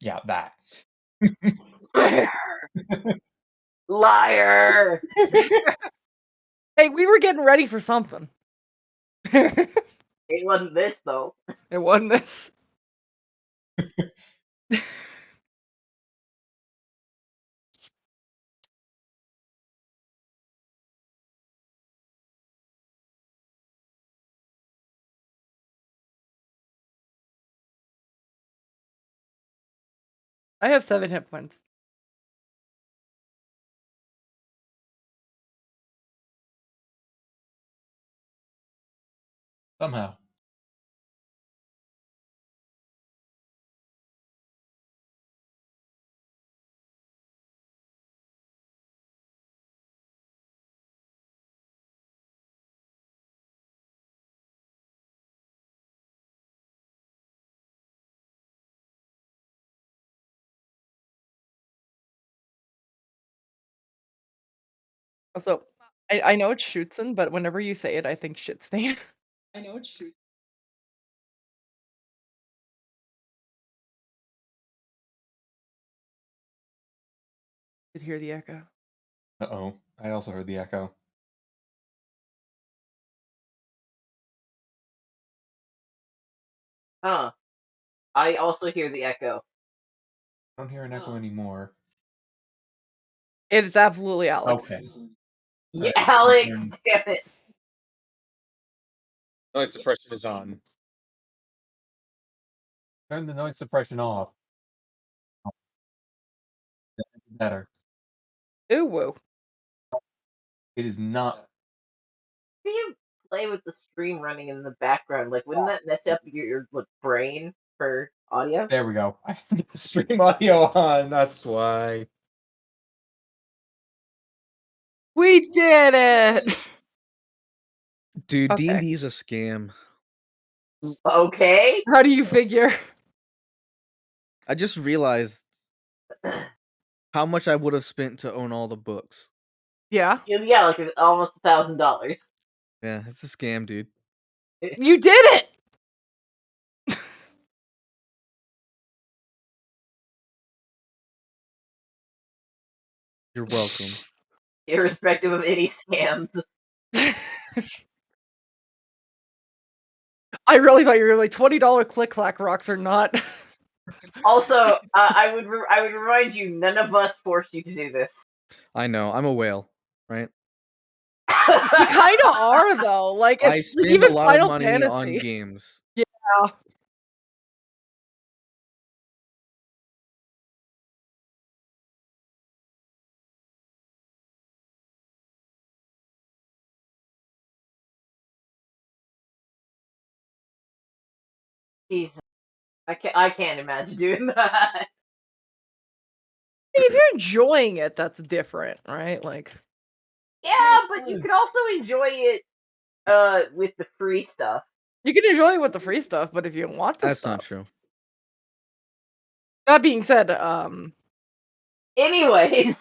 Yeah, that. Liar! Liar! Hey, we were getting ready for something. It wasn't this though. It wasn't this. I have 7 hit points. Somehow. Also, I know it's Schutzen, but whenever you say it, I think shit stain. I know it's true. Could hear the echo. Uh-oh. I also heard the echo. Huh. I also hear the echo. I don't hear an echo anymore. It is absolutely Alex. Okay. Yeah, Alright. Alex, damn it. Noise suppression is on. Turn the noise suppression off. Oh, better. Ooh woo. It is not. How do you play with the stream running in the background? Like, wouldn't that mess up your like, brain for audio? There we go. I have the stream audio on. That's why. We did it! Dude, Okay. D&D is a scam. Okay. How do you figure? I just realized how much I would have spent to own all the books. Yeah. Yeah, like almost $1,000. Yeah, it's a scam, dude. You did it! You're welcome. Irrespective of any scams. I really thought you were like $20 click clack rocks or not. Also, I would remind you, none of us forced you to do this. I know, I'm a whale, right? You kinda are though, like, I it's like spend a even lot of Final money on Fantasy. games. Yeah. Jesus, I can't imagine doing that. If you're enjoying it, that's different, right? Like, Yeah, but you could also enjoy it with the free stuff. you can enjoy it with the free stuff, but if you want the That's not stuff. true. That being said, Anyways,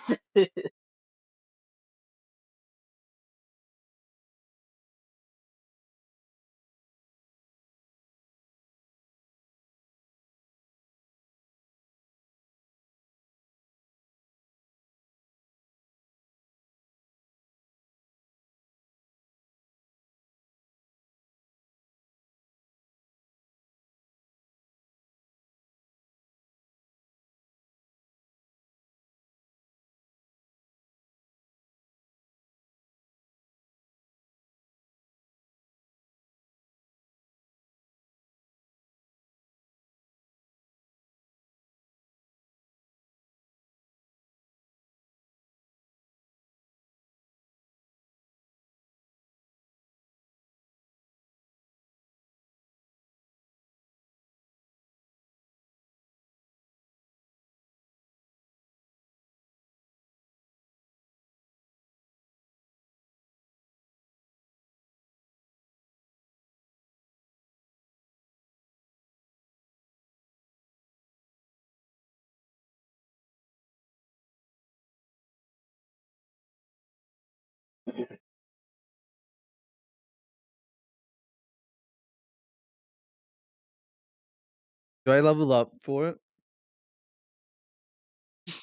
Do I level up for it?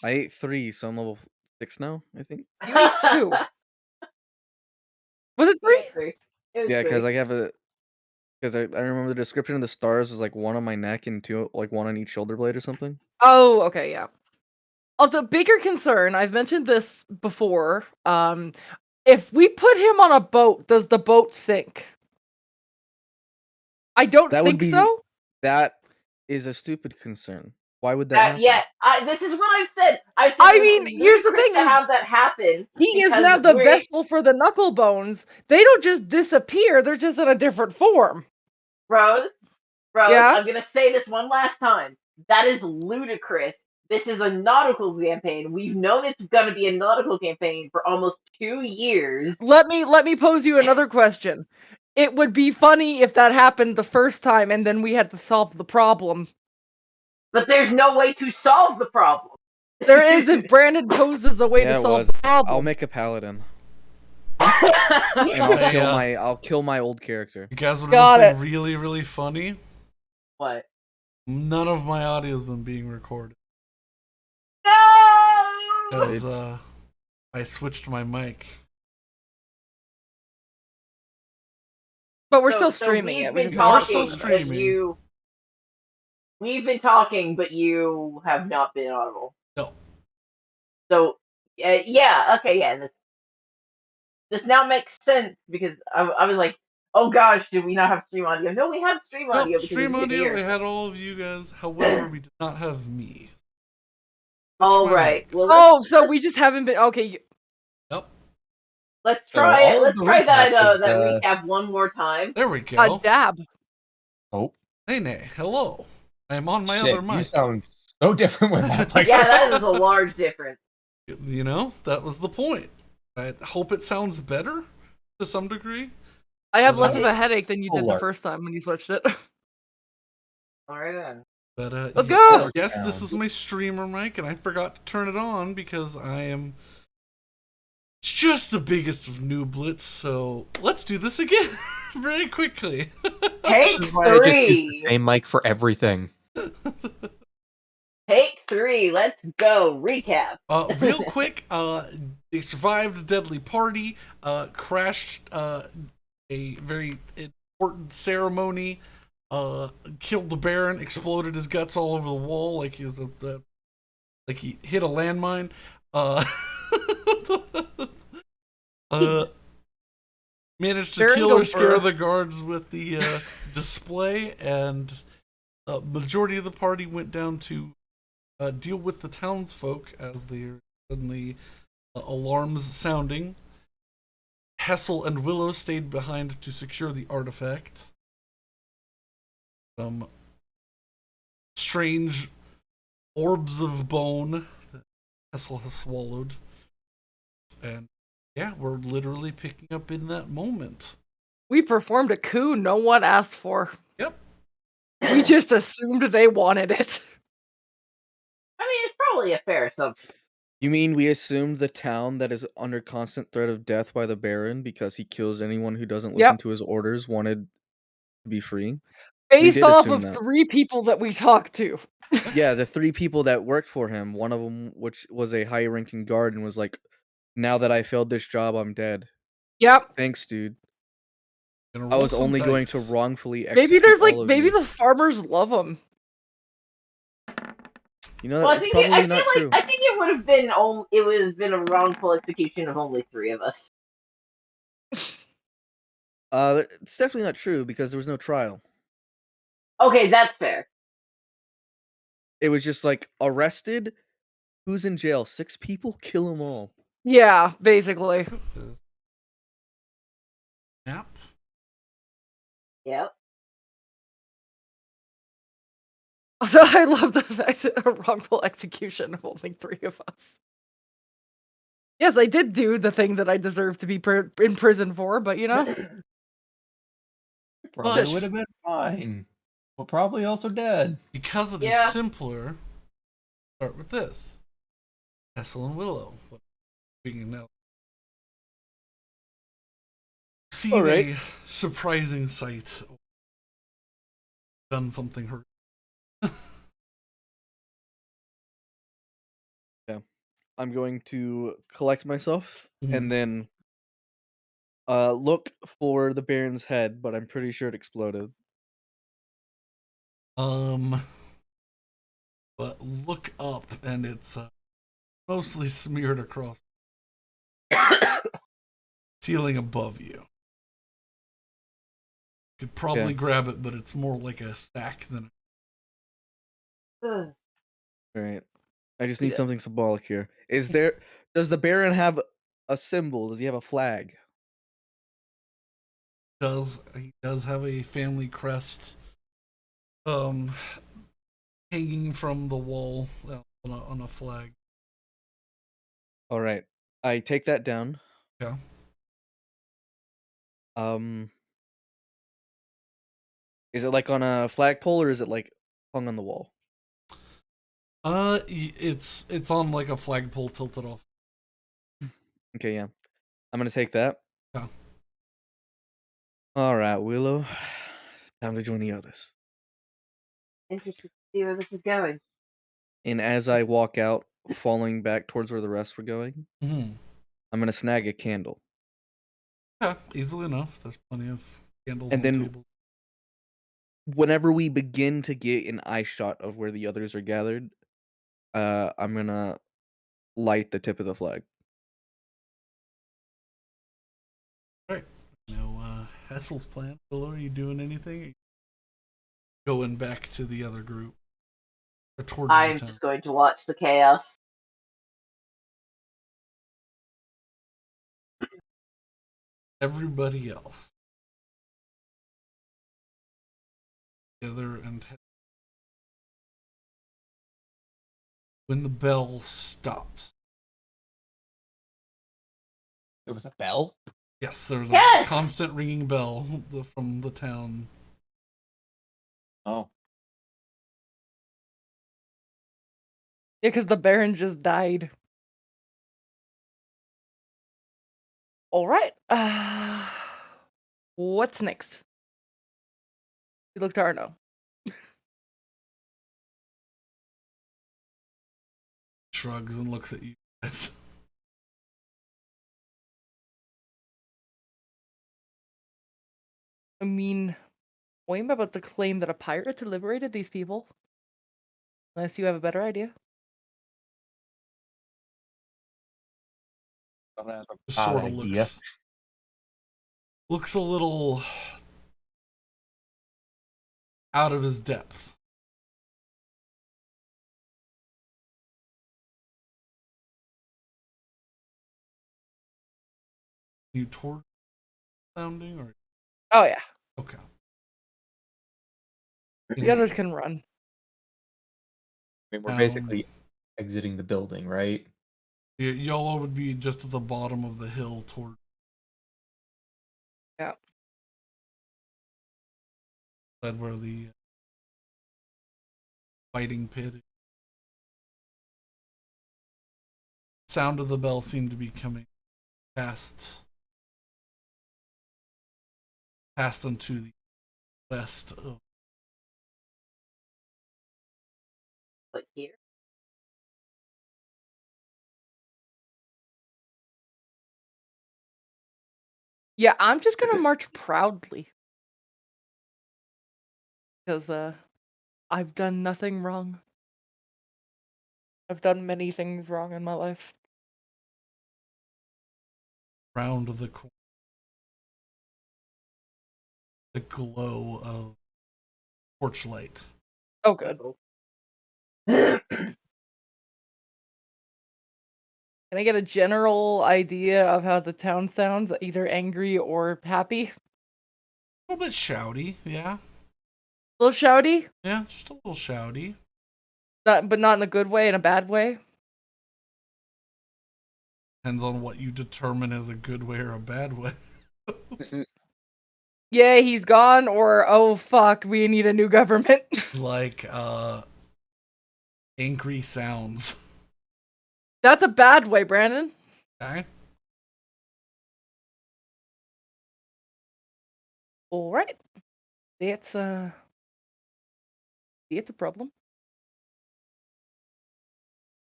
I ate 3, so I'm level 6 now, I think. You ate 2. Was it 3? Three. It was Yeah, because three. I have a because I remember the description of the stars was like 1 on my neck and 2 like 1 on each shoulder blade or something. Oh, okay, yeah. Also, bigger concern, I've mentioned this before, if we put him on a boat, does the boat sink? I don't That would think be so. that is a stupid concern. Why would that happen? Yeah, this is what I've said. I've said I it's mean, here's the ludicrous thing to is have that happen he is because now the vessel for the knuckle bones. They don't just disappear, they're just in a different form. Rose, Yeah? I'm gonna say this one last time. That is ludicrous. This is a nautical campaign. We've known it's gonna be a nautical campaign for almost 2 years. Let me pose you another question. It would be funny if that happened the first time and then we had to solve the problem. But there's no way to solve the problem. There is if Brandon poses a way to Yeah, it solve was. the I'll problem. make a paladin. Hey, And Hey, I'll kill my old character. You guys want to know Got something it. really, really funny? what? None of my audio's been being recorded. No! Because, It's- I switched my mic. But we're So still streaming we've it. We been just Yeah, we're lost still talking, but streaming. we've been talking, but you have not been audible. No. So, yeah, okay, yeah, this now makes sense because I was like, oh gosh, did we not have stream audio? No, we had stream audio Nope, because stream we couldn't audio, hear. we had all of you guys. However, we did not have me. All Switched my right, mic. well, Oh, so we just haven't been okay. Yep. let's So try it. all of Let's the try that recap is, that recap one more time. There we go. Dab. Oh, Hey, Nay. Hello. I am on my shit, other mic. you sound so different with that microphone. Yeah, that is a large difference. You know, that was the point. I hope it sounds better to some degree. I have less Okay. of a headache than you did the Alert. first time when you switched it. All right then. But Let's go! yes, this is my streamer mic, and I forgot to turn it on because I am just the biggest of nooblets. So let's do this again very quickly. Take This is why I just use the three. same mic for everything. Take three. Let's go. Recap. Real quick, they survived a deadly party, crashed a very important ceremony, killed the Baron, exploded his guts all over the wall like he was like he hit a landmine. Managed to Baron kill go or scare burr. the guards with the display, and majority of the party went down to deal with the townsfolk as there suddenly alarms sounding. Hessel and Willow stayed behind to secure the artifact. Some strange orbs of bone that Hessel has swallowed. And yeah, we're literally picking up in that moment. We performed a coup no one asked for. Yep. We just assumed they wanted it. I mean, it's probably a fair assumption. You mean we assumed the town that is under constant threat of death by the Baron because he kills anyone who doesn't listen Yep. to his orders wanted to be free? Based did off assume of that. 3 people that we talked to. Yeah, the 3 people that worked for him, one of them which was a high-ranking guard and was like, "Now that I failed this job, I'm dead. Yep. Thanks, dude. Gonna I roll was some only going to dice. wrongfully Maybe execute there's all of maybe you." the farmers love him. You know, Well, I that's think probably I feel not like true. I think it would have been it would have been a wrongful execution of only 3 of us. It's definitely not true because there was no trial. Okay, that's fair. It was just like, arrested, who's in jail? 6 people? Kill them all. Yeah, basically. Yep. Yep. I love the fact that a wrongful execution of only 3 of us. Yes, I did do the thing that I deserve to be in prison for, but you know. Probably But- would have been fine. But probably also dead. Because it is Yeah. simpler, start with this. Hessel and Willow. Speaking now. Seen Alright. a surprising sight. Done something hurt. Yeah. I'm going to collect myself Mhm. and then look for the Baron's head, but I'm pretty sure it exploded. But look up, and it's mostly smeared across ceiling above you. Could probably Okay. grab it, but it's more like a sack than. Ugh. Alright. I just Yeah. need something symbolic here. Does the Baron have a symbol? Does he have a flag? He does have a family crest, um, hanging from the wall on a flag. Alright. I take that down. Yeah. Um, is it like on a flagpole or is it like hung on the wall? It's on like a flagpole tilted off. Okay, yeah. I'm gonna take that. Yeah. Alright, Willow. Time to join the others. Interested to see where this is going. And as I walk out, falling back towards where the rest were going, Mm-hmm. I'm gonna snag a candle. Yeah, easily enough. There's plenty of candles And on the then table. whenever we begin to get an eye shot of where the others are gathered, I'm gonna light the tip of the flag. Right. Hessel's plan. Willow, are you doing anything? Are you going back to the other group or towards the I'm town? just going to watch the chaos. Everybody else together and when the bell stops. There was a bell? Yes, there's a Yes! constant ringing bell from the town. Oh. Yeah, because the Baron just died. All right. What's next? You look to Arno. Shrugs and looks at you guys. I mean, I'm about to claim that a pirate liberated these people. Unless you have a better idea. That's a bad Sort of idea. looks a little out of his depth. You toward sounding or Oh yeah, okay. the others can run. I mean, we're basically exiting the building, right? Y'all would be just at the bottom of the hill toward. Yeah. That where the fighting pit. Sound of the bell seemed to be coming past into the west of. But here? Yeah, I'm just gonna march proudly. Because I've done nothing wrong. I've done many things wrong in my life. Round the corner. The glow of torchlight. Oh good. Uh-oh. Can I get a general idea of how the town sounds? Either angry or happy? A little bit shouty, yeah. A little shouty? Yeah, just a little shouty. But not in a good way, in a bad way? Depends on what you determine as a good way or a bad way. Yeah, he's gone, or oh fuck, we need a new government. Like, angry sounds. That's a bad way, Brandon. Okay? Alright. It's a problem.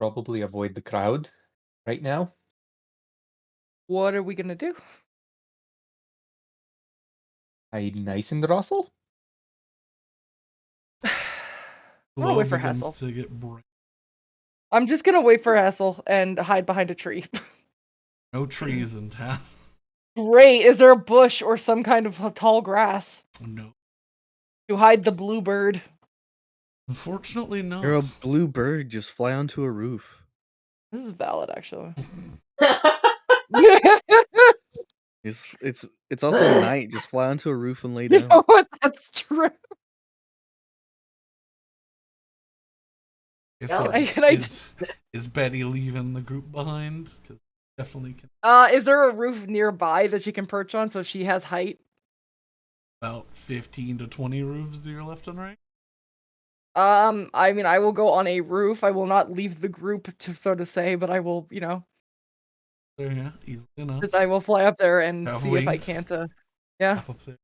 Probably avoid the crowd. right now. What are we gonna do? Hide nice and Russell. I'm gonna Glow wait for begins Hassel. to get bright. I'm just gonna wait for Hassel and hide behind a tree. No trees in town. Great. Is there a bush or some kind of tall grass No. to hide the bluebird? Unfortunately, You're a not. blue bird, just fly onto a roof. This is valid, actually. It's also night, just fly onto a roof and lay You down. know what? That's true. Okay, Yeah, so Can I is Betty leaving the group behind? 'Cause definitely can. is there a roof nearby that she can perch on so she has height? About 15 to 20 roofs to your left and right. I mean, I will go on a roof. I will not leave the group, to so to say, but I will, There, yeah, easily enough. I will fly up there and Have see if I wings. can't. Yeah. Up there.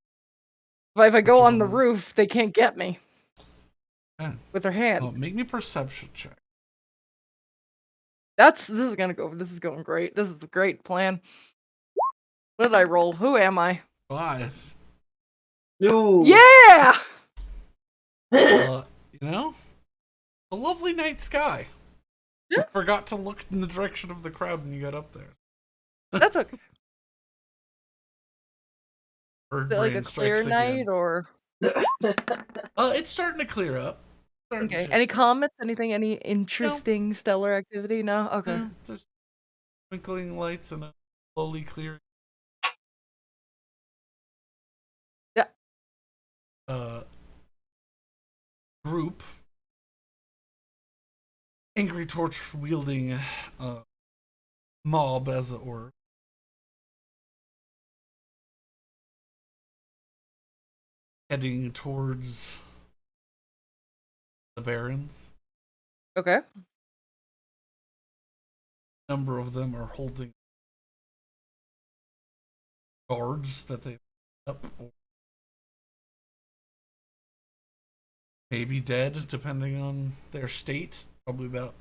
But if I go Perch on the on. roof, they can't get me Yeah. with their hands. Make me perception check. This is going great. This is a great plan. What did I roll? Who am I? 5. No. Yeah! You know, a lovely night sky. Yeah. Forgot to look in the direction of the crowd when you got up there. That's okay. Is Bird it like a brain clear strikes again. night or It's starting to clear up. Starting okay? to. Any comets? Anything? Any interesting stellar activity? No. Okay. No, there's twinkling lights and a slowly clearing. Yeah. Group. Angry torch wielding mob, as it were. Heading towards the barons. Okay. A number of them are holding guards that they up, or maybe dead, depending on their state. Probably about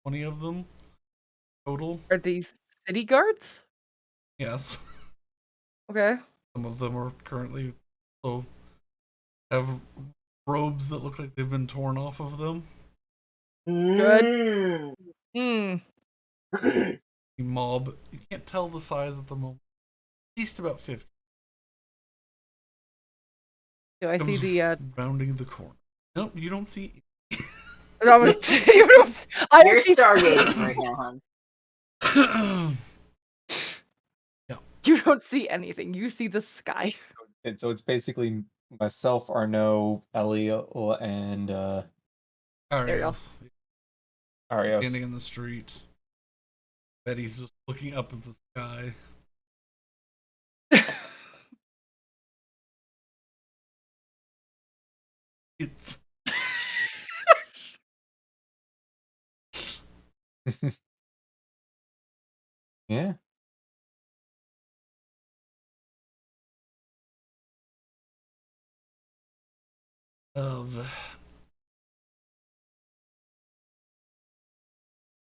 20 of them total. Are these city guards? Yes, Okay. some of them are currently so have robes that look like they've been torn off of them. Mm. Hmm. The mob, you can't tell the size at the moment. At least about 50. Do I see Comes the rounding the corner. Nope, you don't see. No, you don't, I You're don't see, stargazing right now, hon. Yeah. you don't see anything. You see the sky. And so it's basically myself, Arno, Elio, and There you go. Arios standing Arios. in the street. Betty's just looking up at the sky. It's Yeah. of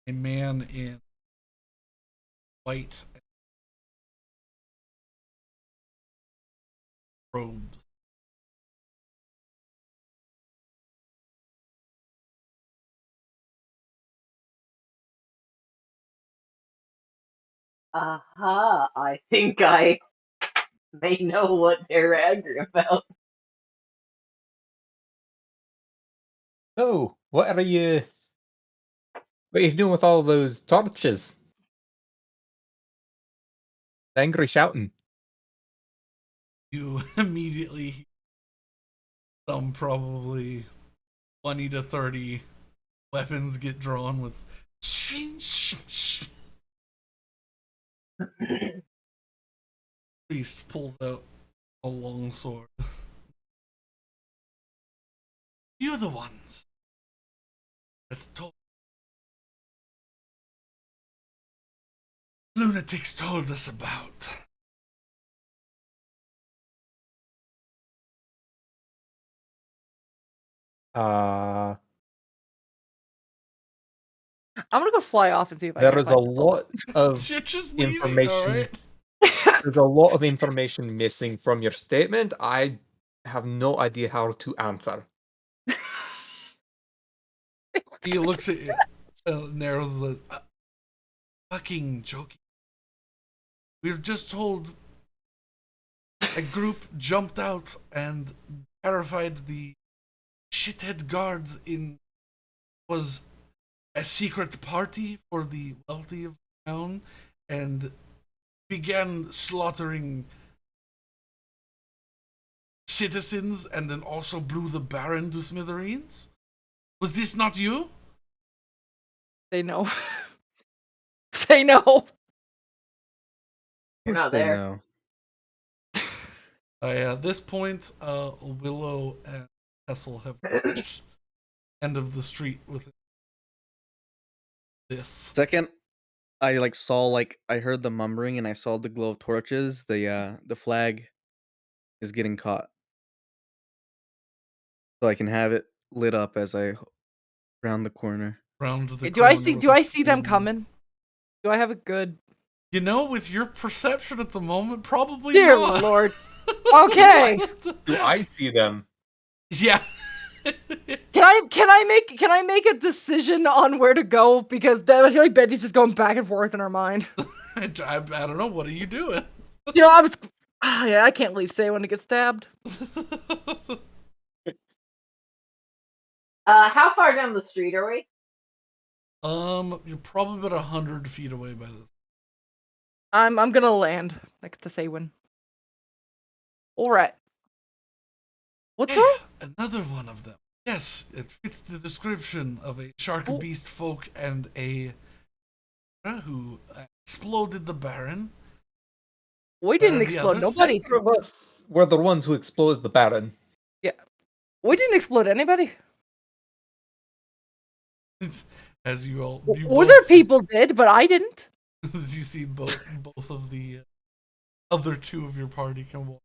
a man in white robes. Aha, I think I may know what they're angry about. So, what are you doing with all those torches? Angry shouting. You immediately hear some probably 20 to 30 weapons get drawn with priest pulls out a long sword. You're the ones that told lunatics told us about. Uh, I'm gonna go fly off and see if I There can is a find lot of You're just leaving, information. alright? There's a lot of information missing from your statement. I have no idea how to answer. He looks at you, narrows the fucking joking. We were just told a group jumped out and terrified the shithead guards in was a secret party for the wealthy of the town and began slaughtering citizens and then also blew the Baron to smithereens? Was this not you? They know. They know. You're Of course not they there. know. At this point, Willow and Hessel have reached end of the street with this. Second, I I heard the mumbling and I saw the glow of torches. The flag is getting caught, so I can have it lit up as I round the corner. Round the Do I corner see? with Do a I see them flame. coming? Do I have a good? You know, with your perception at the moment, probably Dear not. Lord. Okay. Do I see them? Yeah. Can I make a decision on where to go? Because I feel like Betty's just going back and forth in her mind. I don't know. What are you doing? You know, I was. Yeah, I can't leave Say when to get stabbed. How far down the street are we? You're probably about 100 feet away by this. I'm gonna land next to Saywin. All right. What's Hey, wrong? another one of them. Yes, it fits the description of a shark Oh. beast folk and a who exploded the Baron. We didn't the explode others? nobody. Neither of us were the ones who exploded the Baron. We didn't explode anybody. As you all, you Other both, people did, but I didn't. as you see both of the other two of your party come walk.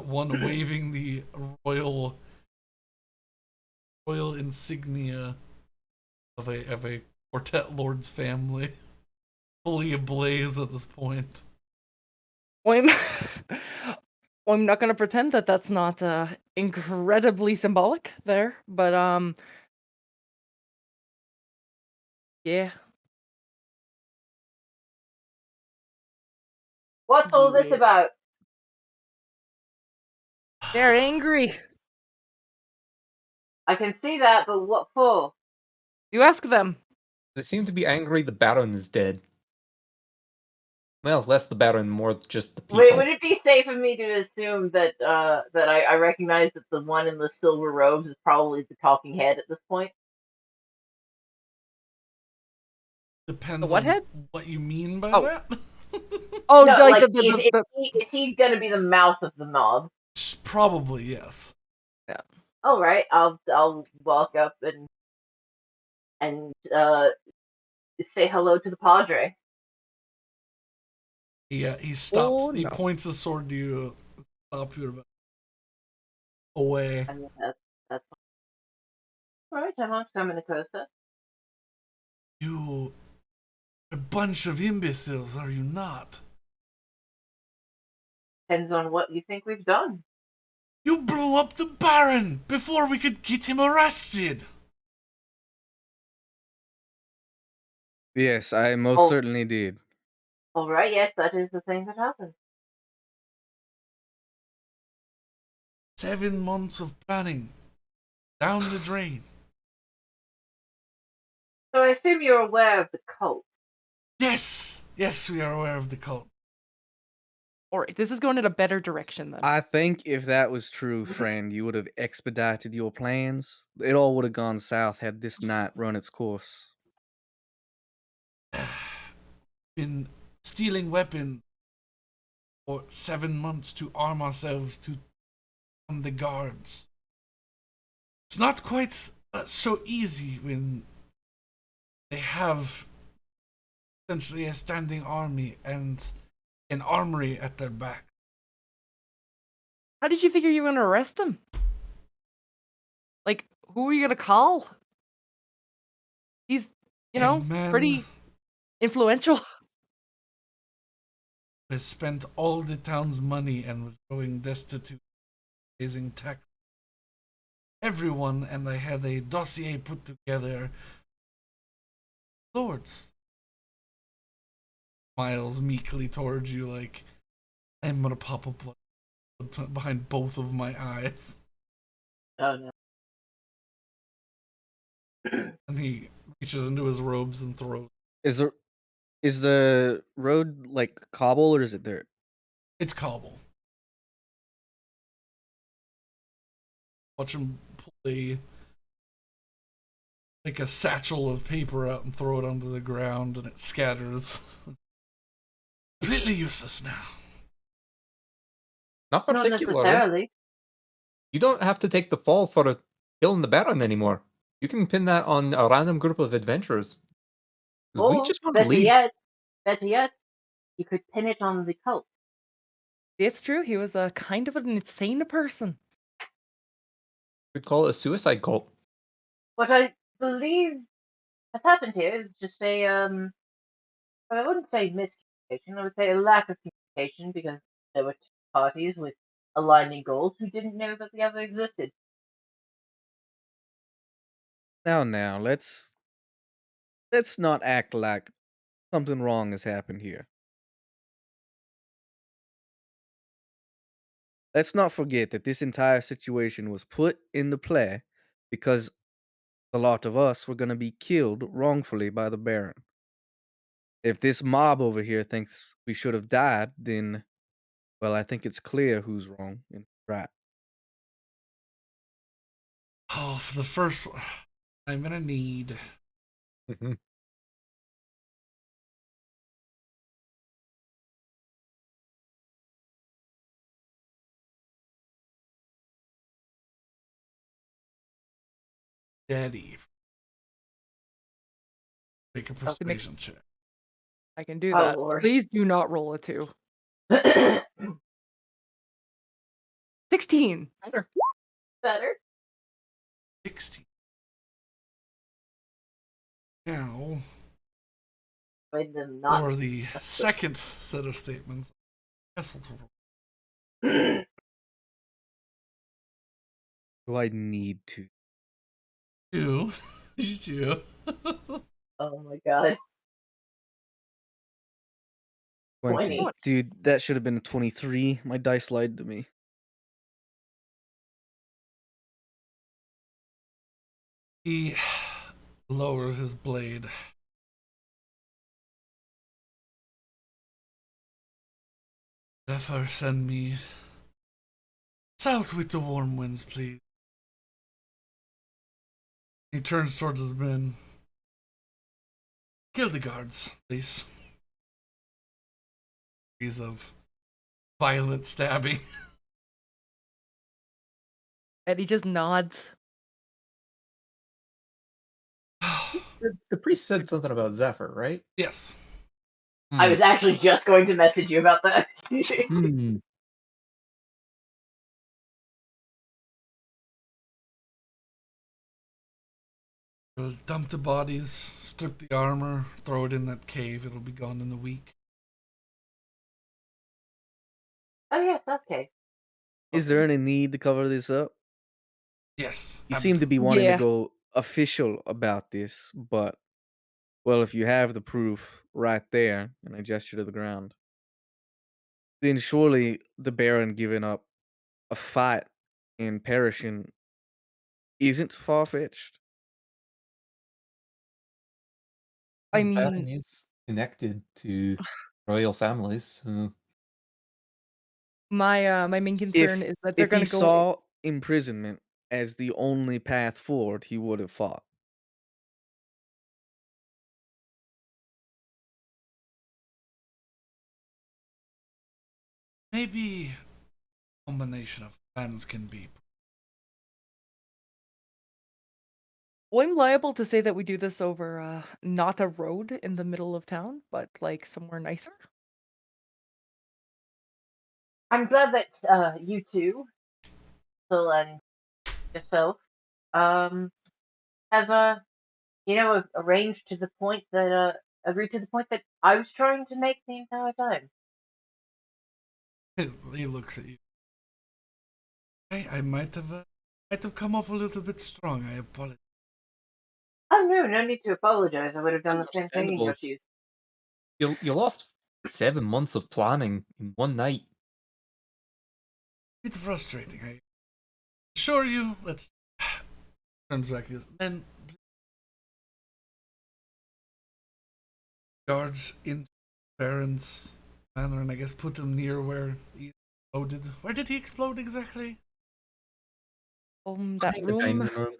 One waving the royal insignia of a quartet lord's family, fully ablaze at this point. I'm, I'm not gonna pretend that that's not incredibly symbolic there, but yeah. What's all this Yeah. about? They're angry. I can see that, but what for? You ask them. They seem to be angry the Baron is dead. Well, less the Baron, more just the Wait, people. would it be safe of me to assume that I recognize that the one in the silver robes is probably the talking head at this point? Depends The what on head? what you mean by Oh. that. Oh, No, like like is he gonna be the mouth of the mob? Probably yes. All right, I'll walk up and say hello to the Padre. He stops. Oh, He no. points his sword to you. Stop you about away. I mean, that's fine. All right, I'm coming to Costa. You a bunch of imbeciles, are you not? Depends on what you think we've done. You blew up the Baron before we could get him arrested. Yes, I most Oh. certainly did. All right, yes, that is the thing that happened. 7 months of planning down the drain. So I assume you're aware of the cult. Yes, we are aware of the cult. Alright, this is going in a better direction then. I think if that was true, friend, you would have expedited your plans. It all would have gone south had this night run its course. Been stealing weapons for 7 months to arm ourselves to on the guards. It's not quite so easy when they have essentially a standing army and an armory at their back. How did you figure you were gonna arrest him? Like, who are you gonna call? He's, And man pretty influential. has spent all the town's money and was going destitute, raising tax. Everyone, and I had a dossier put together. Lords smiles meekly towards you, like I'm gonna pop a blood behind both of my eyes, Oh no. and he reaches into his robes and throws. Is the road like cobble or is it dirt? It's cobble. Watch him pull a satchel of paper out and throw it onto the ground, and it scatters. Completely useless now. Not Not particularly. necessarily. You don't have to take the fall for killing the Baron anymore. You can pin that on a random group of adventurers. 'Cause we Or just want to leave. better yet, you could pin it on the cult. It's true. He was a kind of an insane person. We'd call it a suicide cult. What I believe has happened here is just a well, I wouldn't say miscommunication. I would say a lack of communication because there were two parties with aligning goals who didn't know that the other existed. Now, let's not act like something wrong has happened here. Let's not forget that this entire situation was put into play because a lot of us were going to be killed wrongfully by the Baron. If this mob over here thinks we should have died, then, well, I think it's clear who's wrong and who's right. Oh, for the first one, I'm gonna need Mhm. Daddy. Make a persuasion check. I can do Oh that. lord. Please do not roll a 2. 16. Better. 16. Now, Wait, then not. for the second set of statements, Castle to roll. Do I need to? Two. You do. Oh my god. 20. 20. Dude, that should have been a 23. My dice lied to me. He lowers his blade. Therefore, send me south with the warm winds, please. He turns towards his men. Kill the guards, please. Series of violent stabbing. And he just nods. The priest said something about Zephyr, right? Yes. I was actually just going to message you about that. Hmm. We'll dump the bodies, strip the armor, throw it in that cave. It'll be gone in a week. Oh yes, okay. Is there any need to cover this up? Yes. You seem to be wanting to Yeah. go official about this, but, well, if you have the proof right there, and I gesture to the ground, then surely the Baron giving up a fight and perishing isn't far fetched. I The Baron mean, is connected to royal families. So my main concern is that they're If he gonna go. saw imprisonment as the only path forward, he would have fought. Maybe a combination of plans can be. Well, I'm liable to say that we do this over not a road in the middle of town, but like somewhere nicer. I'm glad that you two, Phil and yourself, have arranged to the point that agreed to the point that I was trying to make the entire time. He looks at you. I might have come off a little bit strong. I apologize. Oh no need to apologize. I would have done the same thing in your Understandable. shoes. You lost 7 months of planning in one night. It's frustrating. I assure you. Let's turns back. Then guards into Baron's manor, and I guess put him near where he exploded. Where did he explode exactly? That The room. dining room.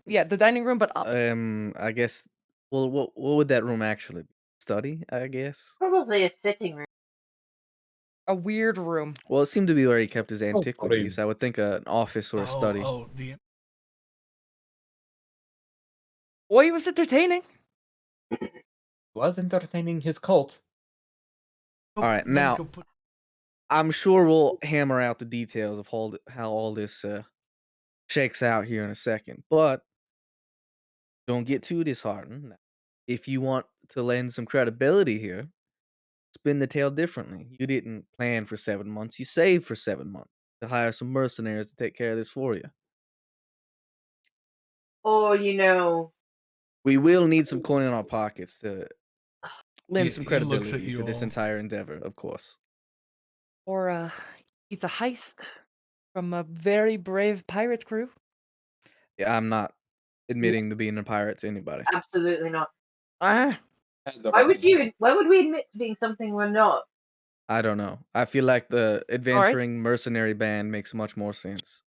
Yeah, the dining room, but up. I guess. Well, what would that room actually be? Study, I guess. Probably a sitting room. A weird room. Well, it seemed to be where he kept his Oh, antiquities. fine. I would think an office or a study. The Boy, was entertaining. Was entertaining his cult. All right, now I'm sure we'll hammer out the details of how all this shakes out here in a second, but don't get too disheartened. If you want to lend some credibility here, spin the tale differently. You didn't plan for 7 months. You saved for 7 months to hire some mercenaries to take care of this for you. Or We will need some coin in our pockets to lend some He looks at credibility you to this all. entire endeavor, of course. Or it's a heist from a very brave pirate crew. Yeah, I'm not admitting to being a pirate to anybody. absolutely not. Ah, Why would we admit to being something we're not? I don't know. I feel like the all right. adventuring mercenary band makes much more sense.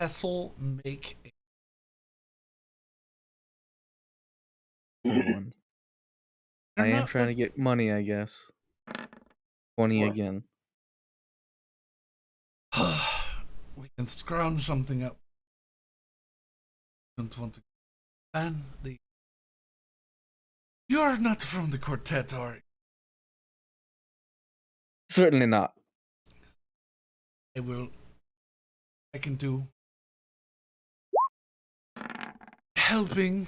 Cecil, make a Everyone. I am trying to get money, I guess. 20 What? again. We can scrounge something up. Don't want to. And you are not from the quartet, are you? Certainly not. I can do helping.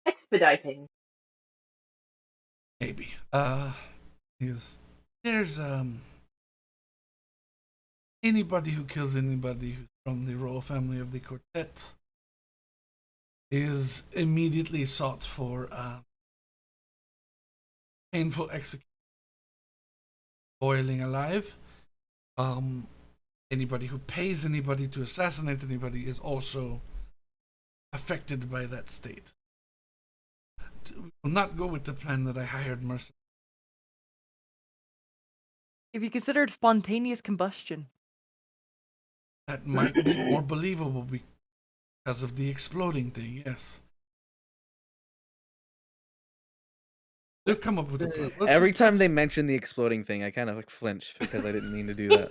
Expediting. Maybe. Yes. There's anybody who kills anybody who's from the royal family of the quartet is immediately sought for painful execution, boiling alive. Anybody who pays anybody to assassinate anybody is also affected by that state. We will not go with the plan that I hired mercenaries. if you considered spontaneous combustion. That might be more believable because of the exploding thing, yes. They'll come up with a plan. Every time they mention the exploding thing, I kind of like flinch because I didn't mean to do that.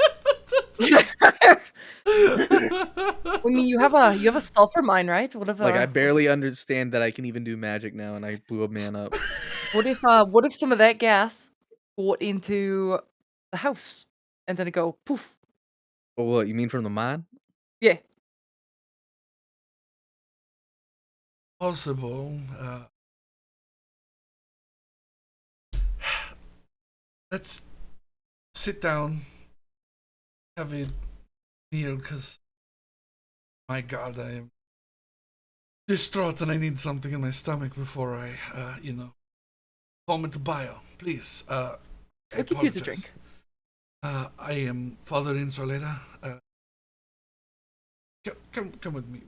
I mean, you have a sulfur mine, right? What if Like I barely understand that I can even do magic now, and I blew a man up. what if some of that gas got into the house and then it go poof? Oh, what you mean from the mine? Yeah. Possible. Let's sit down, have a meal, because my God, I am distraught and I need something in my stomach before I, vomit bile. Please. I We'll get you to apologize. drink. I am Father Insoleta. Come with me.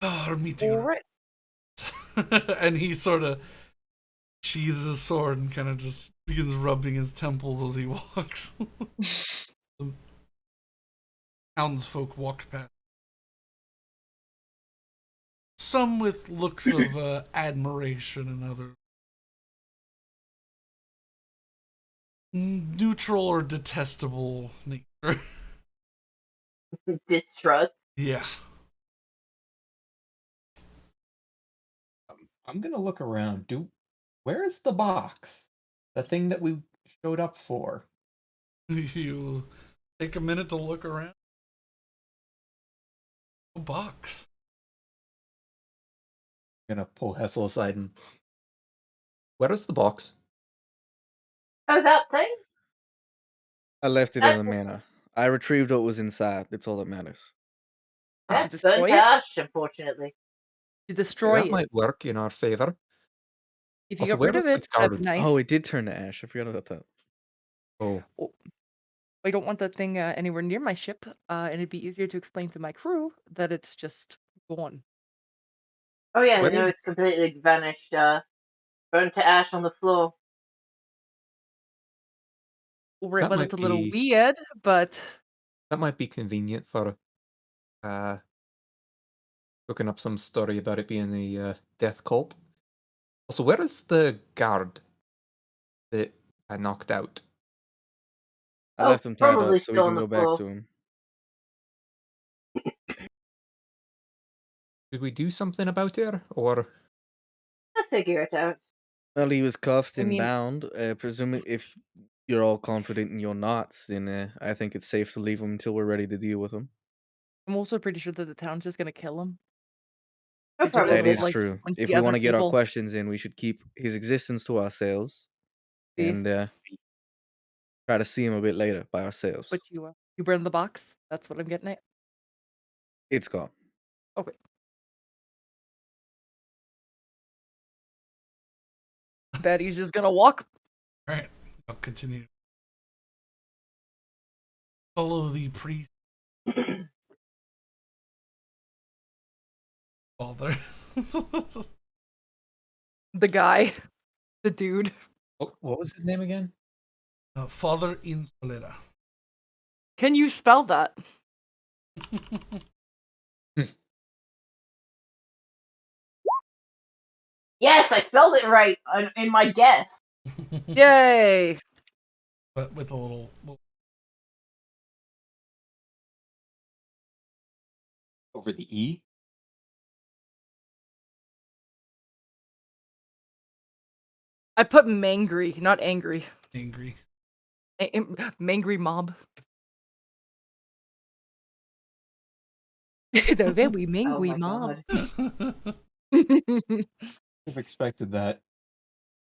Our meeting. All right. And he sort of sheathes his sword and kind of just begins rubbing his temples as he walks. The townsfolk walk past. Some with looks of admiration and others neutral or detestable nature. Distrust. Yeah. I'm gonna look around. Where is the box? The thing that we showed up for. You take a minute to look around. A box. I'm gonna pull Hessel aside and. Where is the box? Oh, that thing? I left it in the That's manor. I retrieved what was inside. That's all that matters. Did you that's burnt destroy to it? ash, unfortunately. You destroy That it. might work in our favor. If you Also, got where rid is of the it, that's guard? nice. Oh, it did turn to ash. I forgot about that. Oh, Oh, I don't want that thing anywhere near my ship, and it'd be easier to explain to my crew that it's just gone. Oh yeah, where no, is it's completely vanished. Burnt to ash on the floor. Right, that? well, Might it's a little be weird, but that might be convenient for uh looking up some story about it being a death cult. Also, where is the guard that I knocked out? I Oh, left him tied probably up so we still on can the go back floor. to him. Did we do something about it, or I'll figure it out. Well, he was cuffed I and mean, bound. Presuming if you're all confident in your knots, then I think it's safe to leave him until we're ready to deal with him. I'm also pretty sure that the town's just gonna kill him. Oh, They just That probably. killed is like true. If 20 we other want to get our people. questions in, we should keep his existence to ourselves See, and try to see him a bit later by ourselves. but you burned the box. That's what I'm getting at. It's gone. Okay. Betty's just gonna walk. Alright, I'll continue. Follow the priest. Father. The guy, the dude. what was his name again? Father Insolera. Can you spell that? Yes, I spelled it right in my guess. Yay! But with a little Over the E? I put mangry, not angry. angry. Mangry mob. The very Oh mangry my mob. god. I've expected that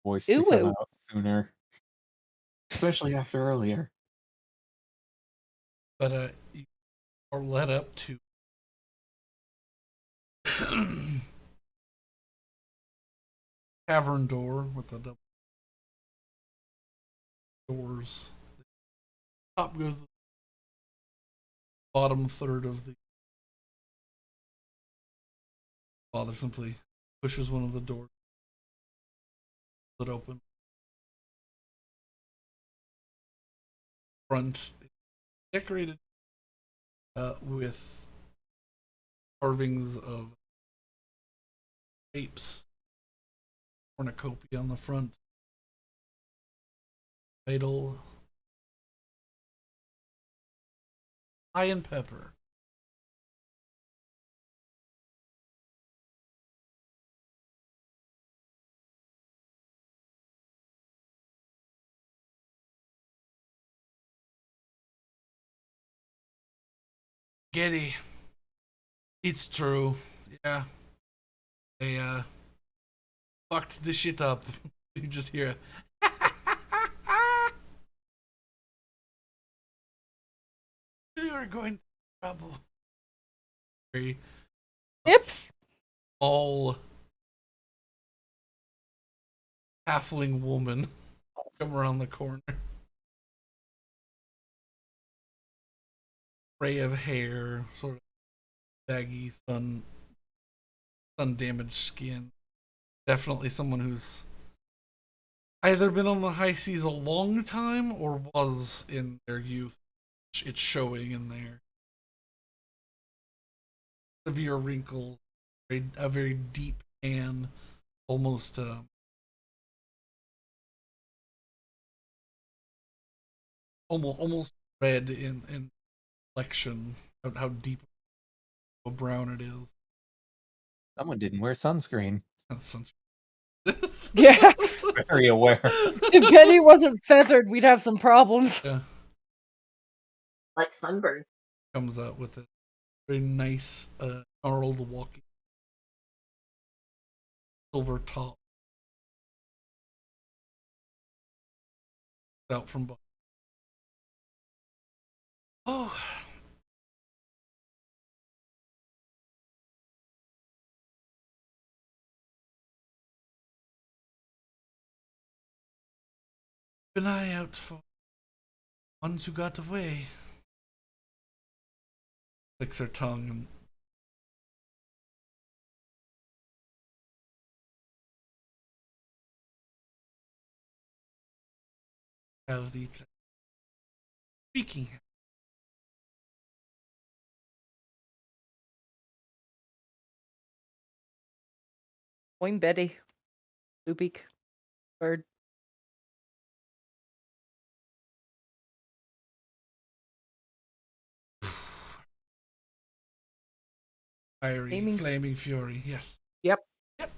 voice to Ooh, come ooh. out sooner, especially after earlier. But you are led up to cavern door with the double doors. Top goes the bottom third of the father simply pushes one of the doors that open. Front decorated with carvings of apes, cornucopia on the front. Title Cayenne Pepper. Getty. It's true. Yeah. They fucked this shit up. You just hear it. You're going to trouble. Very Yep. small halfling woman come around the corner. Ray of hair, sort of baggy, sun damaged skin. Definitely someone who's either been on the high seas a long time or was in their youth. It's showing in there. Severe wrinkles, a very deep tan, almost almost red in complexion. How deep a brown it is. Someone didn't wear sunscreen. That's such. Yeah. Very aware. If Betty wasn't feathered, we'd have some problems. Yeah. like sunburn. Comes out with a very nice, gnarled walking silver top out from behind. Oh, keep an eye out for ones who got away. Licks her tongue and have the speaking. Point Betty. Lupic. Bird. Fiery, Flaming- flaming fury. Yes. Yep. Yep.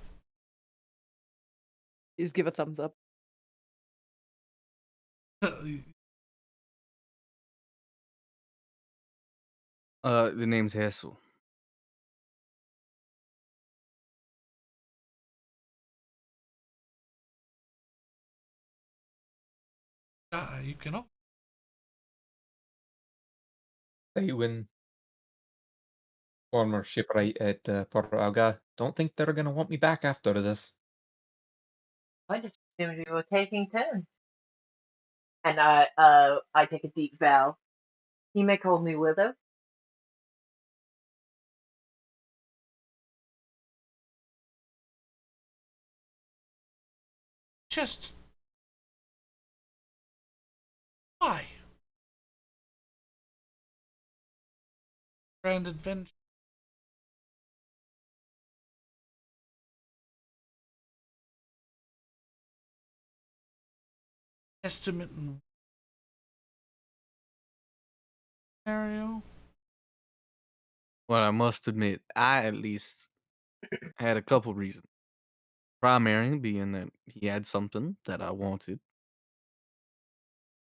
Just give a thumbs up. The name's Jesus. You can. They win former shipwright at Porto Alga. Don't think they're gonna want me back after this. I just assumed we were taking turns. And I take a deep bow. You may call me Widow. Just why? Grand adventure. Estimate and scenario. Well, I must admit, I at least had a couple reasons. Primary being that he had something that I wanted.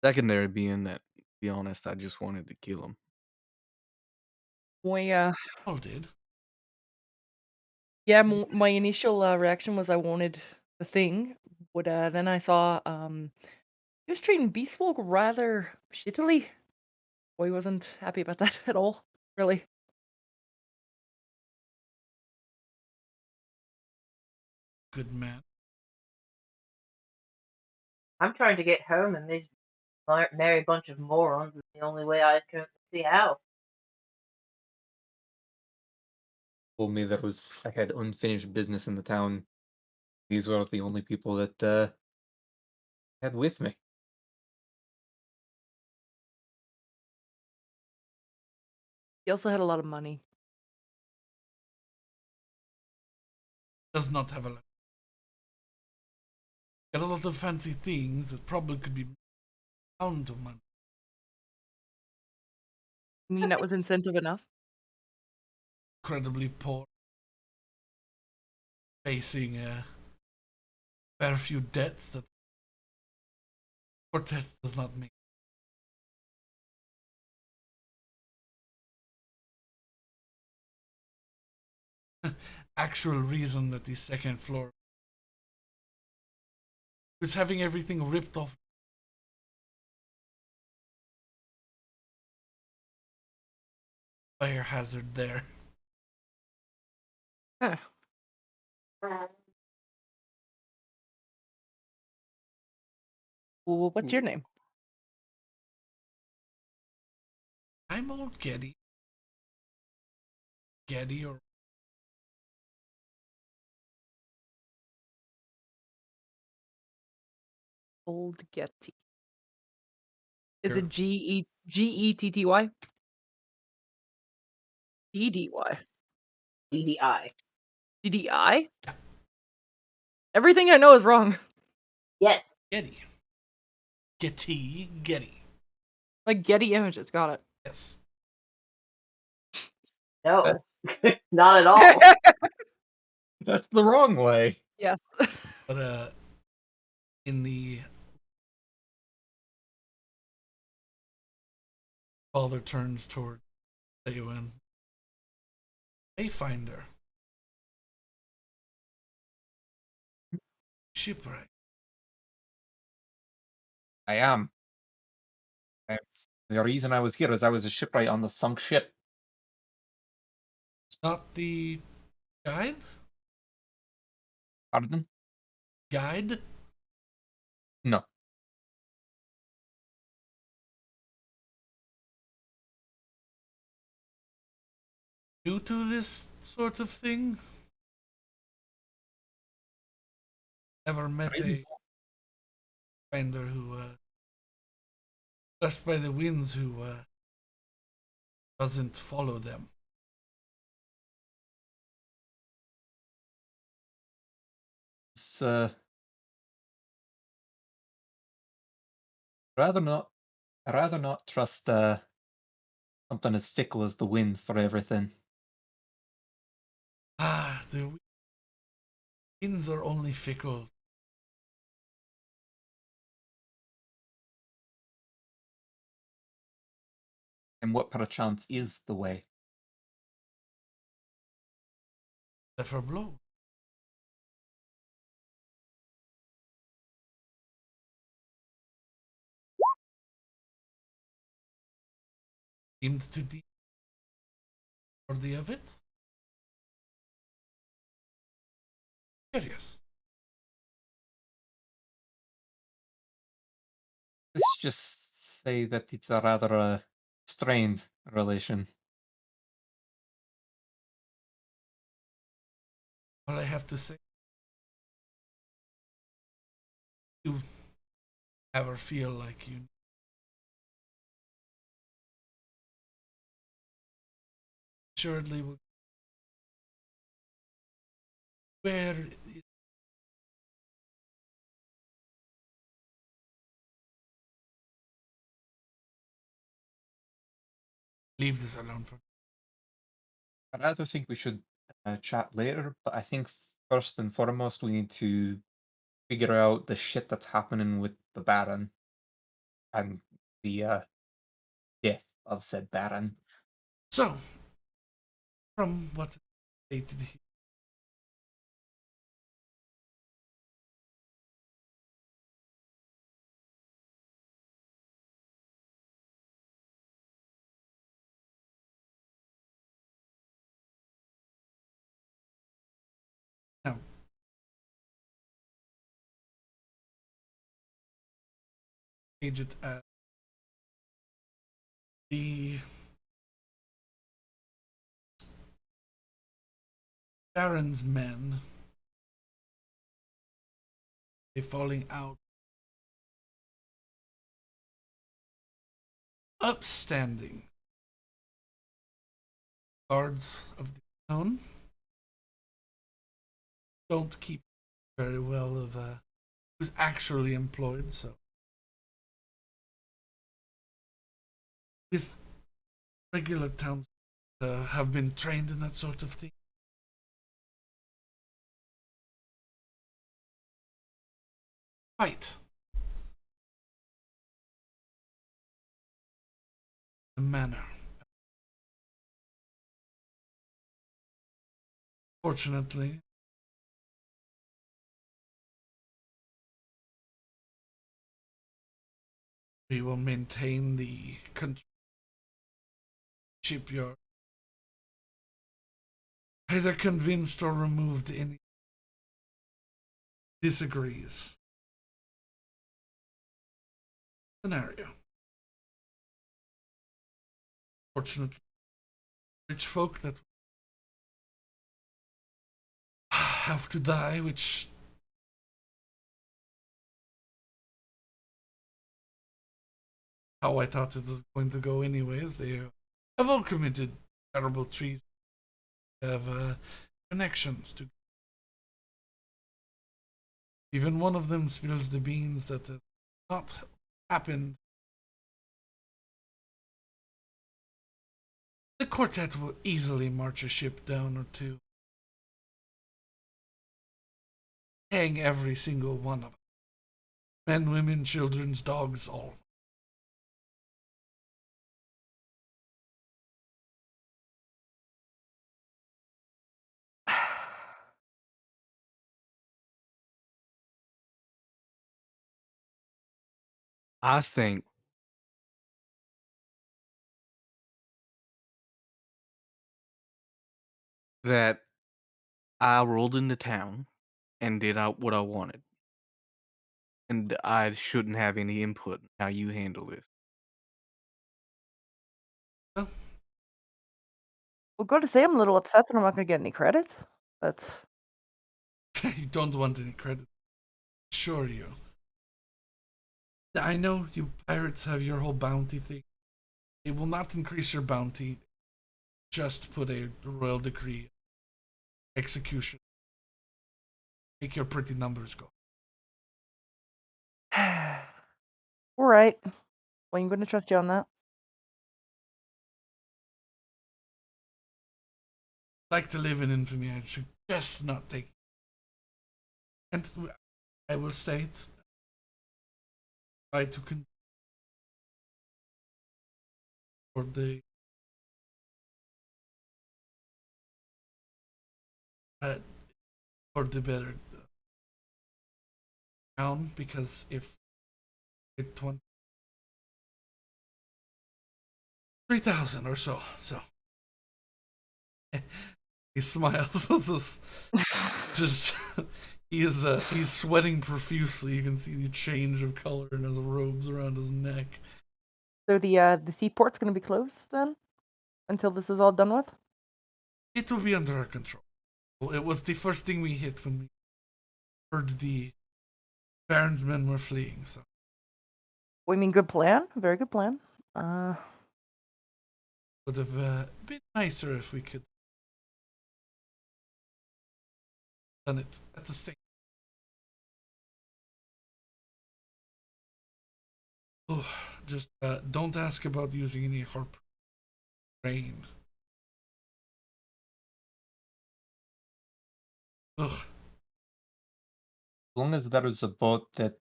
Secondary being that, to be honest, I just wanted to kill him. All did. Yeah, my initial reaction was I wanted the thing, but then I saw he was treating beast folk rather shittily. I wasn't happy about that at all, really. Good man. I'm trying to get home, and this merry bunch of morons is the only way I can see how. Told me I had unfinished business in the town. These were the only people that had with me. He also had a lot of money. Does not have a lot. Got a lot of fancy things that probably could be pound of money. I mean, that was incentive enough. Incredibly poor. Facing a fair few debts that quartet does not make. Actual reason that the second floor was having everything ripped off. Fire hazard there. Huh. Well, what's your name? I'm old Getty. Getty or Old Getty. Is Here. it Getty? EDY. DDI. GDI? Everything I know is wrong. Yes. Getty. Getty. Like Getty Images, got it. Yes. No. Not at all. That's the wrong way. Yes. But in the Father turns toward Eowyn. Wayfinder. Shipwreck. I am. Uh, The reason I was here is I was a shipwright on the sunk ship. Not the guide? Pardon? Guide? No. New to this sort of thing? Never met Really? a finder who, blessed by the winds, who, doesn't follow them. It's, rather not. I'd rather not trust something as fickle as the winds for everything. Ah, the winds are only fickle. And what perchance is the way? Never blow. Seemed to be worthy of it. Curious. Let's just say that it's a rather strained relation. All I have to say, you ever feel like you assuredly will. Where it leave this alone for. I rather think we should chat later, but I think first and foremost we need to figure out the shit that's happening with the Baron and the death of said Baron. So, from what stated here, now page it as the Baron's men, they falling out, upstanding guards of the town don't keep very well of who's actually employed. So, with regular towns have been trained in that sort of thing. Fight. The manner. Fortunately, we will maintain the shipyard. Either convinced or removed any disagrees. Scenario. Fortunately, rich folk that have to die, which how I thought it was going to go anyways. They have all committed terrible treason. Have connections to. Even one of them spills the beans that have not happened. The quartet will easily march a ship down or two. Hang every single one of them. Men, women, children, dogs, all of them. I think that I rolled into town and did what I wanted, and I shouldn't have any input in how you handle this. Well, Well, gotta say, I'm a little upset that I'm not gonna get any credits. That's you don't want any credit. Sure you. I know you pirates have your whole bounty thing. It will not increase your bounty. Just put a royal decree. Execution. Make your pretty numbers go. all right. Well, I'm gonna trust you on that. Like to live in infamy, I suggest not take. And I will state, try to for the uh, for the better town, because if it 3,000 or so, he smiles. just he's sweating profusely. You can see the change of color in his robes around his neck. So the seaport's gonna be closed then, until this is all done with. It will be under our control. Well, it was the first thing we hit when we heard the Baron's men were fleeing. So Well, I mean, good plan. Very good plan. would have been nicer if we could done it at the same. Oh, just don't ask about using any harpoon. Ugh. As long as there is a boat that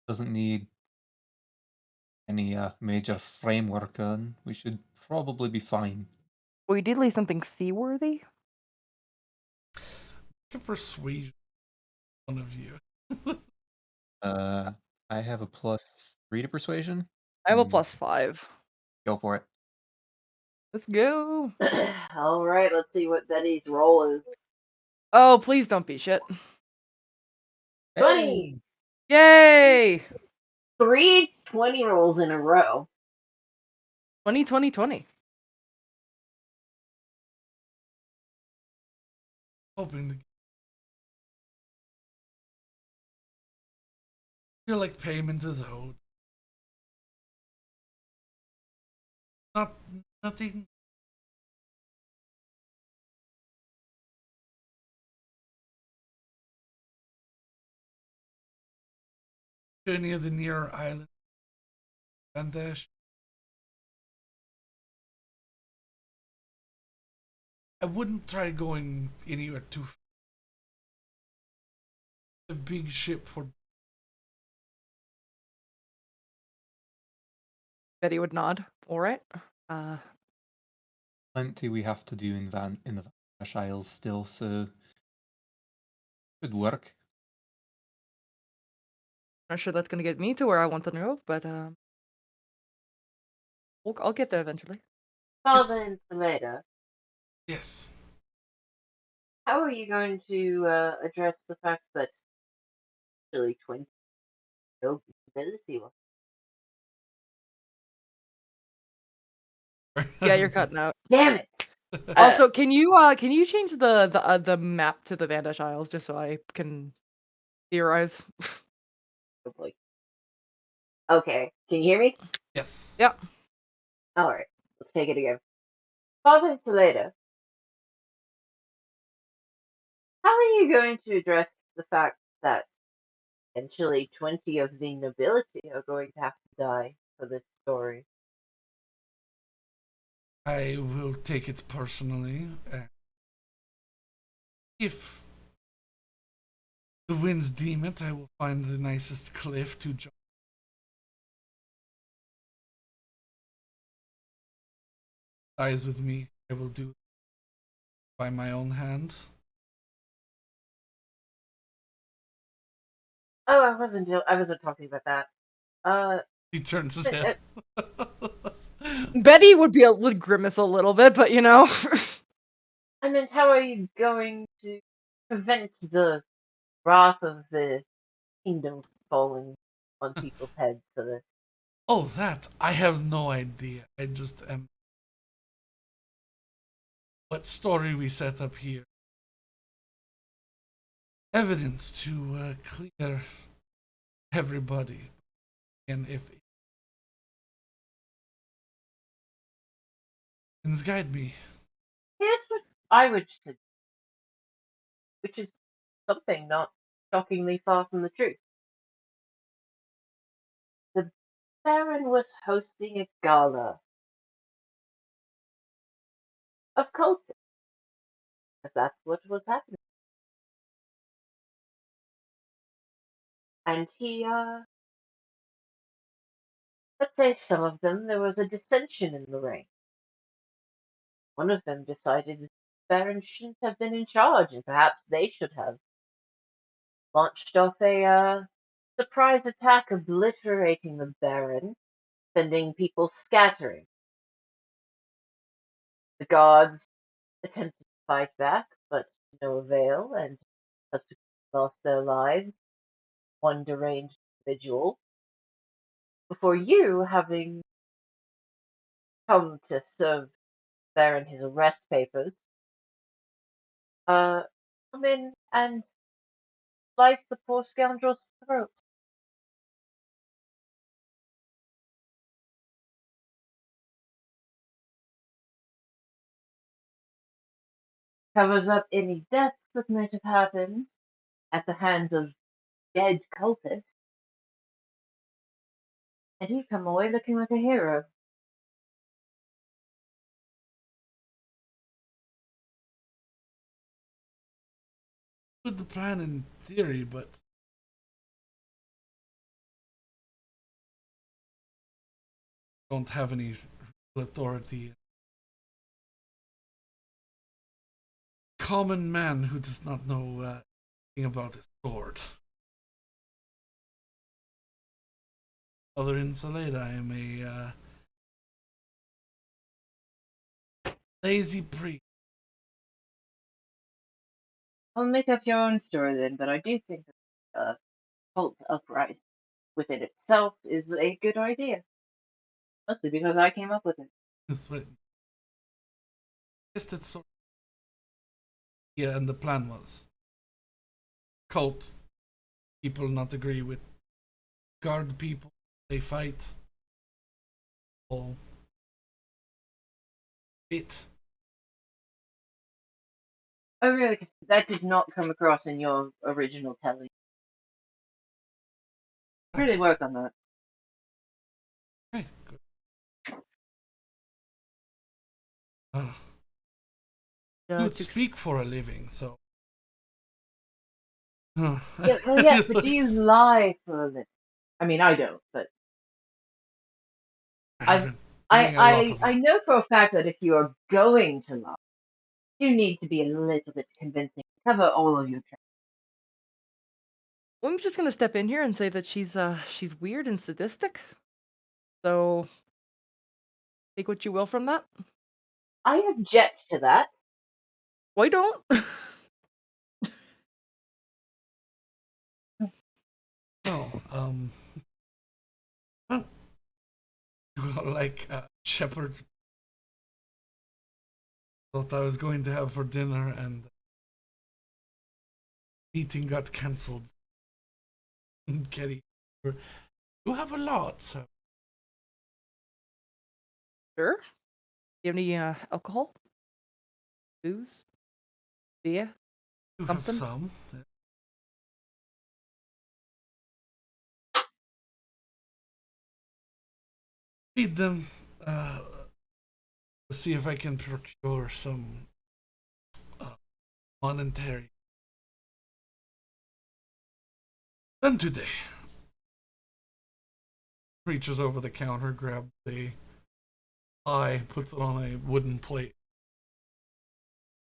doesn't need any major framework on, we should probably be fine. We did leave something seaworthy. Can persuade one of you. I have a +3 to persuasion. I have a +5. Go for it. Let's go. All right, let's see what Betty's roll is. Oh, please don't be shit. 20! Yay! 3 20 rolls in a row. 20, 20, 20. Hoping to feel like payment is owed. Not nothing. Near the near island. Bandash. I wouldn't try going anywhere too. A big ship for. Betty would nod. All right. Plenty we have to do in the Vash Isles still, so should work. Not sure that's gonna get me to where I want to go, but I'll get there eventually. Father It's- Insulator, Yes. how are you going to address the fact that actually 20 nobility was? Yeah, you're cutting out. Damn it! Also, can you change the map to the Vandash Isles just so I can theorize? Oh boy. Okay, can you hear me? Yes. Yeah. Alright, let's take it again. Father Insulator, how are you going to address the fact that potentially 20 of the nobility are going to have to die for this story? I will take it personally. If the winds deem it, I will find the nicest cliff to jump. Dies with me, I will do it by my own hand. Oh, I wasn't talking about that. He turns his uh, head. Betty would grimace a little bit, but you know. I meant, how are you going to prevent the wrath of the kingdom falling on people's heads for this? Oh, that I have no idea. I just am. What story we set up here? Evidence to clear everybody, and if it guide me. Here's what I would suggest, which is something not shockingly far from the truth. The Baron was hosting a gala of cultists, because that's what was happening. And he, let's say some of them, there was a dissension in the ranks. One of them decided that the Baron shouldn't have been in charge, and perhaps they should have launched off a surprise attack, obliterating the Baron, sending people scattering. The guards attempted to fight back, but to no avail, and subsequently lost their lives, one deranged individual, before you, having come to serve Baron his arrest papers, uh, come in and slice the poor scoundrel's throat. Covers up any deaths that might have happened at the hands of dead cultists, and you come away looking like a hero. Good plan in theory, but don't have any real authority. Common man who does not know anything about his sword. Other insulate, I am a lazy priest. I'll make up your own story then, but I do think that cult uprising within itself is a good idea. Mostly because I came up with it. That's what. Yes, that's sort. Yeah, and the plan was cult people not agree with guard people. They fight. All it. Oh, really? 'Cause that did not come across in your original telling. Really work on that. Okay, good. Uh, you would To speak for a living, so. Yeah, well, yes, but do you lie for a living? I mean, I don't, but I've I've, been doing a lot of I life. know for a fact that if you are going to lie, you need to be a little bit convincing to cover all of your tracks. I'm just gonna step in here and say that she's weird and sadistic. So take what you will from that. I object to that. Why don't? No, well, you got like shepherd. Thought I was going to have for dinner, and meeting got cancelled. Getty, you have a lot, so Sure. Do you have any alcohol? Booze? Beer? you have Something? some. Feed them. Uh, See if I can procure some uh, monetary. Done today. Reaches over the counter, grabs a pie, puts it on a wooden plate.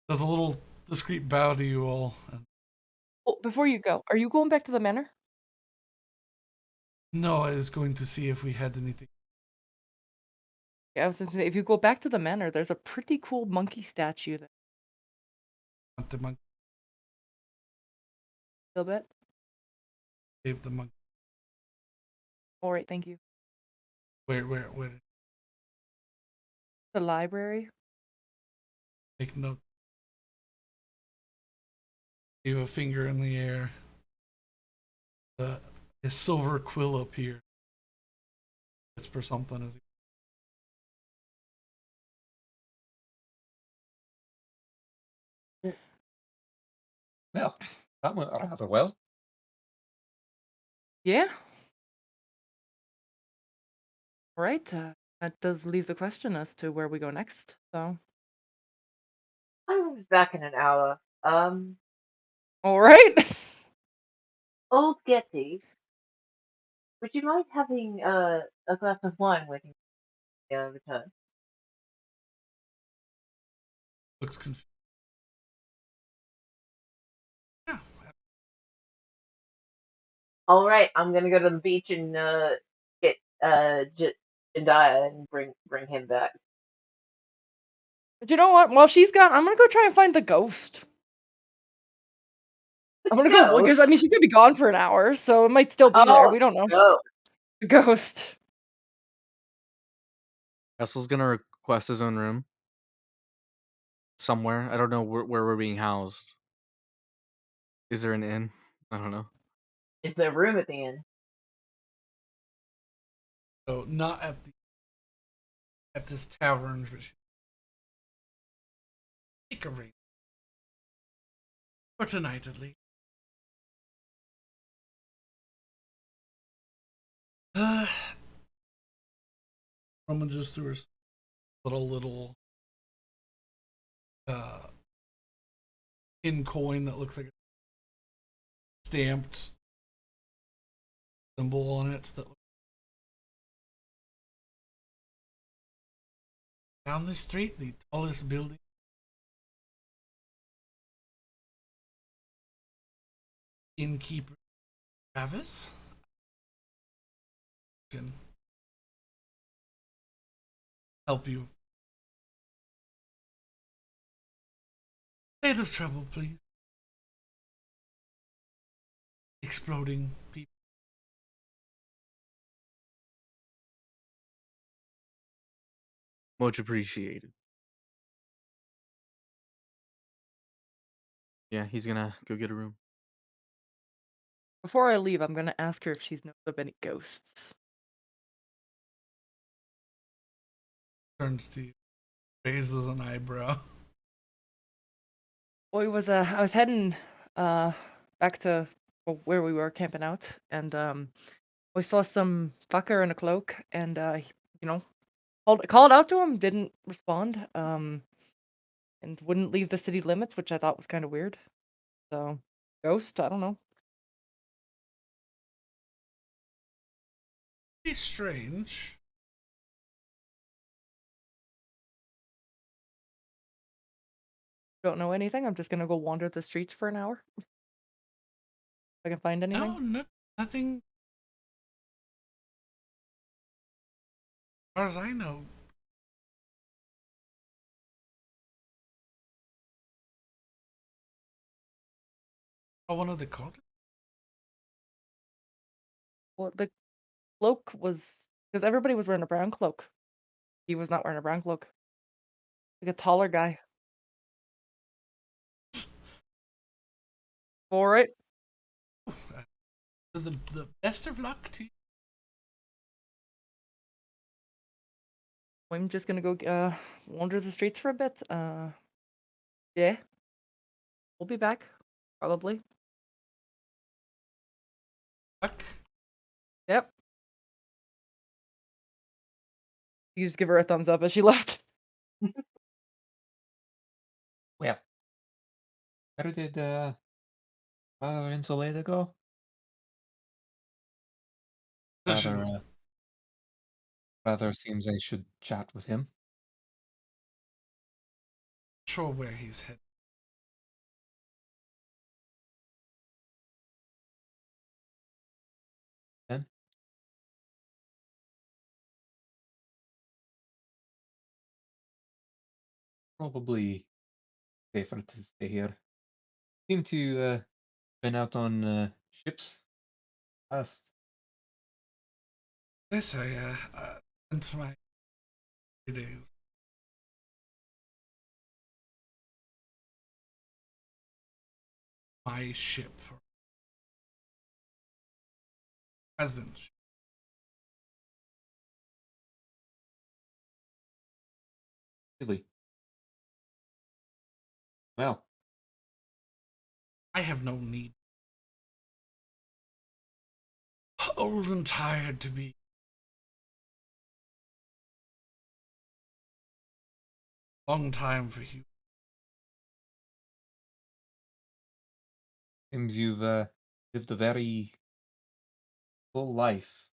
Does a little discreet bow to you all. And Oh, before you go, are you going back to the manor? No, I was going to see if we had anything. Yeah, I was gonna say, if you go back to the manor, there's a pretty cool monkey statue there. The monk A little bit. save the monk. All right, thank you. Where? The library. Make note. Leave a finger in the air. A silver quill appeared. It's for something. Is Well, that went rather well. Yeah. All right. That does leave the question as to where we go next. So, I will be back in an hour. all right. Old Getty, would you mind having a glass of wine with you when you return? looks confused. Yeah. All right, I'm gonna go to the beach and get Jediah and bring him back. But you know what? While she's gone, I'm gonna go try and find the ghost. I'm gonna go because I Ghost. mean she's gonna be gone for an hour, so it might still be there. Oh, We don't know. ghost. The ghost. Kessel's gonna request his own room somewhere. I don't know where we're being housed. Is there an inn? I don't know. Is there room at the inn? So not at this tavern, but take a ring for tonight at least. Roman just threw her little uh in coin that looks like a stamped symbol on it that down the street, the tallest building. Innkeeper Travis can help you. State of trouble, please. Exploding people. Much appreciated. Yeah, he's gonna go get a room. Before I leave, I'm gonna ask her if she's known of any ghosts. Turns to you, raises an eyebrow. Well, I was heading back to where we were camping out, and we saw some fucker in a cloak, and you know, called out to him, didn't respond, and wouldn't leave the city limits, which I thought was kind of weird. So, ghost, I don't know. Pretty strange. Don't know anything. I'm just gonna go wander the streets for an hour. If I can find anything. No, nothing. As far as I know. Oh, one of the cultists? Well, the cloak was because everybody was wearing a brown cloak. He was not wearing a brown cloak. Like a taller guy. All right. The best of luck to you. I'm just gonna go wander the streets for a bit. Yeah, we'll be back probably. Luck. Yep. You just give her a thumbs up as she left. Well, where did Father Insulata go? Rather, rather seems I should chat with him. Sure where he's headed. Then probably safer to stay here. Seem to been out on ships past. Yes, I spent my 3 days. My ship has been. Really? Well, I have no need. Old and tired to be. Long time for you. seems you've lived a very full life.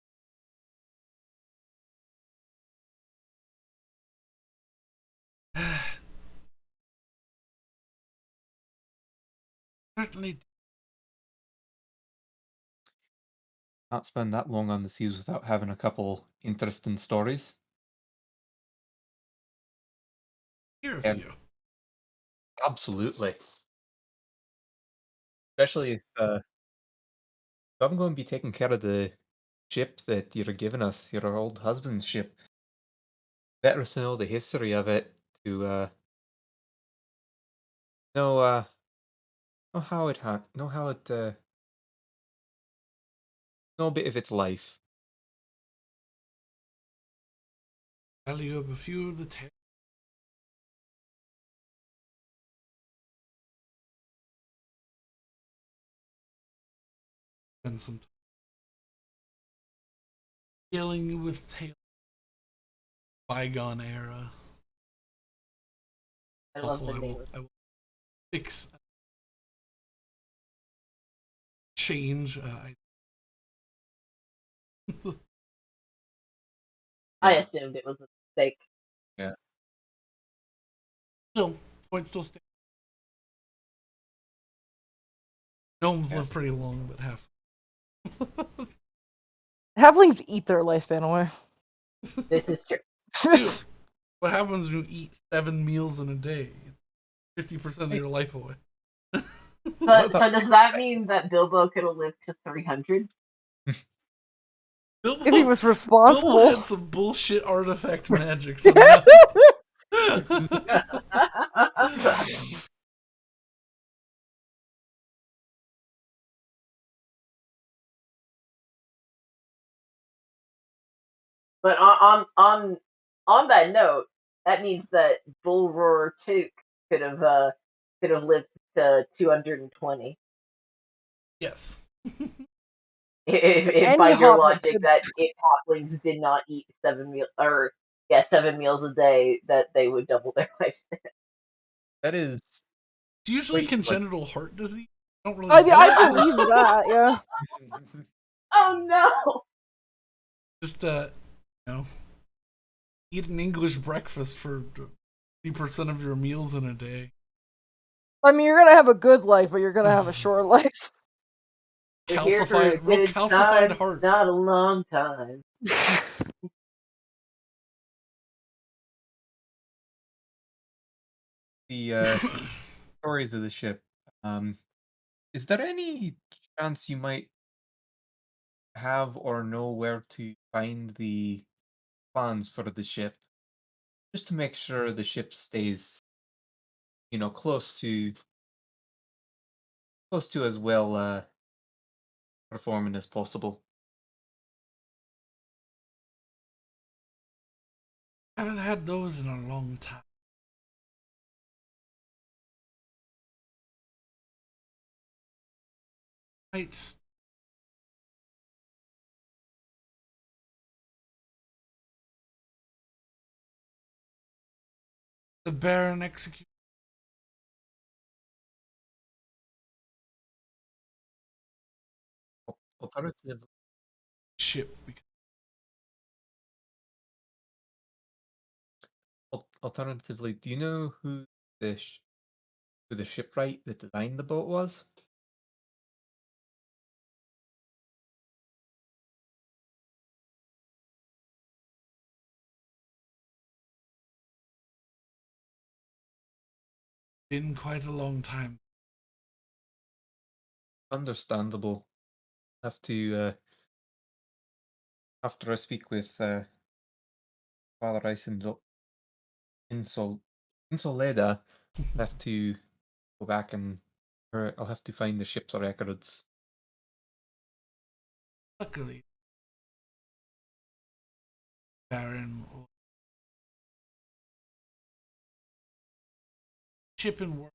Certainly Not spend that long on the seas without having a couple interesting stories. hear of Yeah, you. absolutely. Especially if I'm going to be taking care of the ship that you're giving us, your old husband's ship. Better to know the history of it to know know how it know a bit of its life. Tell you of a few of the tales. And some dealing you with tales. Bygone era. I love Also, the I name. will fix change. I Yeah, assumed it was a mistake. yeah. Still, point still stands. Gnomes Yeah. live pretty long, but half. Halflings eat their lifespan away. This is true. Dude, what happens when you eat 7 meals in a day? 50% of your life away. What So about does that mean that Bilbo could have lived to 300? If he Bilbo, was Bilbo responsible. had some bullshit artifact magic, so no. But on that note, that means that Bullroarer Took could have lived to 220. Yes. If by Any your hobbit logic could. that if halflings did not eat 7 meal or yeah 7 meals a day, that they would double their lifespan. that is It's usually way too much. congenital heart disease. I don't really I mean, know I it. believe that, yeah. Oh no! Just, you know, eat an English breakfast for 50% of your meals in a day. I mean, you're gonna have a good life, but you're gonna have a short life. We're here for a Real good calcified time, not hearts. a long time. The stories of the ship. Um, is there any chance you might have or know where to find the plans for the ship, just to make sure the ship stays, close to as well performing as possible. Haven't had those in a long time. Right. The Baron execute Alternative, ship. Alternatively, do you know who the shipwright that designed the boat was? Been quite a long time. Understandable. Have to after I speak with Father Insol Insoleda, I have to go back and or I'll have to find the ship's records. Luckily, Baron, ship and work.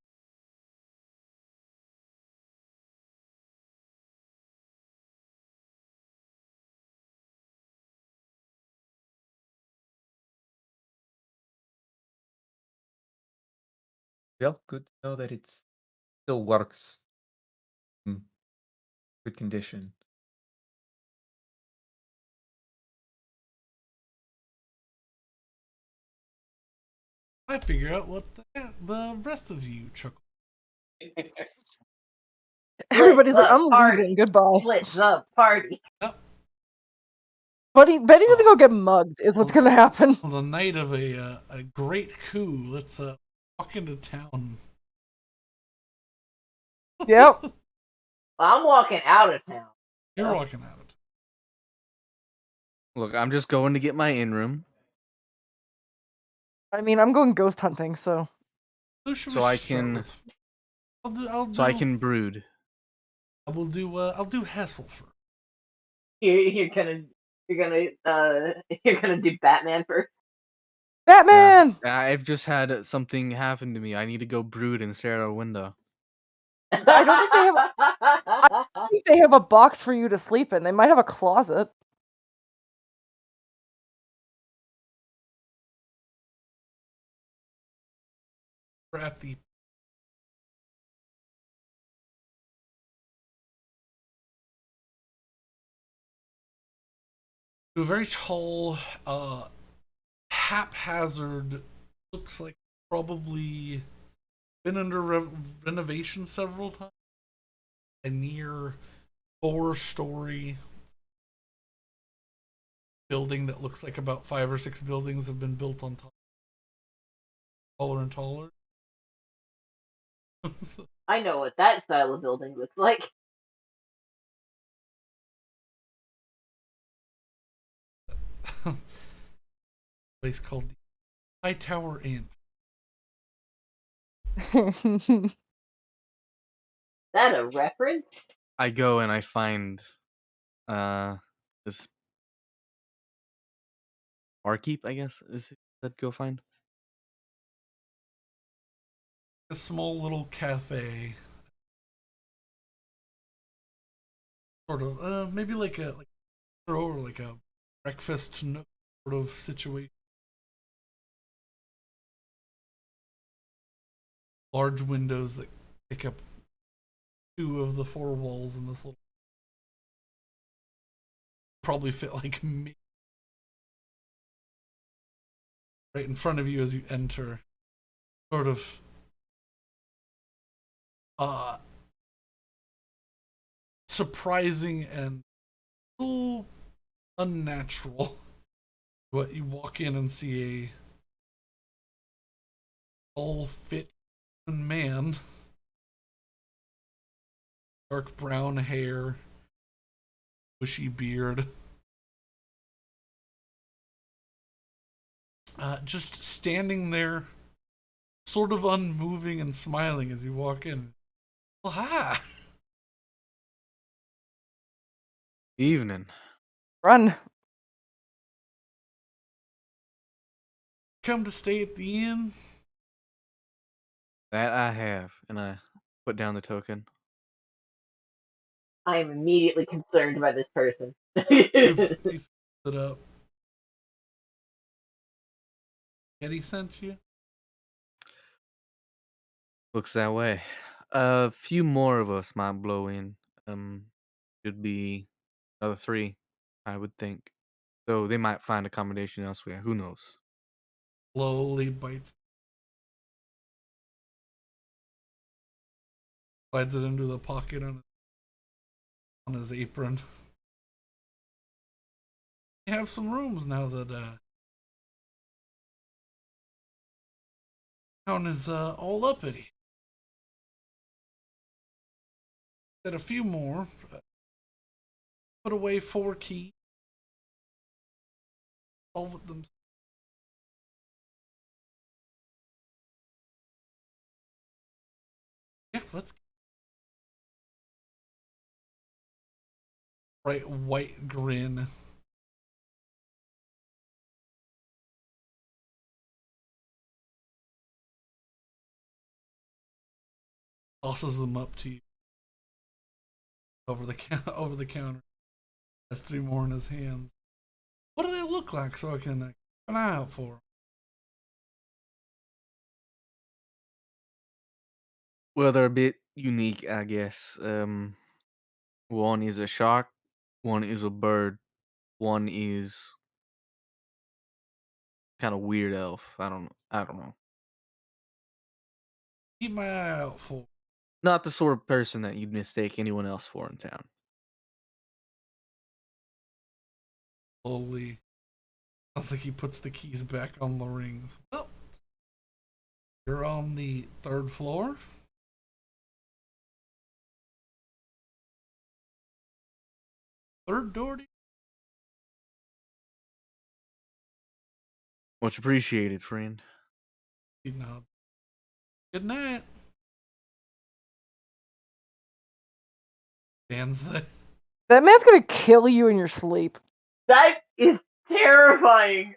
Well, good to know that it still works in good condition. I figure out what the rest of you chuckle. Everybody's like, the I'm party. leaving. Goodbye. Split the party. Yep. Betty's gonna go get mugged. Is what's gonna happen. On the night of a great coup, let's walk into town. Yep. Well, I'm walking out of town. You're so. walking out. Look, I'm just going to get my in room I mean, I'm going ghost hunting, so. Who should so we I start can with? I'll so I can brood. I'll do Hessel first. You're gonna you're gonna do Batman first. Batman! I've just had something happen to me. I need to go brood and stare out a window. I don't think they have. I think they have a box for you to sleep in. They might have a closet. We're at the a very tall, haphazard. Looks like probably been under renovation several times. A near 4-story building that looks like about 5 or 6 buildings have been built on top, taller and taller. I know what that style of building looks like. Place called the High Tower Inn. That a reference? I go and I find this barkeep, I guess, is that go find? A small little cafe, sort of, maybe like a or like a breakfast nook sort of situation. Large windows that take up 2 of the 4 walls in this little. Probably fit like me right in front of you as you enter. Sort of uh surprising and a little unnatural. What you walk in and see a all fit man, dark brown hair, bushy beard, just standing there, sort of unmoving and smiling as you walk in. Well, hi. Evening. Run. Come to stay at the inn? That I have, and I put down the token. I am immediately concerned by this person. He set it up. Eddie sent you? Looks that way. A few more of us might blow in. Should be another 3, I would think. Though they might find accommodation elsewhere. Who knows? Slowly bites. Slides it into the pocket on his apron. You have some rooms now that town is all uppity. Said a few more. Put away 4 keys. Solve it themselves. Yeah, let's. Bright white grin. Tosses them up to you over the over the counter. Has 3 more in his hands. What do they look like so I can keep an eye out for them? Well, they're a bit unique, I guess. One is a shark, one is a bird, one is kind of weird elf. I don't know. Keep my eye out for. Not the sort of person that you'd mistake anyone else for in town. Slowly. Sounds like he puts the keys back on the rings. Well, you're on the 3rd floor. Third door. Much appreciated, friend. He nods. Good night. Stands there. That man's gonna kill you in your sleep. That is terrifying.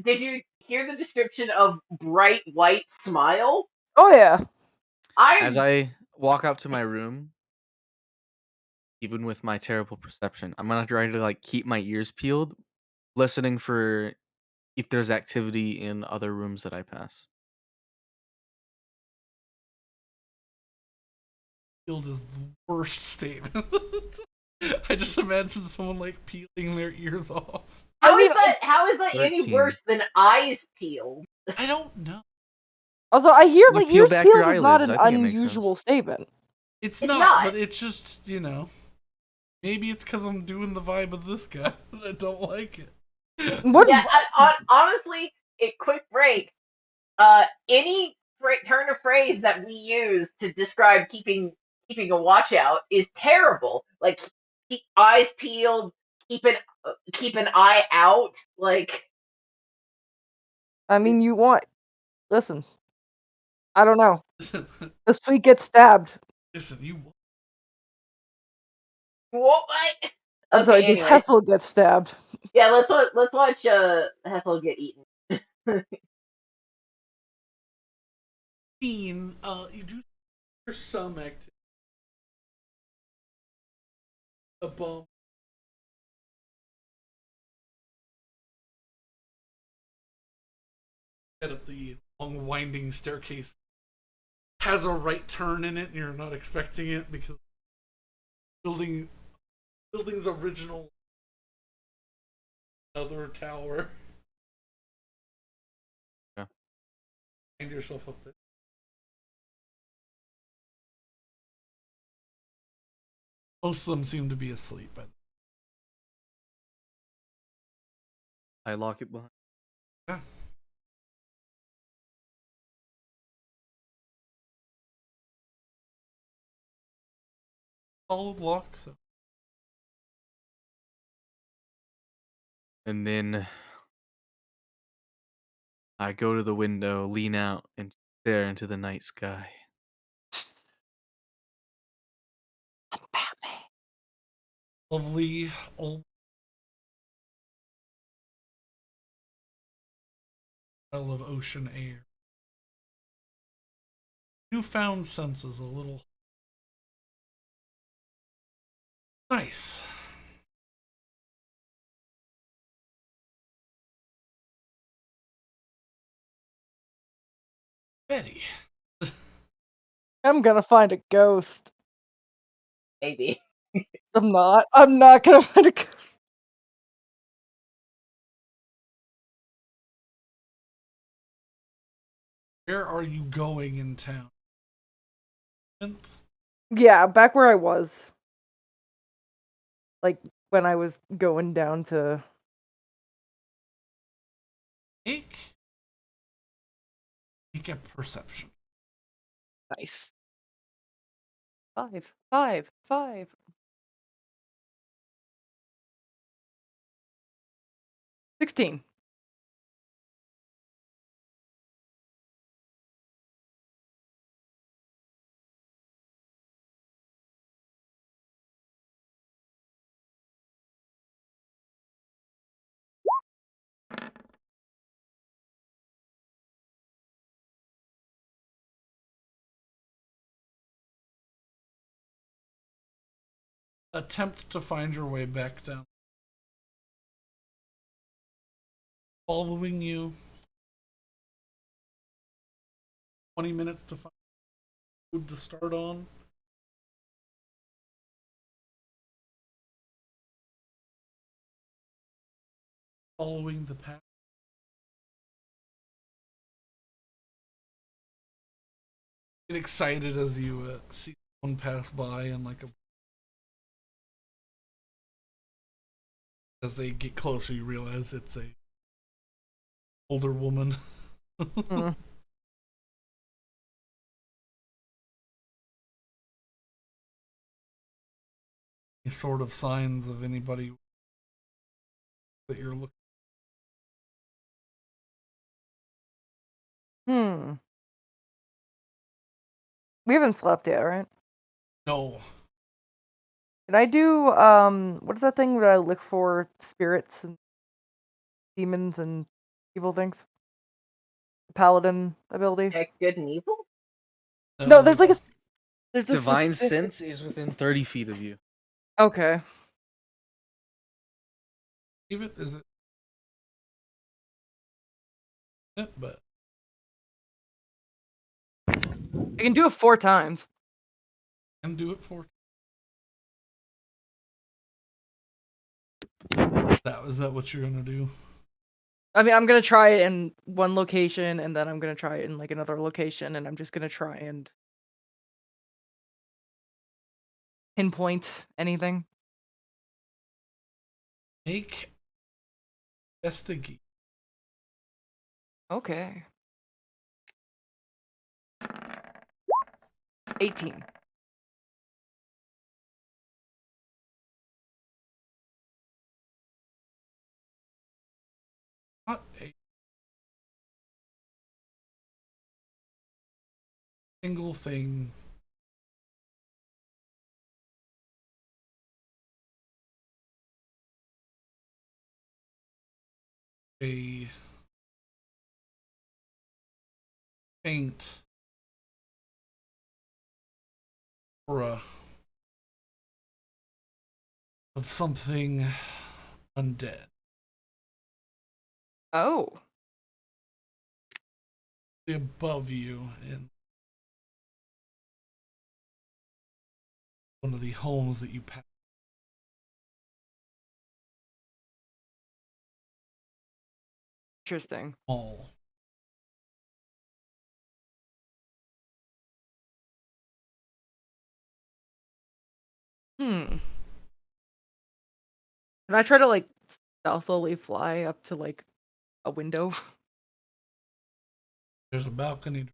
Did you hear the description of bright white smile? Oh yeah. As I walk up to my room, even with my terrible perception, I'm gonna try to like keep my ears peeled, listening for if there's activity in other rooms that I pass. Field is the worst statement. I just imagine someone like peeling their ears off. How is mean, that any 13. worse than eyes peeled? I don't know. Also, I hear You like peel ears back your peeled is not eyelids. an I think it makes unusual sense. statement. It's It's not, not. but it's just, maybe it's because I'm doing the vibe of this guy that I don't like it. What? Yeah, honestly, quick break. Any turn of phrase that we use to describe keeping a watch out is terrible. Like eyes peeled, keep an eye out. Like I mean, you want? Listen, I don't know. This week gets stabbed. Listen, you. what? I'm Okay, sorry, the anyway. Hessel gets stabbed. Yeah, let's watch Hessel get eaten. You do there's some activity. A bump. Head up the long winding staircase. Has a right turn in it, and you're not expecting it because building's original another tower. Yeah. Find yourself up there. Most of them seem to be asleep, but I lock it behind. yeah. Solid lock, so And then I go to the window, lean out, and stare into the night sky. lovely old smell of ocean air. Newfound senses a little nice. Betty. I'm gonna find a ghost. Maybe. I'm not. I'm not gonna find a ghost. Where are you going in town? Yeah, back where I was. Like when I was going down to. Make a perception. Nice. 5, 5, 5. 16. Attempt to find your way back down. Following you. 20 minutes to find food to start on. Following the path. Get excited as you see someone pass by and as they get closer, you realize it's a older woman. Mm. Any sort of signs of anybody that you're looking? Hmm. We haven't slept yet, right? No. Can I do what is that thing that I look for spirits and demons and evil things? The paladin ability? Detect good and evil? No, there's like a there's this Divine specific... sense is within 30 feet of you. Okay. Leave it. Is it? But I can do it 4 times. and do it for. Is that what you're gonna do? I mean, I'm gonna try it in one location, and then I'm gonna try it in like another location, and I'm just gonna try and pinpoint anything. Make investigate. Okay. 18. Not a single thing. A faint aura of something undead. Oh. Above you in one of the homes that you pass. Interesting. All. Hmm. Can I try to like stealthily fly up to like a window? There's a balcony.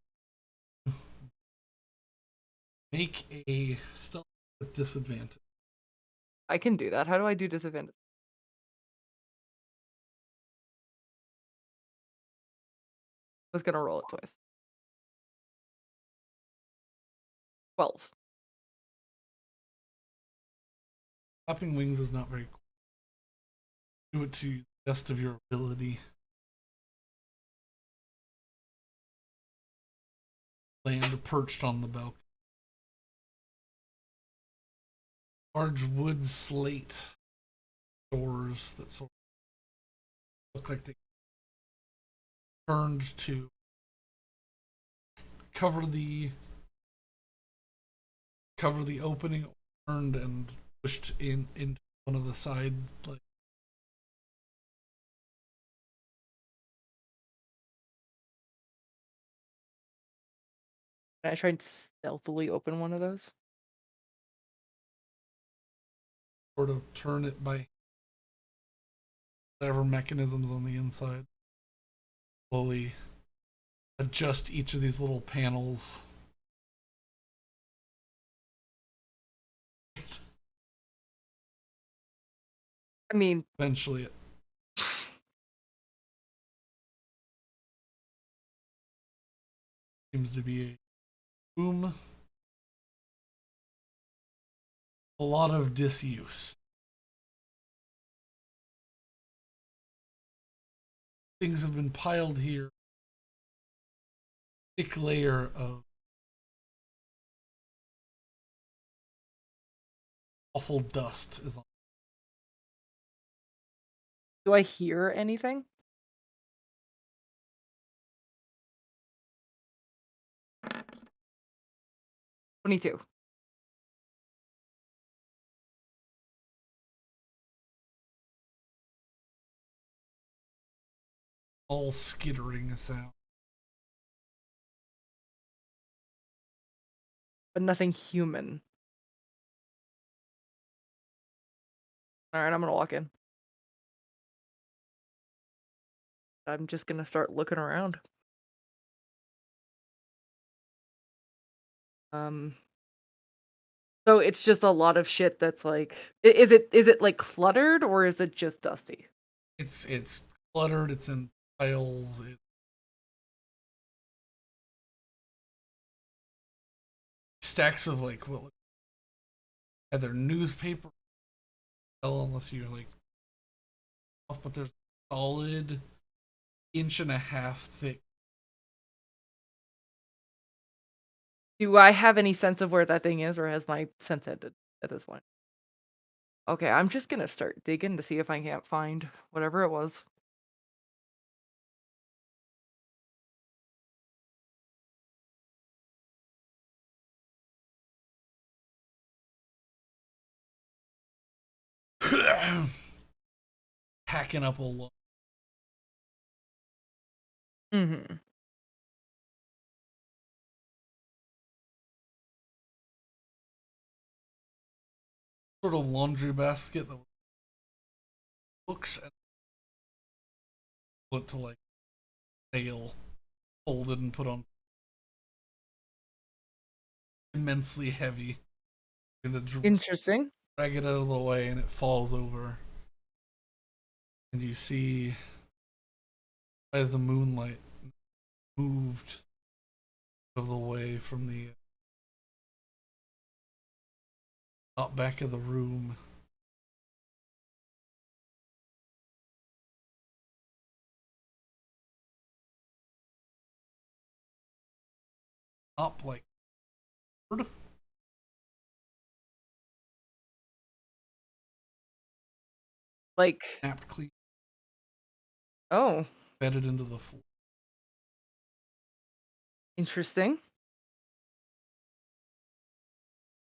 Make a stealth with disadvantage. I can do that. How do I do disadvantage? I was gonna roll it twice. 12. Flapping wings is not very cool. Do it to the best of your ability. Land perched on the balcony. Large wood slate doors that sort of look like they turned to cover the opening, turned and pushed in into one of the sides. Like Can I try and stealthily open one of those? sort of turn it by whatever mechanisms on the inside. Slowly adjust each of these little panels. I mean, Eventually, it seems to be a room. A lot of disuse. Things have been piled here. Thick layer of awful dust is on. do I hear anything? 22. All skittering sound. But nothing human. Alright, I'm gonna walk in. I'm just gonna start looking around. So it's just a lot of shit that's like, is it like cluttered or is it just dusty? It's cluttered. It's in piles. Stacks of like what either newspaper. Unless you're like off, but there's solid inch and a half thick. Do I have any sense of where that thing is, or has my sense ended at this point? Okay, I'm just gonna start digging to see if I can't find whatever it was. Hacking up a lot. Mm-hmm. Sort of laundry basket that looks and put to like sale, folded and put on. Immensely heavy. And the Interesting. drag it out of the way and it falls over. And you see by the moonlight moved out of the way from the top back of the room. Up like Like, snapped clean, oh, bedded into the floor. interesting.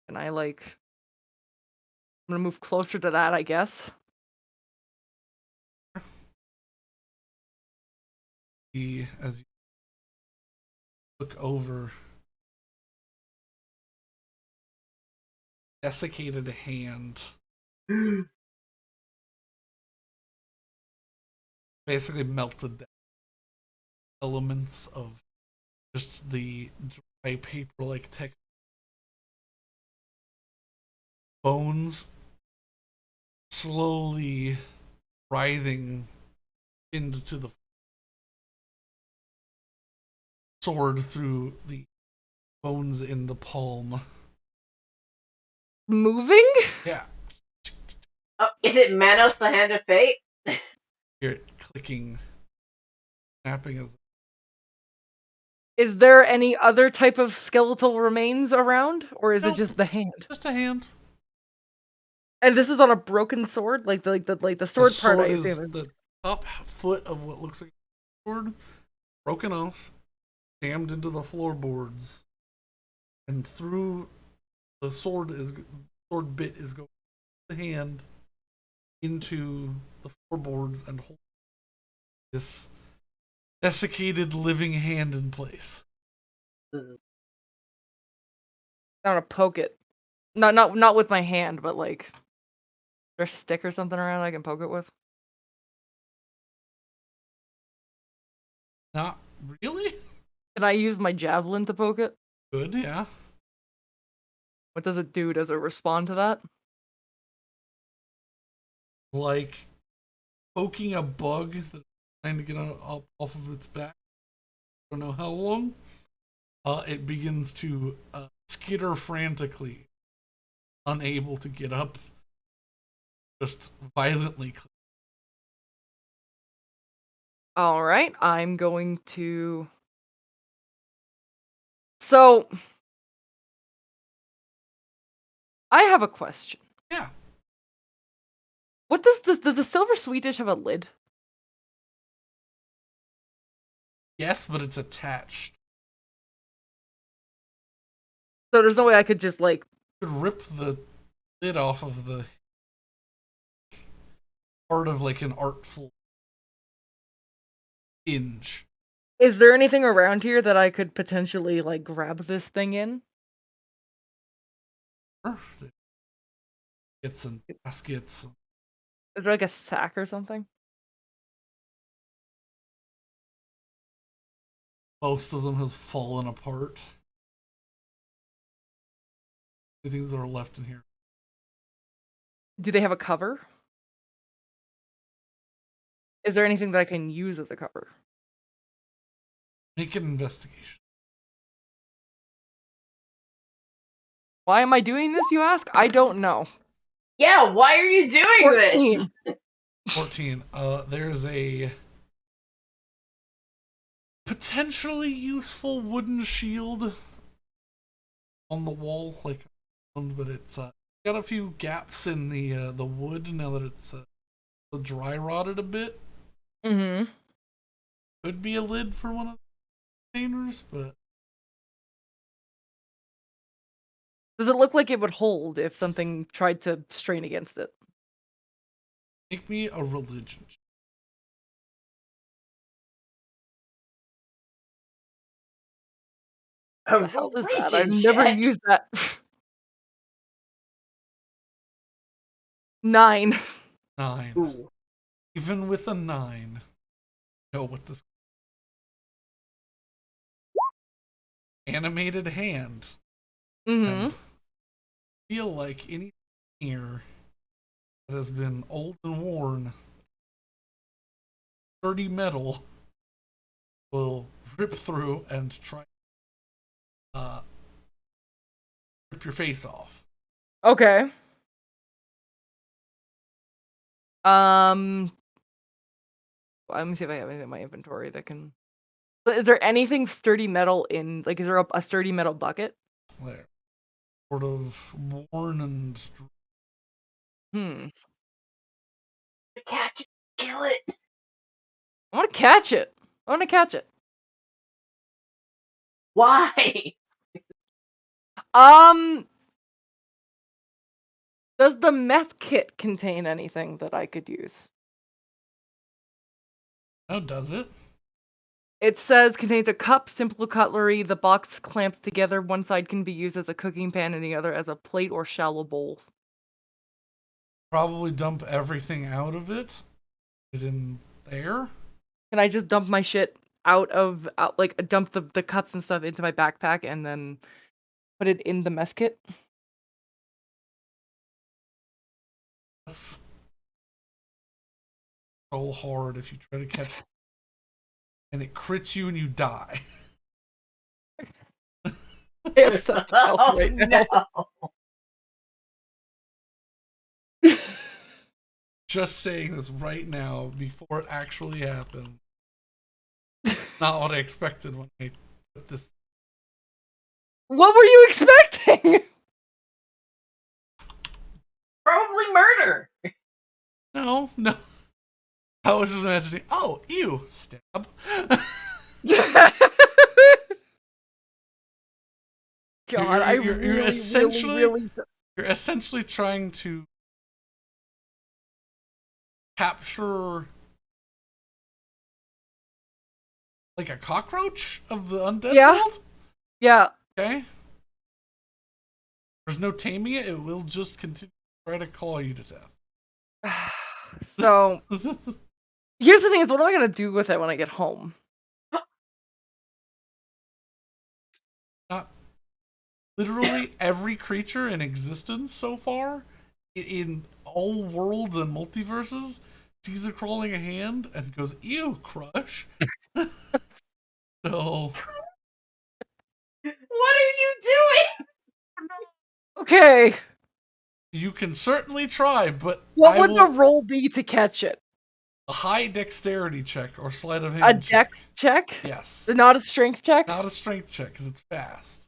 And I'm gonna move closer to that, I guess. As you look over, desiccated hand basically melted down elements of just the dry paper like texture. Bones slowly writhing into the sword through the bones in the palm. Moving? Yeah, Oh, is it Manos, the Hand of Fate? hear it clicking, snapping as Is there any other type of skeletal remains around, or is it nope, just the hand? just a hand. And this is on a broken sword, the The sword part, I sword is assume. the top foot of what looks like a sword, broken off, jammed into the floorboards, and through the sword bit is going the hand into the floorboards and hold this desiccated living hand in place. I want to poke it. Not with my hand, but like there's a stick or something around I can poke it with. Not really? Can I use my javelin to poke it? Good, yeah. What does it do? Does it respond to that? like poking a bug that's trying to get up off of its back. I don't know how long. It begins to skitter frantically, unable to get up, just violently. All right, I'm going to. So, I have a question. Yeah. What does the silver sweet dish have a lid? Yes, but it's attached. So there's no way I could just like. You could rip the lid off of the part of like an artful hinge. Is there anything around here that I could potentially like grab this thing in? It's and baskets. Is there like a sack or something? Most of them has fallen apart. The things that are left in here. Do they have a cover? Is there anything that I can use as a cover? Make an investigation. Why am I doing this, you ask? I don't know. Yeah, why are you doing 14. this? 14. There's a potentially useful wooden shield on the wall, like, but it's got a few gaps in the wood now that it's dry rotted a bit. Mm-hmm. Could be a lid for one of the containers, but Does it look like it would hold if something tried to strain against it? make me a religion check. A The hell is that? I've religion never check? used that. 9. 9. Ooh. Even with a 9, know what this animated hand Mm-hmm. and feel like anything here that has been old and worn, sturdy metal will rip through and try rip your face off. Okay. Let me see if I have anything in my inventory that can. But is there anything sturdy metal in? Like, is there a sturdy metal bucket? There, sort of worn and Hmm. Catch it, kill it. I want to catch it. I want to catch it. Why? Um. Does the meth kit contain anything that I could use? oh, does it? It says contains a cup, simple cutlery. The box clamps together. One side can be used as a cooking pan and the other as a plate or shallow bowl. Probably dump everything out of it. Put it in there. Can I just dump my shit out, like dump the cups and stuff into my backpack and then put it in the mess kit? That's so hard if you try to catch it and it crits you and you die. I have so much health Oh right now. no. Just saying this right now before it actually happened. Not what I expected when I put this. What were you expecting? Probably murder. No, no. I was just imagining, oh, ew, stab. God, I You're really, essentially really. you're essentially trying to capture like a cockroach of the undead Yeah. world. Yeah. Okay. There's no taming it. It will just continue to try to claw you to death. So here's the thing: is what am I gonna do with it when I get home? Not literally every creature in existence so far in all worlds and multiverses, sees her crawling a hand and goes, "Ew, crush." So What are you doing? Okay. you can certainly try, but What I would the will roll be to catch it? a high dexterity check or sleight of A hand check. dex check? Yes. Not a strength check? Not a strength check because it's fast.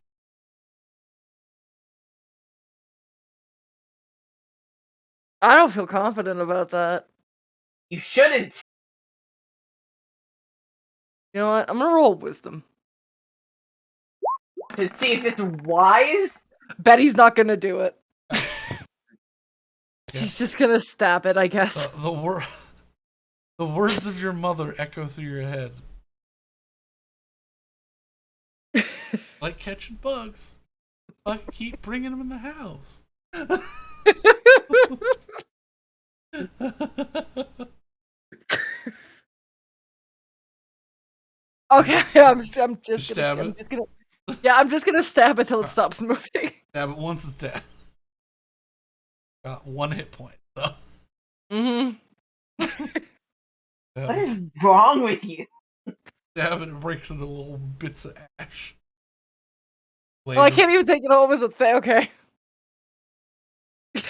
I don't feel confident about that. You shouldn't. You know what? I'm gonna roll wisdom. To see if it's wise. Betty's not gonna do it. Yeah. She's just gonna stab it, I guess. The words of your mother echo through your head. Like catching bugs. I keep bringing them in the house. Okay, I'm just Stab gonna, it. I'm just gonna stab it till it stops moving. Stab it once it's dead. Got 1 hit point. So. Mm-hmm. What is wrong with you? Stab it, it breaks into little bits of ash. Well, I can't even take it home with a thing. Okay. Is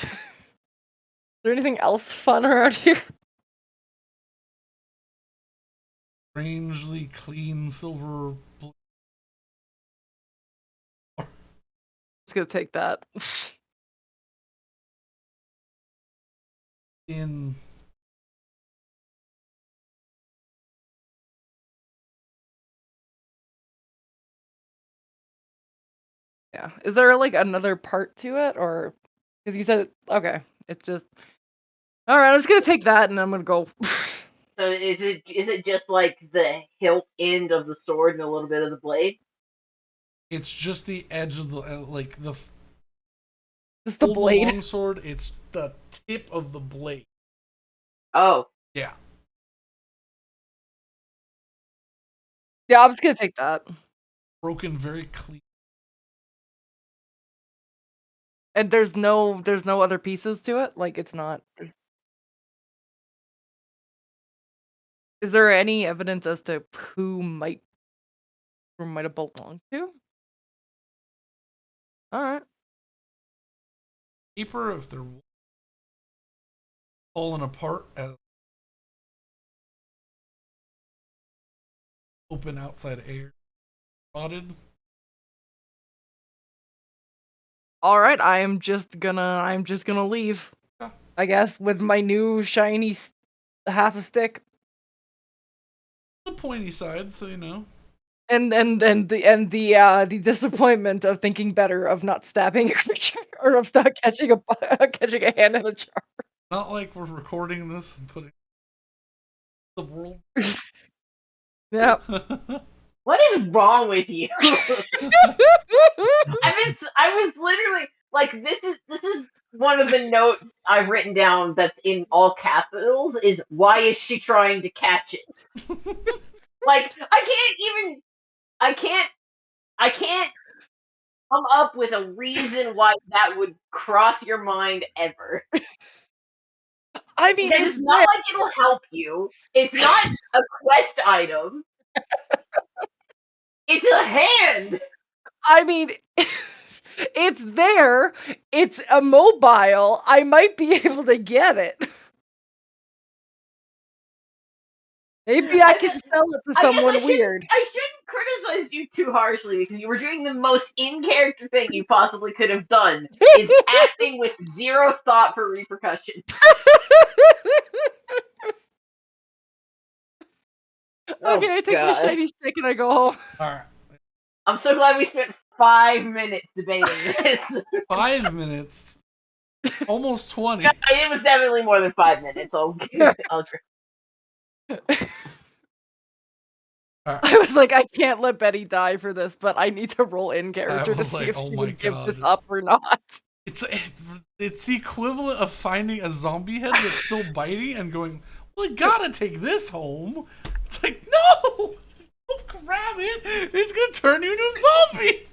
there anything else fun around here? Strangely clean silver. Just gonna take that. In Yeah. Is there like another part to it, or because you said it? Okay. It's just. All right. I'm just gonna take that, and I'm gonna go. So is it just like the hilt end of the sword and a little bit of the blade? it's just the edge of the like the Just the full blade. longsword. It's the tip of the blade. Oh, Yeah. Yeah, I'm just gonna take that. Broken very clean. And there's no other pieces to it. Like it's not. Is there any evidence as to who might have belonged to? All right. Paper if they're falling apart as open outside air. Rotted. All right. I'm just gonna leave. Yeah. I guess with my new shiny half a stick. The pointy side, so you know. And the disappointment of thinking better of not stabbing a creature or of not catching a hand in a jar. Not like we're recording this and putting the world. Yeah. what is wrong with you? I was literally like, this is one of the notes I've written down that's in all capitals. Is why is she trying to catch it? Like I can't come up with a reason why that would cross your mind ever. I mean, Because it's not like it'll help you. It's not a quest item. It's a hand. I mean, it's there. It's immobile. I might be able to get it. Maybe I can sell it to someone weird. I shouldn't criticize you too harshly because you were doing the most in-character thing you possibly could have done, is acting with zero thought for repercussion. Okay, I take my shiny stick and I go home. Alright. I'm so glad we spent 5 minutes debating this. 5 minutes. Almost 20. No, it was definitely more than 5 minutes. I was like, I can't let Betty die for this, but I need to roll in character to see like, if oh she my would give God, this up or not. It's the equivalent of finding a zombie head that's still biting and going, well, I gotta take this home. It's like, no! Don't grab it! It's gonna turn you into a zombie!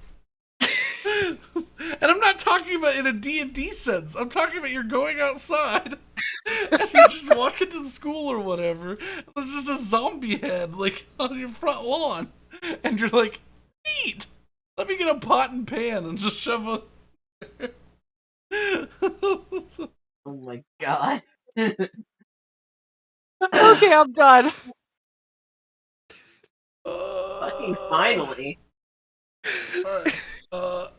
And I'm not talking about in a D&D sense. I'm talking about you're going outside and you're just walking to school or whatever. And there's just a zombie head like on your front lawn, and you're like, "Neat. Let me get a pot and pan and just shove a." Oh my god. Okay, I'm done. Fucking finally. Alright.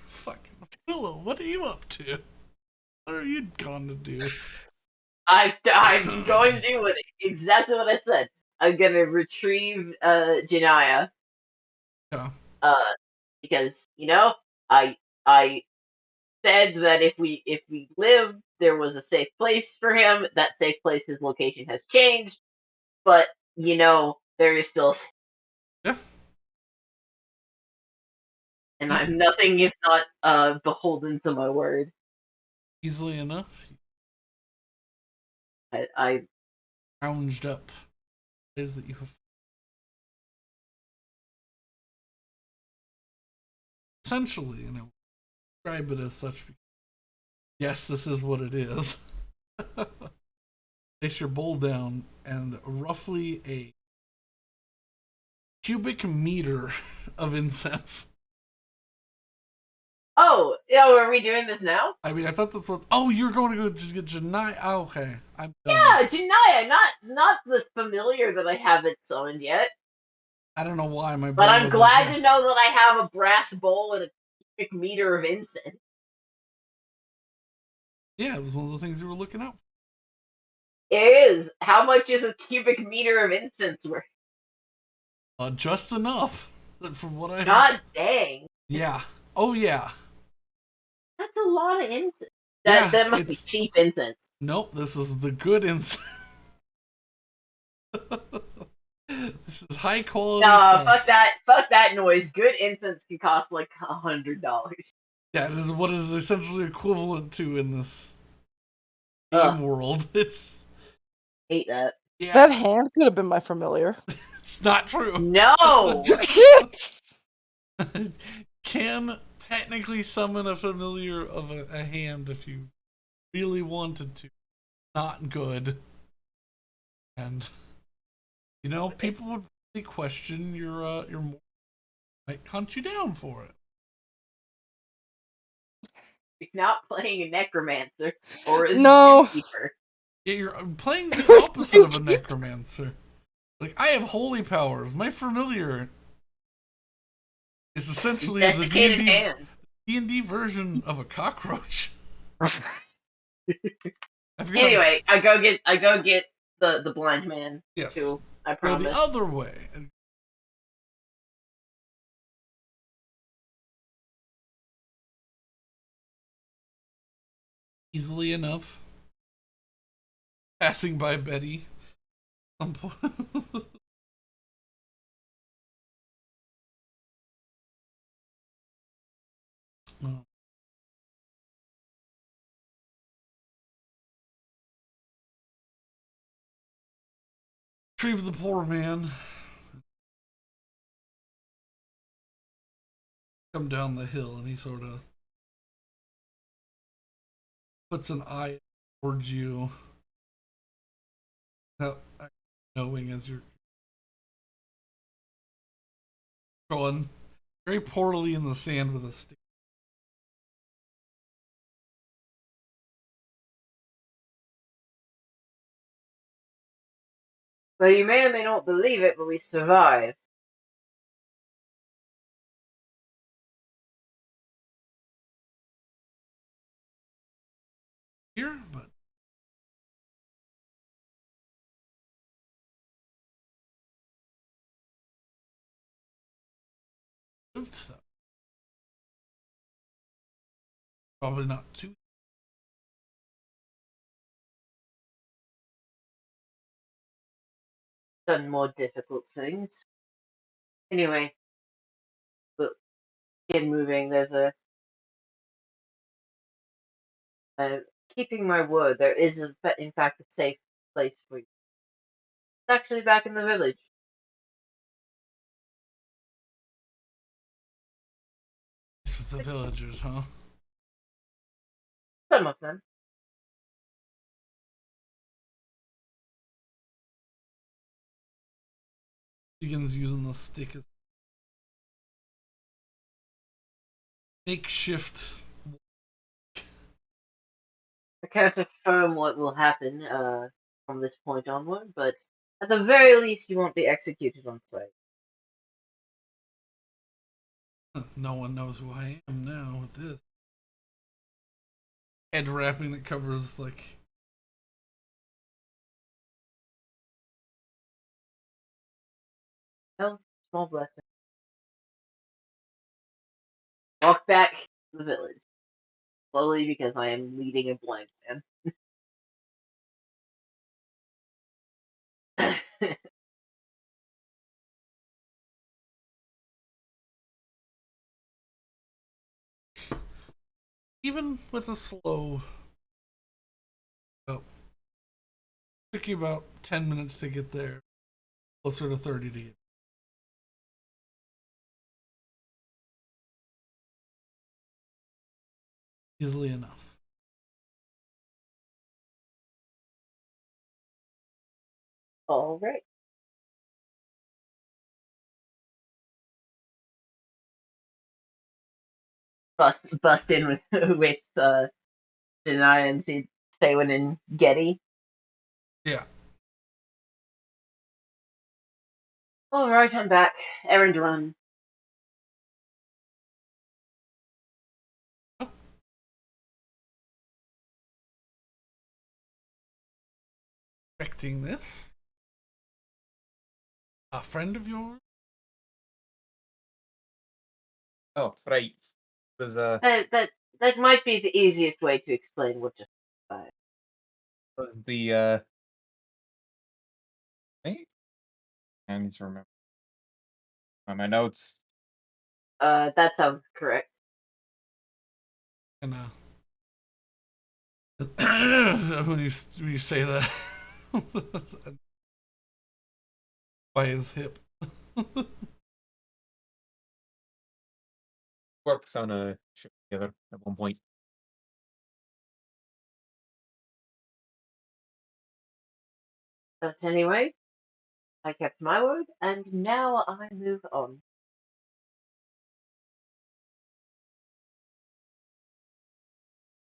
Fucking Willow, what are you up to? What are you going to do? I'm going to do exactly what I said. I'm gonna retrieve Janaya. Yeah. Because I said that if we lived, there was a safe place for him. That safe place's location has changed, but there is still, Yeah. and I'm nothing if not beholden to my word. Easily enough. I Rounded up ways that you have. Essentially, describe it as such. Yes, this is what it is. Place your bowl down, and roughly a cubic meter of incense. Oh, yeah, are we doing this now? I mean, I thought that's what. Oh, you're going to go just get Janai. Oh, okay, I'm done. Yeah, Janaya, not the familiar that I haven't summoned yet. I don't know why my. But brain I'm was glad like, to know that I have a brass bowl and a cubic meter of incense. Yeah, it was one of the things you were looking out. It is. How much is a cubic meter of incense worth? Just enough. From what I. God dang. Yeah. Oh yeah. That's a lot of incense. Yeah, That must be it's cheap incense. nope. This is the good incense. This is high quality Nah, stuff. fuck that noise. Good incense can cost like $100. Yeah, this is what is essentially equivalent to in this Ugh, game world. It's hate that. yeah, That hand could have been my familiar. it's not true. No! Can technically summon a familiar of a hand if you really wanted to. Not good. And people would really question your might hunt you down for it. You're not playing a necromancer or a No. zookeeper. Yeah, you're playing the opposite of a necromancer. Like, I have holy powers. My familiar is essentially the Desiccated D&D hand. D&D version of a cockroach. Anyway, I go get the blind man Yes. too. I Go the promise. other way. Easily enough. Passing by Betty. Some point. Oh. Retrieve the poor man. Come down the hill, and he sort of puts an eye towards you, knowing as you're going very poorly in the sand with a stick. Well, you may or may not believe it, but we survived. Here, but lived them. Probably not too. Done more difficult things. Anyway, but get moving. There's keeping my word. There is in fact a safe place for you. It's actually back in the village. the villagers, huh? Some of them. Begins using the stick as makeshift. I can't affirm what will happen from this point onward, but at the very least, you won't be executed on sight. No one knows who I am now with this head wrapping that covers like. Well, small blessing. Walk back to the village slowly because I am leading a blind man. Even with a slow, oh, took you about 10 minutes to get there, closer to 30 to get. Easily enough. All right. Bust in with with Denai and see Saywin and Getty. Yeah. All right, I'm back. Errand run. Expecting this. A friend of yours? Oh, right. There's That might be the easiest way to explain what just happened. the hey, I need to remember on my notes. That sounds correct. And when you say that, by his hip. Worked on a show together at one point. But anyway, I kept my word, and now I move on.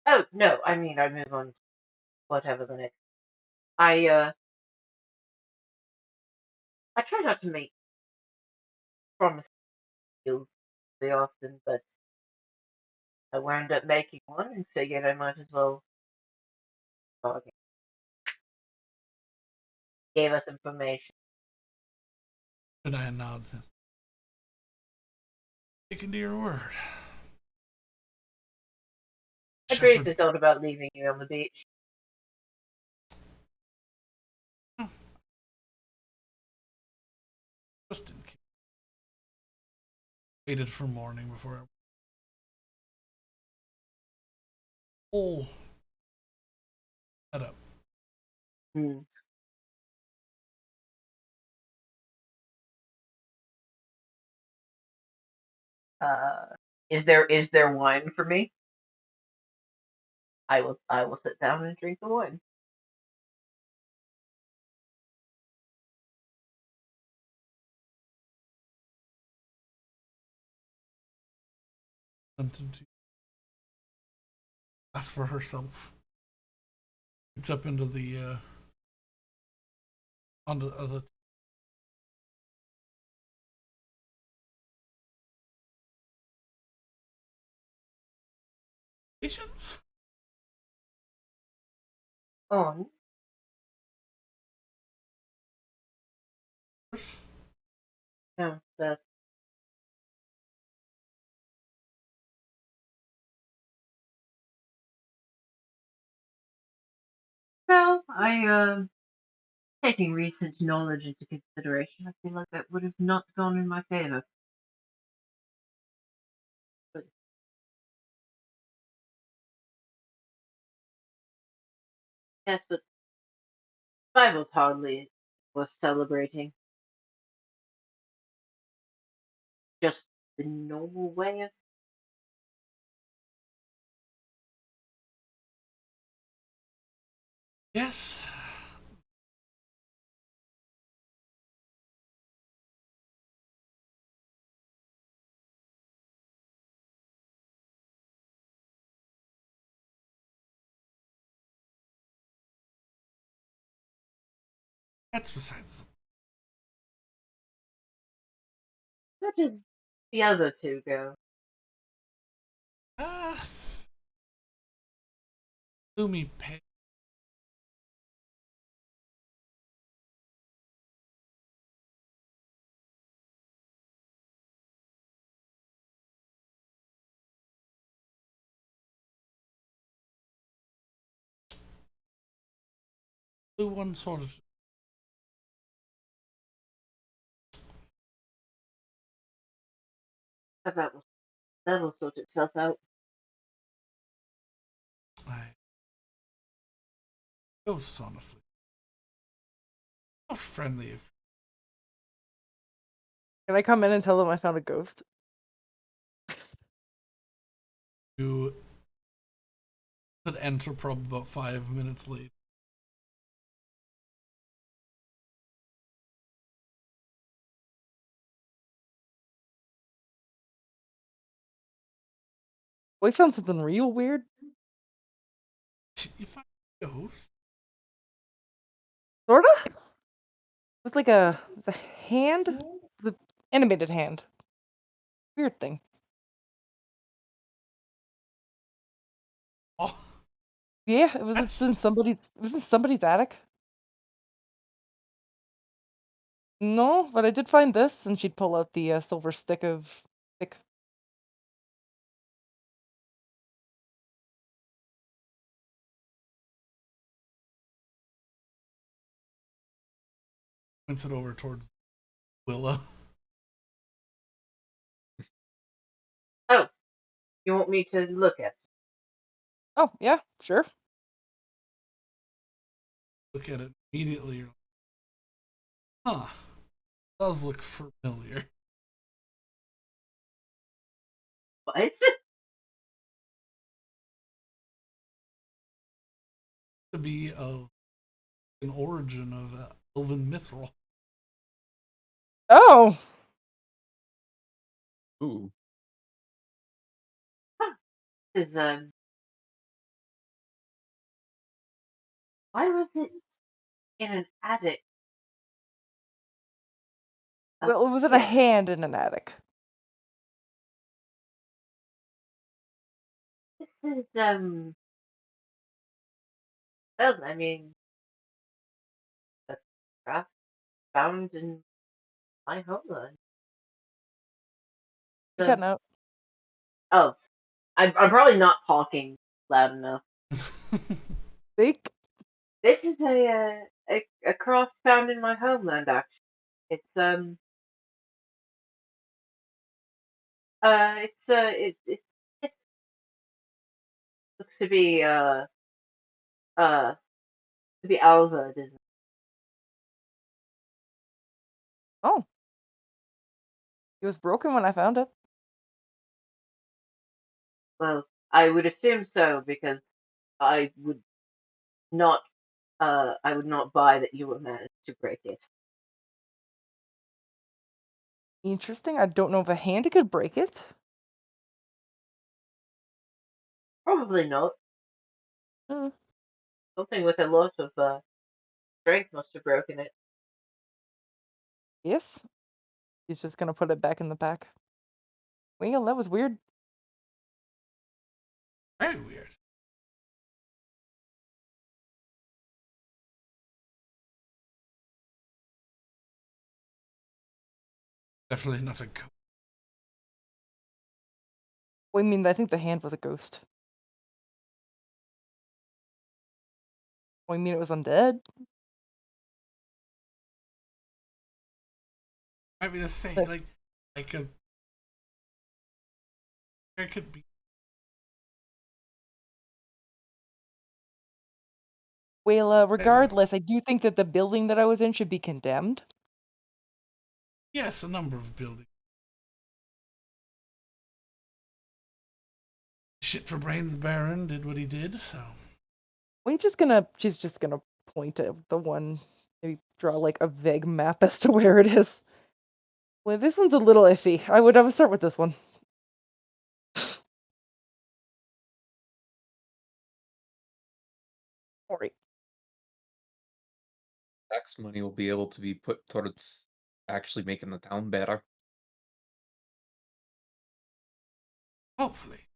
Oh no, I mean I move on. To whatever the next. I I try not to make promises very often, but I wound up making one and figured I might as well bargain. Gave us information. Shania nods. Taken to your word. I Shepherds. briefly thought about leaving you on the beach. Just in case. Waited for morning before I. Oh, head up. Hmm. Uh, is there wine for me? I will sit down and drink the wine. Something to ask for herself. It's up into the onto the other stations. On. No, that. Well, taking recent knowledge into consideration, I feel like that would have not gone in my favor. But yes, but Bibles hardly worth celebrating. Just the normal way of Yes. That's besides. Where did the other two go? Ah, Lumi pay. The one sort of. But that'll sort itself out. I, ghosts, honestly. Most friendly if Can I come in and tell them I found a ghost? you could enter probably about 5 minutes late. We found something real weird. You find a ghost? Sorta? It's like the hand, the animated hand. Weird thing. Oh, Yeah, it was that's in somebody's attic. No, but I did find this, and she'd pull out the silver stick. points it over towards Willa. Oh, you want me to look at? Oh, yeah, sure. Look at it immediately. You're like, huh. Does look familiar. What? To be an origin of Elven Mithril. Oh, Ooh. Is why was it in an attic? well, it was in a Upstairs? hand in an attic. This is well, I mean, a craft found in my homeland. You So, cutting out? oh, I'm probably not talking loud enough. Speak. This is a craft found in my homeland. Actually, it's it looks uh to be Alva. Oh, it was broken when I found it. Well, I would assume so because I would not I would not buy that you would manage to break it. Interesting. I don't know if a hand could break it. Probably not. Hmm. Something with a lot of strength must have broken it. Yes. He's just gonna put it back in the pack. Well, that was weird. Very weird. Definitely not a ghost. Well, I mean, I think the hand was a ghost. Well, I mean, it was undead. Might be the same. Yes. Like a. There could be. Well, Anyway, regardless, I do think that the building that I was in should be condemned. yes, a number of buildings. Shit for Brains Baron did what he did, so. She's just gonna point at the one, maybe draw like a vague map as to where it is. Well, this one's a little iffy. I would start with this one. Alright. Tax money will be able to be put towards actually making the town better. Hopefully.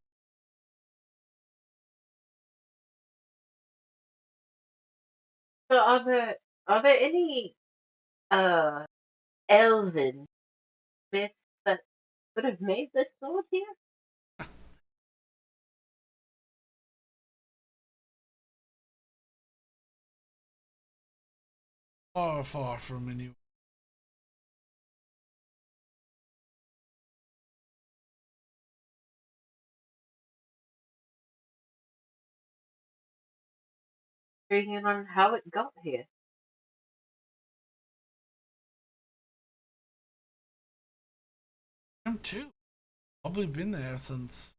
So are there any elven myths that could have made this sword here? Far, far from any. Intriguing on how it got here. Him too. Probably been there since.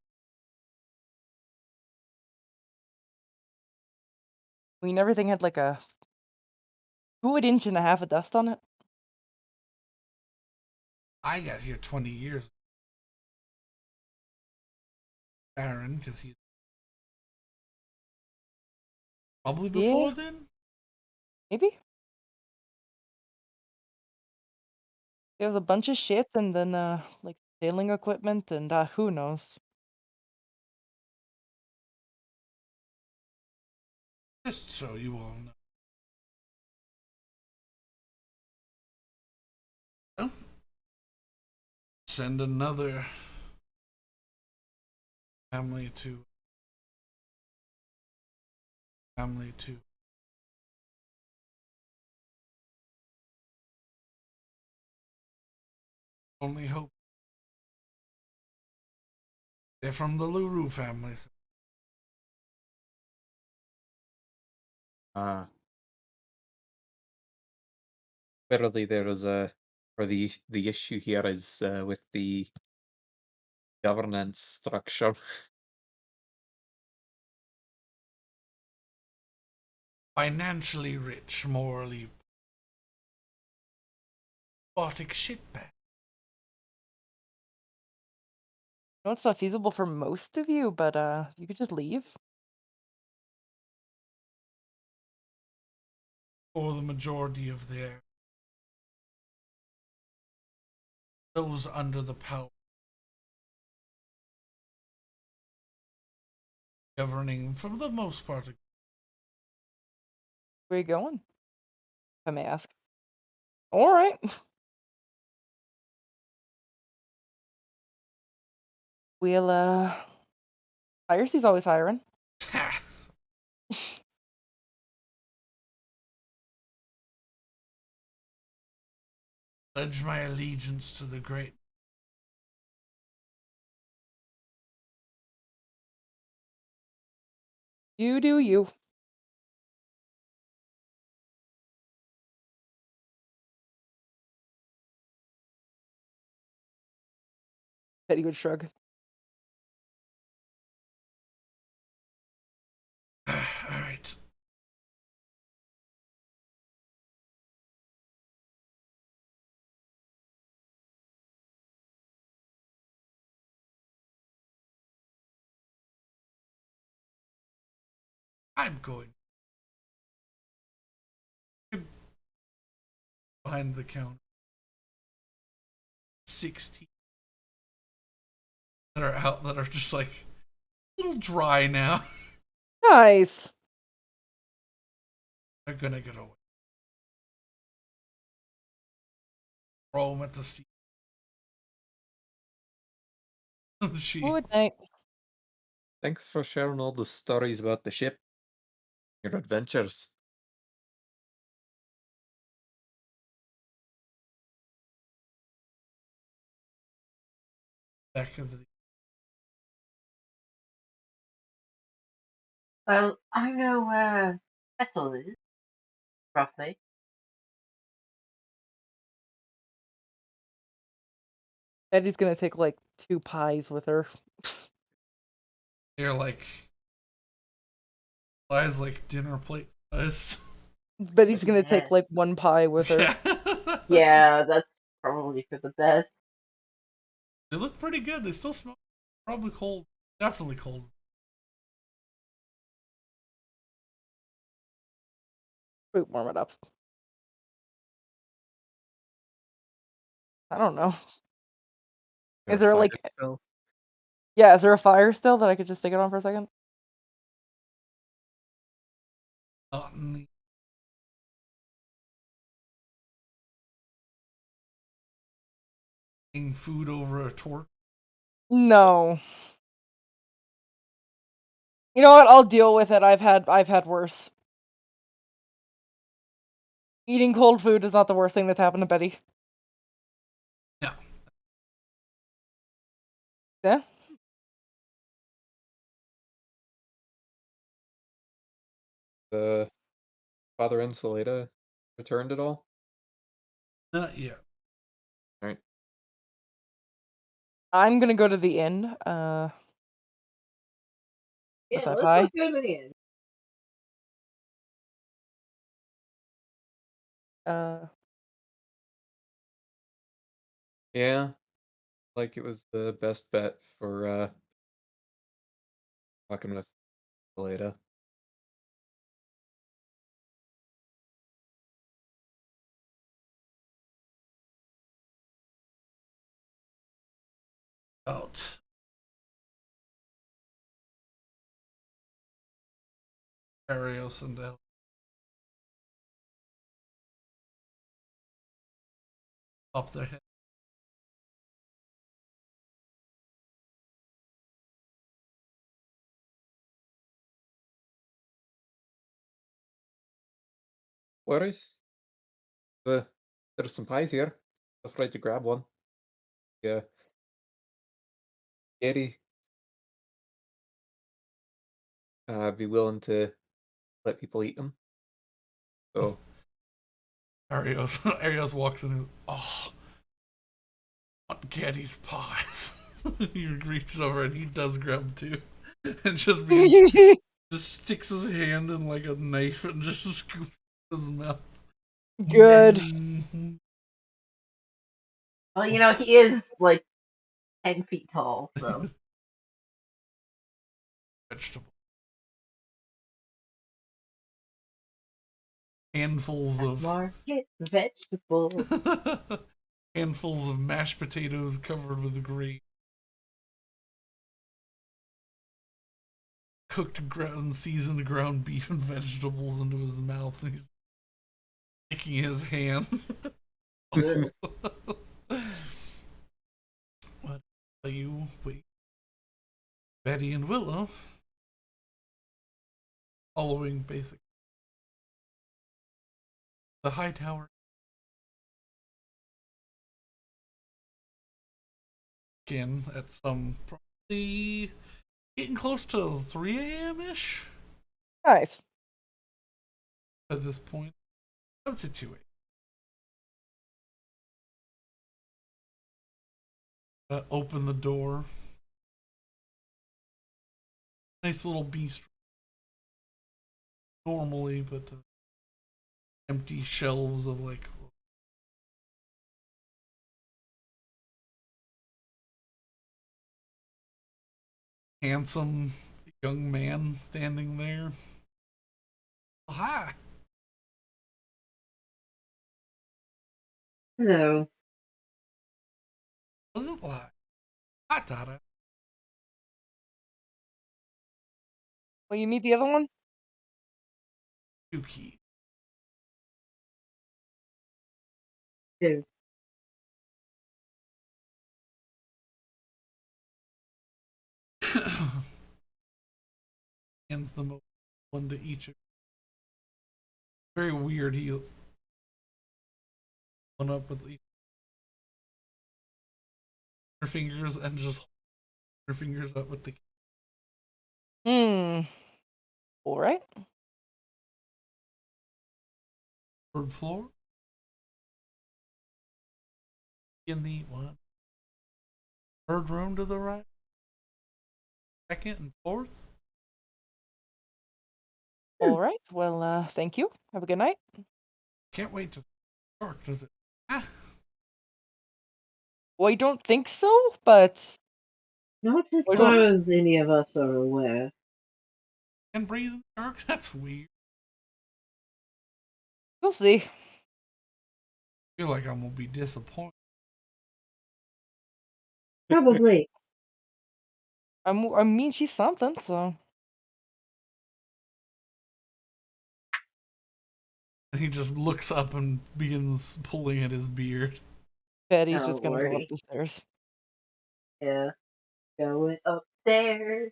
I mean, everything had like a good inch and a half of dust on it. I got here 20 years. Baron, because he. Probably before Yeah, then? maybe. There was a bunch of shit and then like sailing equipment and who knows. Just so you all know. Well, send another family to. Family to. Only hope. They're from the Luru family. Uh, Clearly there is or the issue here is with the governance structure. Financially rich, morally. Robotic shitbag. I know it's not feasible for most of you, but you could just leave. Or the majority of those under the power governing for the most part. Where are you going? If I may ask. Alright. We'll Piracy's always hiring. Pledge my allegiance to the great. You do you. Petty would shrug. Alright. I'm going behind the counter. 16 that are out that are just like a little dry now. Nice. They're gonna get away. Throw them at the sea. she Good night. Thanks for sharing all the stories about the ship, your adventures. back of the. Well, I know where Cecil is, roughly. Betty's gonna take like 2 pies with her. They're like Size like dinner plate size. But he's gonna take Yeah. like one pie with her. Yeah. Yeah, that's probably for the best. They look pretty good. They still smell probably cold. Definitely cold. Wait, warm it up. I don't know. There Is a there fire like, still? yeah, is there a fire still that I could just stick it on for a second? Not in the food over a torch. No. You know what? I'll deal with it. I've had worse. Eating cold food is not the worst thing that's happened to Betty. No. Yeah. The Father Insulata returned at all? Not yet. All right. I'm gonna go to the inn. With Yeah, that let's go pie. to the end. Uh, Yeah, like it was the best bet for fucking with Insulata. Out. Arios and El. Up their head. Worries? There's some pies here. Feel free to grab one. Yeah. Eddie, be willing to let people eat them. So Arios. Arios walks in and goes, "Oh, want Gaddy's pies." He reaches over and he does grab two, and just sticks his hand in like a knife and just scoops his mouth. Good. Mhm. Well, he is like 10 feet tall, so Vegetable. Handfuls of market vegetable. handfuls of mashed potatoes covered with gravy. Cooked and seasoned ground beef and vegetables into his mouth, and he's licking his hand. Ugh. What are you? Wait. Betty and Willow, following basic the high tower again at some probably getting close to 3 a.m. ish Nice. at this point. Up to 2 a.m. Open the door. Nice little bistro. Normally, but empty shelves of like handsome young man standing there. Oh, hi. Hello. Wasn't like hi, Tata. Will you meet the other one? Yuki. Dude. Hands them one to each. Very weird. He went up with her fingers and just hold her fingers up with the All right. third floor. In the one third room to the right, second and fourth. All right. Well, thank you. Have a good night. Can't wait to dark, does it? Ah, Well, I don't think so, but Not as I far don't. as any of us are aware. and breathe in the dark? That's weird. We'll see. I feel like I'm gonna be disappointed. Probably. I mean, she's something. So And he just looks up and begins pulling at his beard. Betty's Oh, just gonna go up Lordy. the stairs. Yeah. Going upstairs.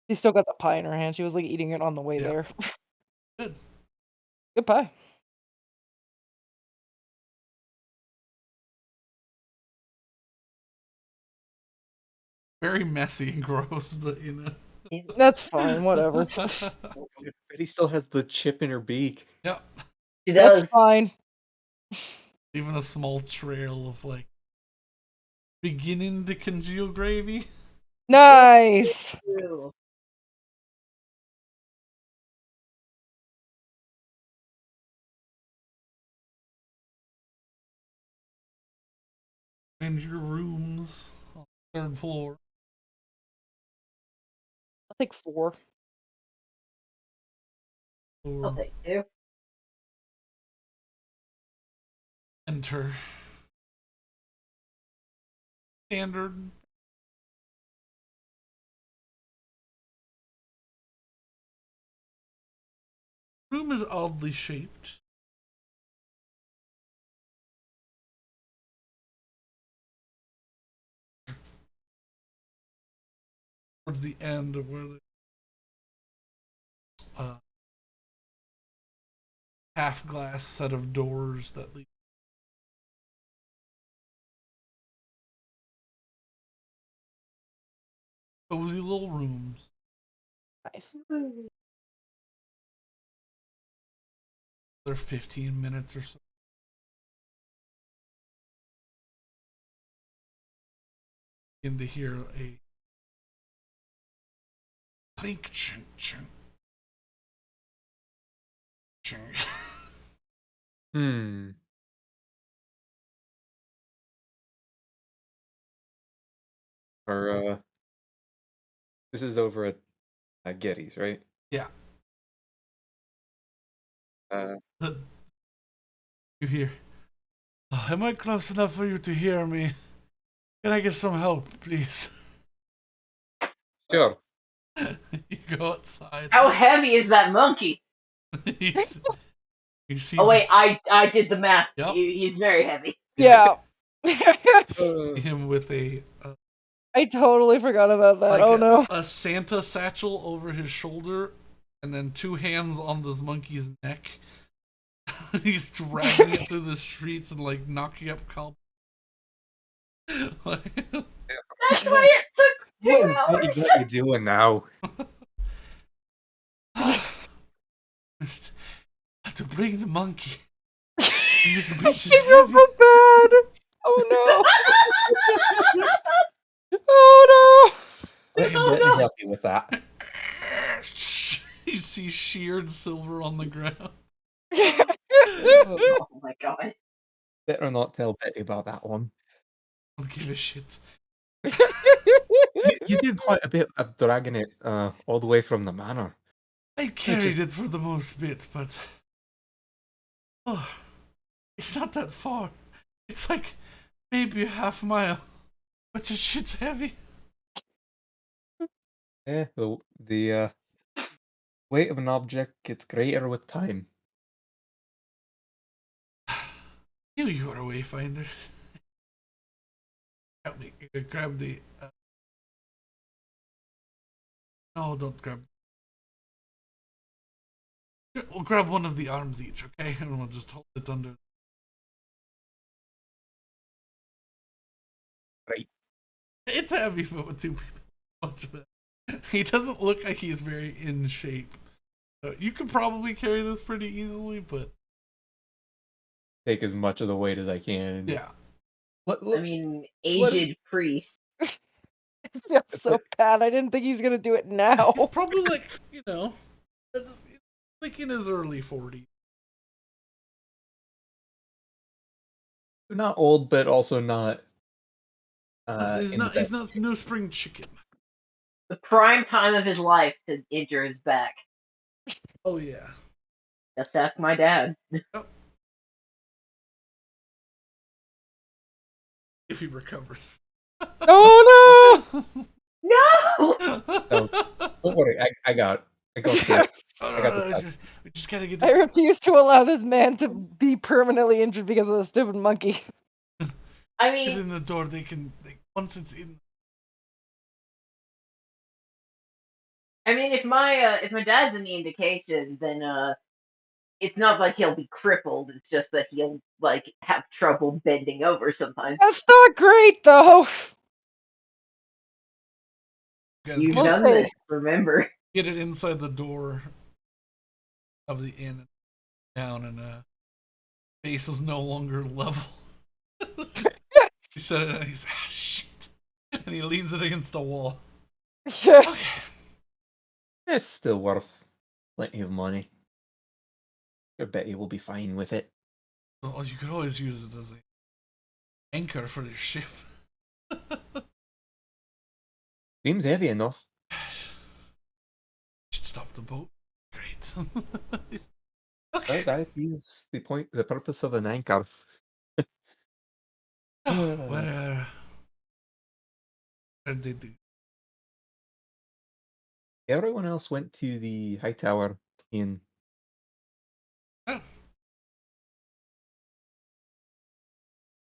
She still got the pie in her hand. She was like eating it on the way Yeah. there. Good. Good pie. Very messy and gross, but you know. That's fine. Whatever. Betty still has the chip in her beak. Yep. She That's does. fine. Even a small trail of like beginning to congeal gravy. Nice. True. And your rooms on the third floor. I'll take 4. I'll Or take 2. enter. Standard. Room is oddly shaped. Towards the end of where the half glass set of doors that lead. Cozy little rooms. Nice. They're 15 minutes or so. Begin to hear a clink, chink, chink, chink. Hmm. Or this is over at Getty's, right? Yeah. Uh, You hear. "Oh, am I close enough for you to hear me? Can I get some help, please?" sure. You go outside. How heavy is that monkey? you, you see. Oh wait, I did the math. Yep. He's very heavy. Yeah. Him with a I totally forgot about that. like Oh no. a Santa satchel over his shoulder, and then 2 hands on this monkey's neck. He's dragging it through the streets and like knocking up cop. That's why it took 2 What hours. you doing now? Have to bring the monkey. And this bitch is I feel heavy. so bad. Oh no. Oh Let him Oh, let me no. help you with that. You see sheared silver on the ground. no. Oh my god. Better not tell Betty about that one. Don't give a shit. You did quite a bit of dragging it all the way from the manor. I carried it for the most bit, but oh, it's not that far. It's like maybe a half mile, but the shit's heavy. The weight of an object gets greater with time. You are a wayfinder. Help me. Grab the. No, don't grab. We'll grab one of the arms each, okay? And we'll just hold it under. Right. It's heavy, but with 2 people, much of it. He doesn't look like he's very in shape. You can probably carry this pretty easily, but Take as much of the weight as I can. yeah. I mean, aged priest. I feel It's so bad. I didn't think he was gonna do it now. He's probably like, like in his early 40s. not old, but also not He's in the not. He's best. not no spring chicken. The prime time of his life to injure his back. Oh yeah. Just ask my dad. If he recovers. Oh no! No! So, don't worry, I got this. Oh, I got no, this. we just gotta get I the. refuse to allow this man to be permanently injured because of the stupid monkey. I Get mean, in the door. They can. Once it's in. if my dad's any indication, then it's not like he'll be crippled. It's just that he'll like have trouble bending over sometimes. That's not great, though. You guys You've get, done Okay. this, remember? get it inside the door of the inn, down, and base is no longer level. He said it, and he's shit, and he leans it against the wall. Okay. It's still worth plenty of money. I bet you will be fine with it. Well, you could always use it as an anchor for your ship. Seems heavy enough. Should stop the boat. Great. Okay. Well, that is the purpose of an anchor. What did they do? Everyone else went to the high tower in.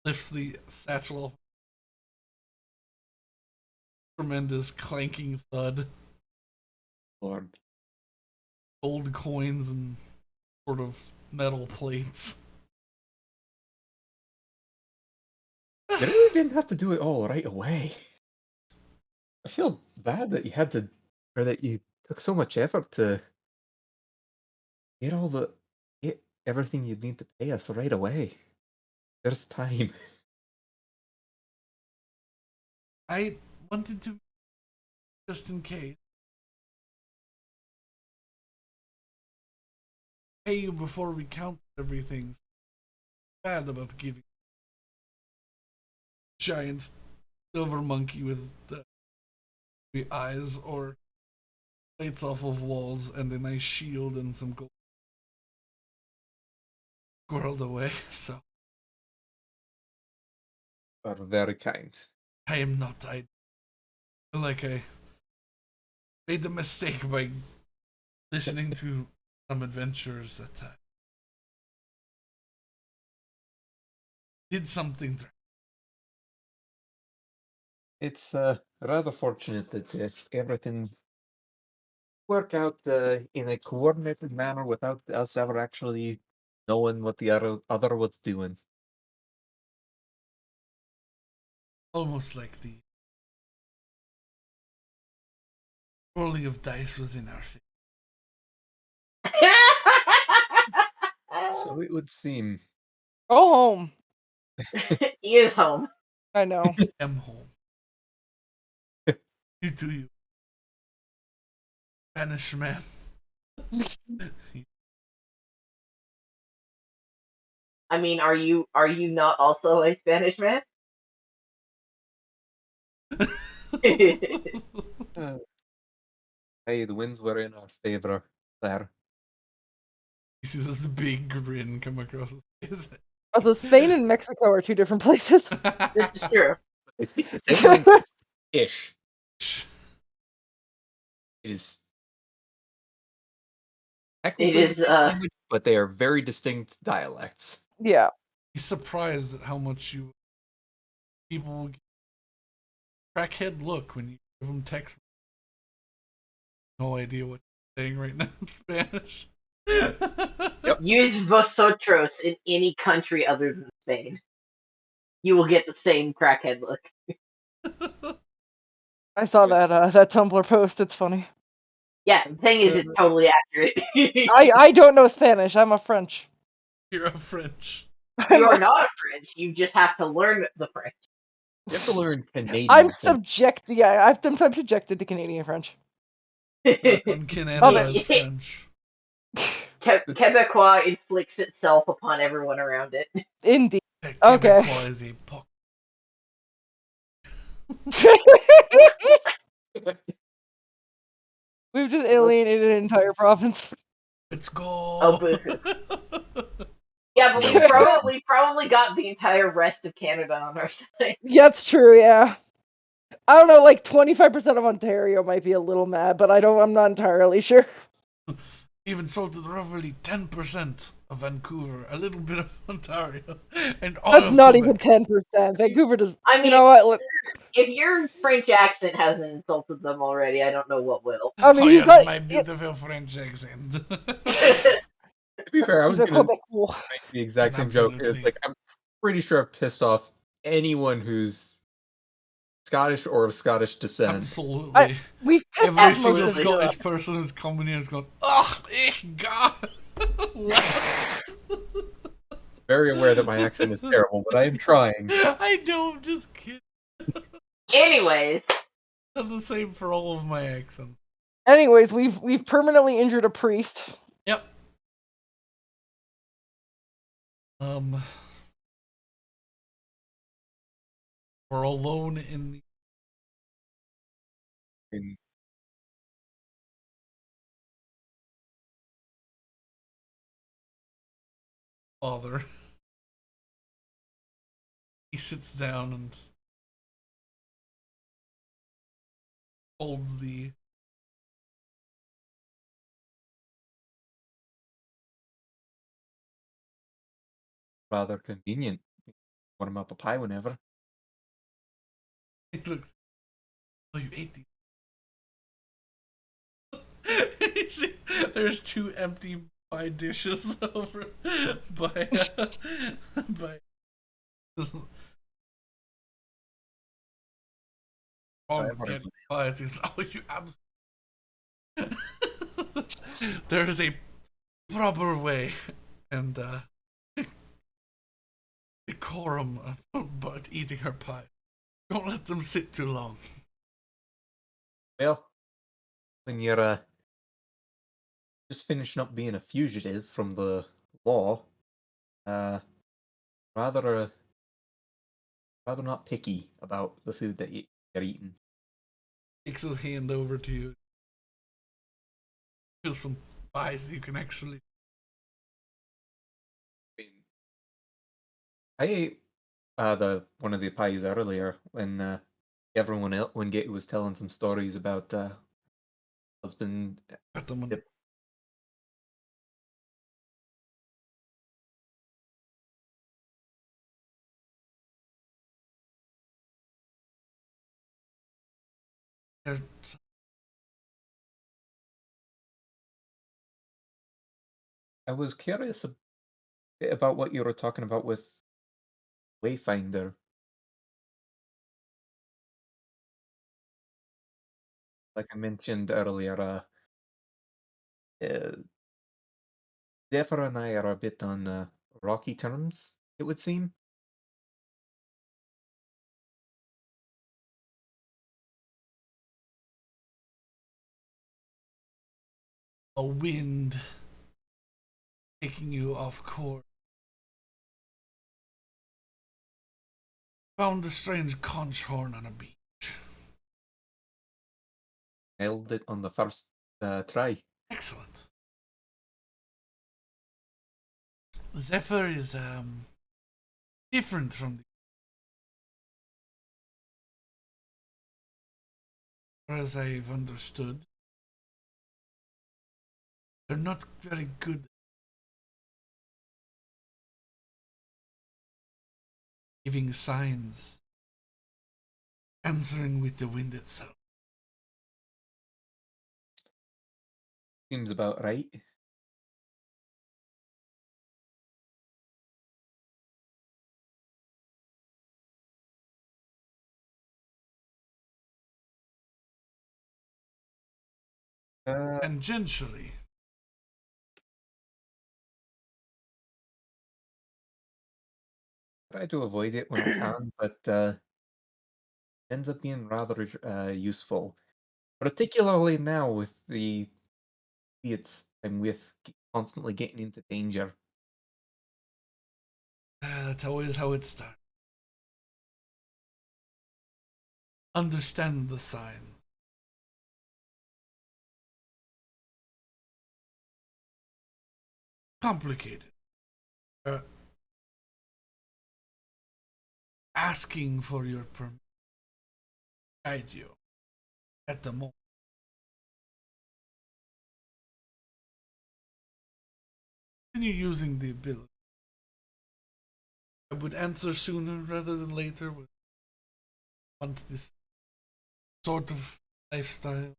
Lifts the satchel off. Tremendous clanking thud. Lord. Gold coins and sort of metal plates. You really didn't have to do it all right away. I feel bad that you had to, or that you took so much effort to get everything you'd need to pay us right away. There's time. I wanted to, just in case, pay you before we count everything. Bad about giving giant silver monkey with the eyes or plates off of walls and a nice shield and some gold squirreled away. So Are very kind. I am not. I feel like I made the mistake by listening to some adventurers that did something. It's rather fortunate that everything worked out in a coordinated manner without us ever actually knowing what the other was doing. Almost like the rolling of dice was in our favor. So it would seem. Go home. He is home. I know. Am home. You do you. Spanish man. I mean, are you not also a Spanish man? Hey, the winds were in our favor there. You see this big grin come across his face. Also, Spain and Mexico are two different places. This is true. They speak the same language. Ish. It is. Technically It is, the same language, but they are very distinct dialects. Yeah. He's surprised at how much people will give crackhead look when you give them text. No idea what you're saying right now in Spanish. Use vosotros in any country other than Spain. You will get the same crackhead look. I saw that Tumblr post. It's funny. Yeah, the thing is, it's totally accurate. I don't know Spanish. I'm a French. You're a French. You are not a French. You just have to learn the French. You have to learn Canadian I'm French. subject. Yeah, I'm subjected to Canadian French. On Canada is French. Quebecois inflicts itself upon everyone around it. Indeed. Okay. Quebecois is a puck. We've just alienated an entire province. Let's Oh, go. boo. Yeah, but we probably got the entire rest of Canada on our side. Yeah, that's true. Yeah. I don't know. Like 25% of Ontario might be a little mad, but I'm not entirely sure. Even sold roughly 10% of Vancouver, a little bit of Ontario, and all That's of not Quebec. even 10%. Vancouver does. I mean, You know what? if your French accent hasn't insulted them already, I don't know what will. I mean, Oh he's yes, not. my beautiful French accent. To be fair, I He's was a gonna Quebecois. make the exact same joke. It's Absolutely. like I'm pretty sure I've pissed off anyone who's Scottish or of Scottish descent. Absolutely. We've pissed Every off most single of Europe. Scottish person who's coming here is going, oh, God. Very aware that my accent is terrible, but I am trying. I know, I'm just kidding. Anyways, I'm the same for all of my accents. Anyways, we've permanently injured a priest. Yep. We're alone in the And father. He sits down and holds the rather convenient. Want him up a pie whenever. he looks, oh, you ate these. There's 2 empty pie dishes over by by this wrong Whatever. getting pies. He's, oh, you absolutely. There is a proper way and decorum about eating her pie. Don't let them sit too long. Well, when you're just finishing up being a fugitive from the law, uh, rather rather not picky about the food that you're eating. Takes his hand over to you. Here's some pies you can actually. I ate the one of the pies earlier when everyone else when Gate was telling some stories about husband. Got them on. Yep. They're I was curious a bit about what you were talking about with Wayfinder. Like I mentioned earlier, uh, Zephyr and I are a bit on rocky terms, it would seem. a wind taking you off course. Found a strange conch horn on a beach. Nailed it on the first try. Excellent. Zephyr is different from the. As I've understood, they're not very good giving signs, answering with the wind itself. Seems about right. Tangentially, Try to avoid it when I can, but ends up being rather useful, particularly now with the idiots I'm with constantly getting into danger. That's always how it starts. Understand the signs. Complicated. Uh, Asking for your permission guide you at the moment. Continue using the ability. I would answer sooner rather than later. Would want this sort of lifestyle.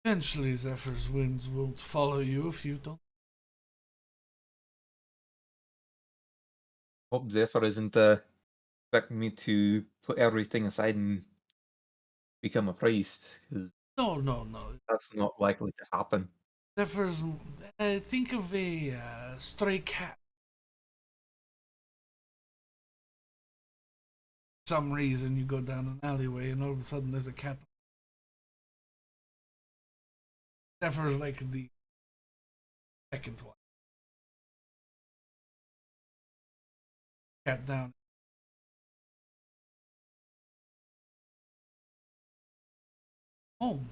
Eventually, Zephyr's winds will follow you if you don't. Hope Zephyr isn't expecting me to put everything aside and become a priest, because No, no, no. that's not likely to happen. Zephyr's. Think of a stray cat. For some reason, you go down an alleyway and all of a sudden there's a cat. Zephyr's like the second one. Cat down. Home.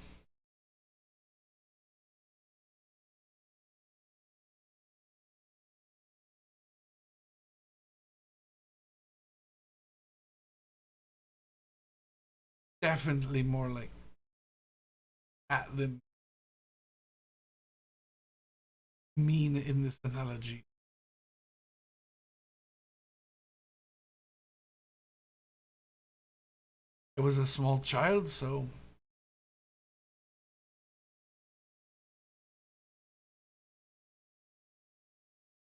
Definitely more like cat than mean in this analogy. I was a small child, so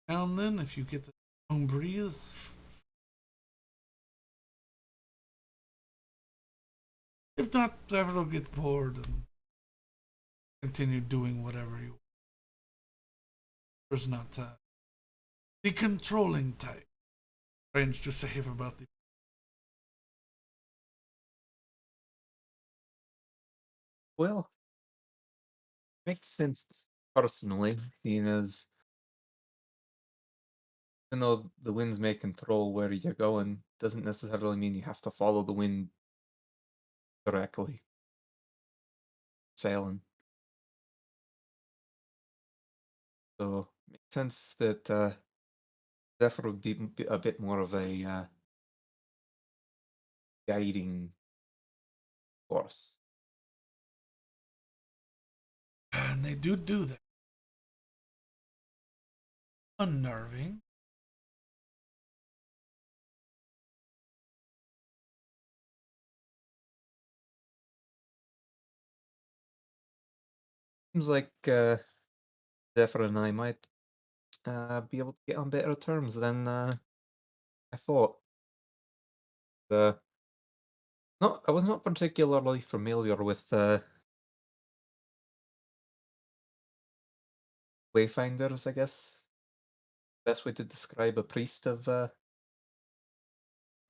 now and then, if you get the strong breeze, if not, Zephyr will get bored and continue doing whatever you. There's not the controlling type. Strange to say about the. Well, makes sense personally, seeing as even though the winds may control where you're going, doesn't necessarily mean you have to follow the wind directly. Sailing. So makes sense that Zephyr would be a bit more of a guiding force. And they do that. Unnerving. Seems like Zephyr and I might be able to get on better terms than I thought. Uh, no, I was not particularly familiar with Wayfinders, I guess. Best way to describe a priest of or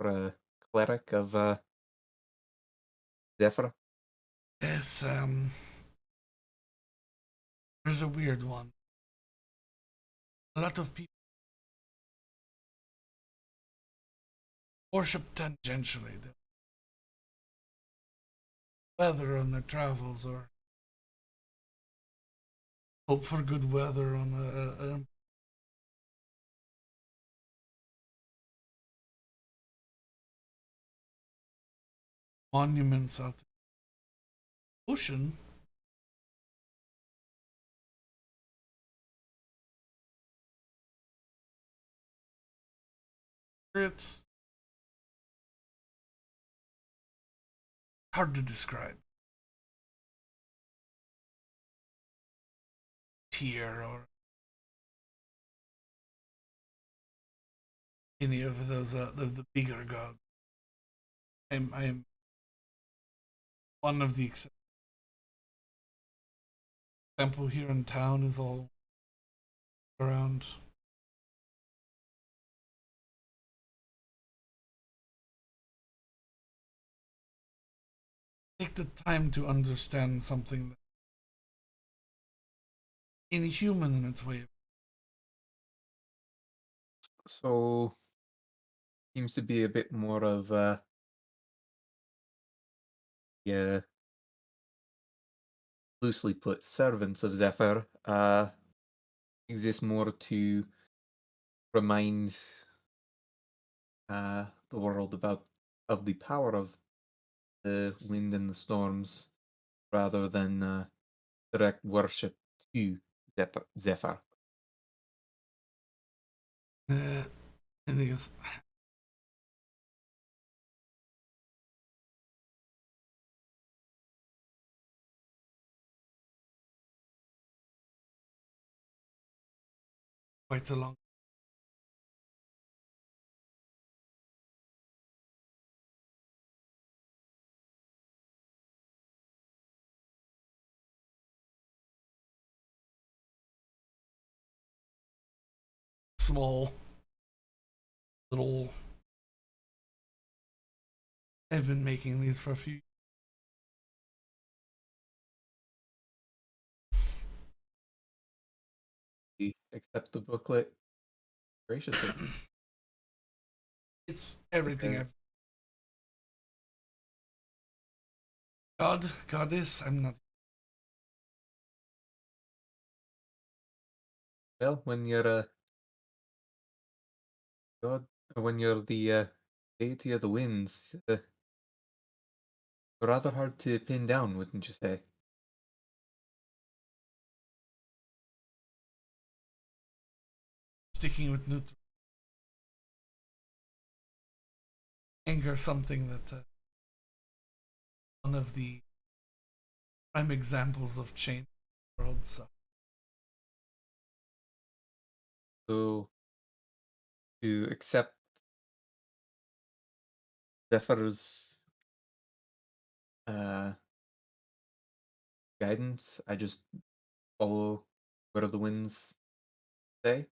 a cleric of Zephyr. Yes, there's a weird one. A lot of people worship tangentially the weather on their travels or hope for good weather on a monuments out the ocean. It's hard to describe. Tier or any of those the bigger gods. I'm one of the temple here in town is all around take the time to understand something that's inhuman in its way. So seems to be a bit more of yeah, loosely put, servants of Zephyr exist more to remind the world about of the power of the wind and the storms rather than direct worship to Zephyr. I think it's quite a long. Small little. I've been making these for a few. We accept the booklet graciously. It's everything Uh, I've. Goddess, I'm not. well, when you're a god, when you're the deity of the winds, rather hard to pin down, wouldn't you say? Sticking with neutral anger, something that one of the prime examples of change in the world. So So to accept Zephyr's uh, guidance, I just follow where the winds say.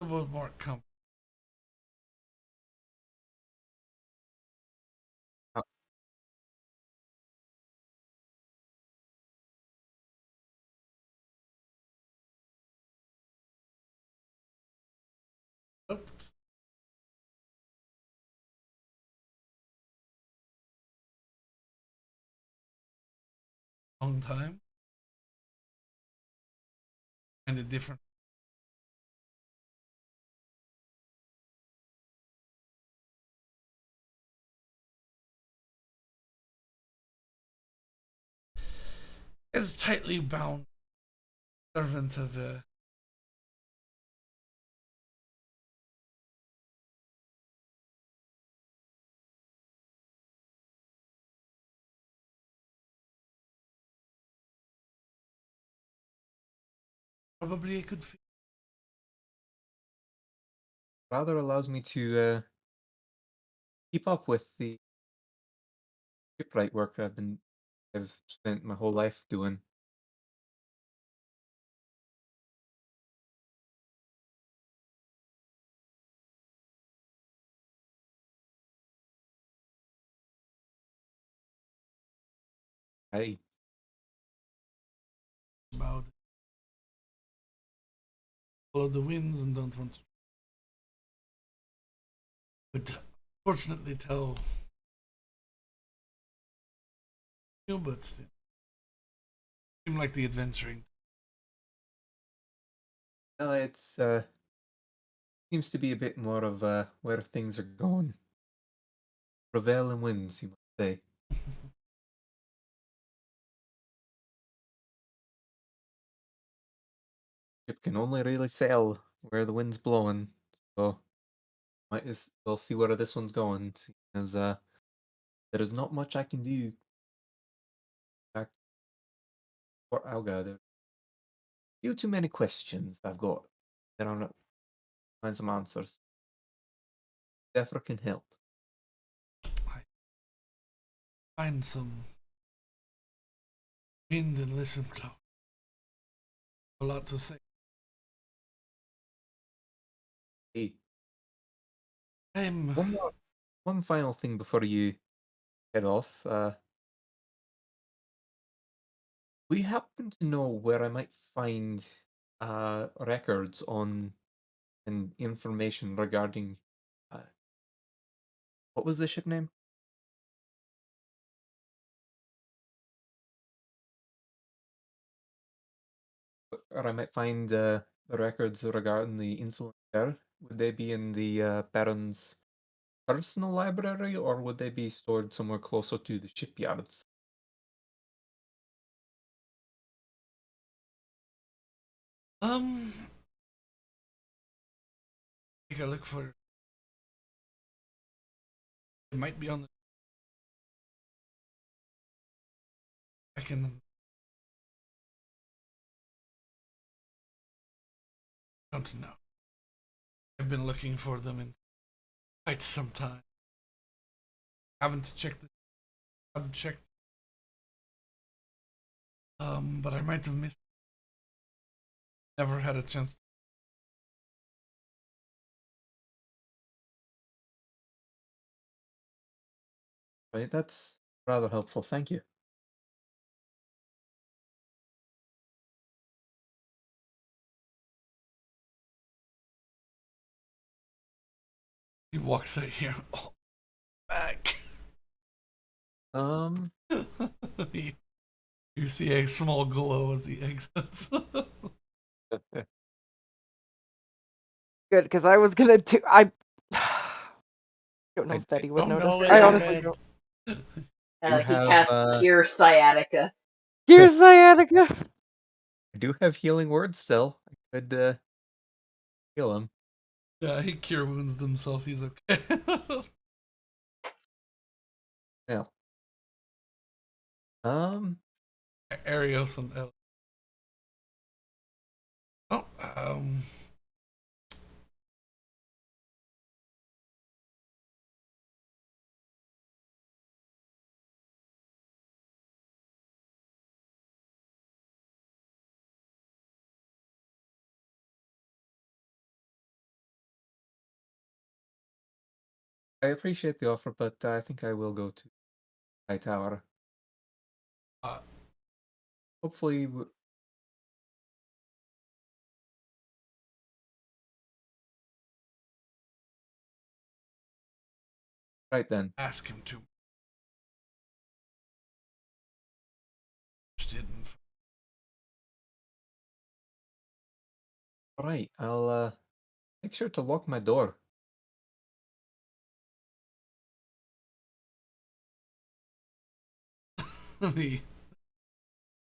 a little more comfort. Uh, Long time and a different. As tightly bound servant of probably I could feel. Rather allows me to keep up with the shipwright work I've spent my whole life doing. I About follow the winds and don't want to. Would fortunately tell you, but it seemed like the adventuring. it's seems to be a bit more of where things are going. Prevailing winds, you might say. Ship can only really sail where the wind's blowing, so might as well see where this one's going, as there is not much I can do back to Fort Alga. There are few too many questions I've got. There are not find some answers. Zephyr can help. I find some wind and listen close. A lot to say. Hey, I'm One final thing before you head off. We happen to know where I might find records on and information regarding uh, what was the ship name? Or I might find the records regarding the insolent bear. Would they be in the Baron's personal library, or would they be stored somewhere closer to the shipyards? take a look for. It might be on the. I can. Don't know. I've been looking for them in quite some time. Haven't checked. Haven't checked. But I might have missed. Never had a chance. Right, that's rather helpful. Thank you. He walks out here. Oh, back. Um, you, you see a small glow as he exits. Good, because I was gonna do. I don't know I if Betty would Don't notice. know I it, honestly Meg. don't. do He have casts Cure Sciatica. Here's sciatica. I do have healing words still. I could heal him. Yeah, he cure wounds himself. He's okay. Yeah. Um, Arios and El. Oh, I appreciate the offer, but I think I will go to my tower. uh, Hopefully, right then. ask him to. Interested All right, I'll make sure to lock my door. in he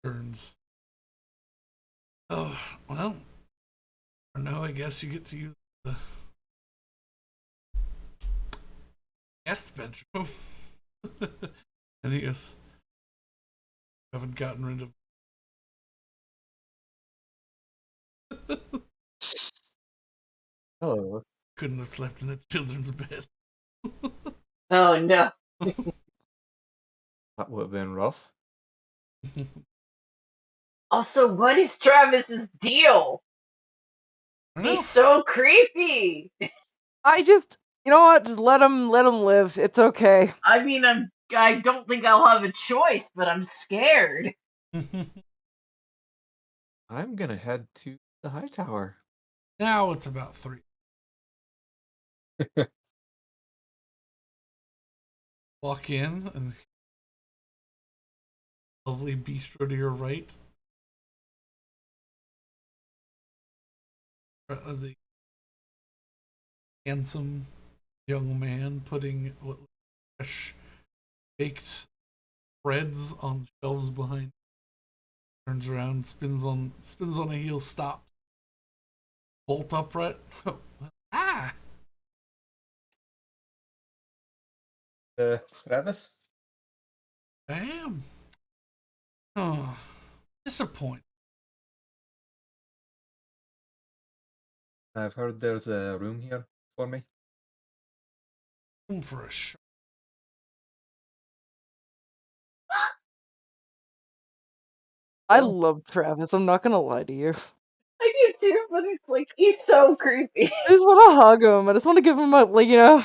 turns. Oh well. For now, I guess you get to use the guest bedroom. And he goes, haven't gotten rid of. Oh, Couldn't have slept in the children's bed. Oh no. that would have been rough. Also, what is Travis's deal? I He's know. so creepy. I just, you know what? Just let him live. It's okay. I mean, I don't think I'll have a choice, but I'm scared. I'm gonna head to the high tower. Now it's about 3. Walk in and lovely bistro to your right. The handsome young man putting what fresh baked breads on shelves behind. Turns around, spins on a heel, stops, bolt upright. Ah, Travis, I am. Oh, disappointed. I've heard there's a room here for me. Room for a show. I Oh. love Travis. I'm not gonna lie to you. I do too, but it's like he's so creepy. I just want to hug him. I just want to give him a, like, you know.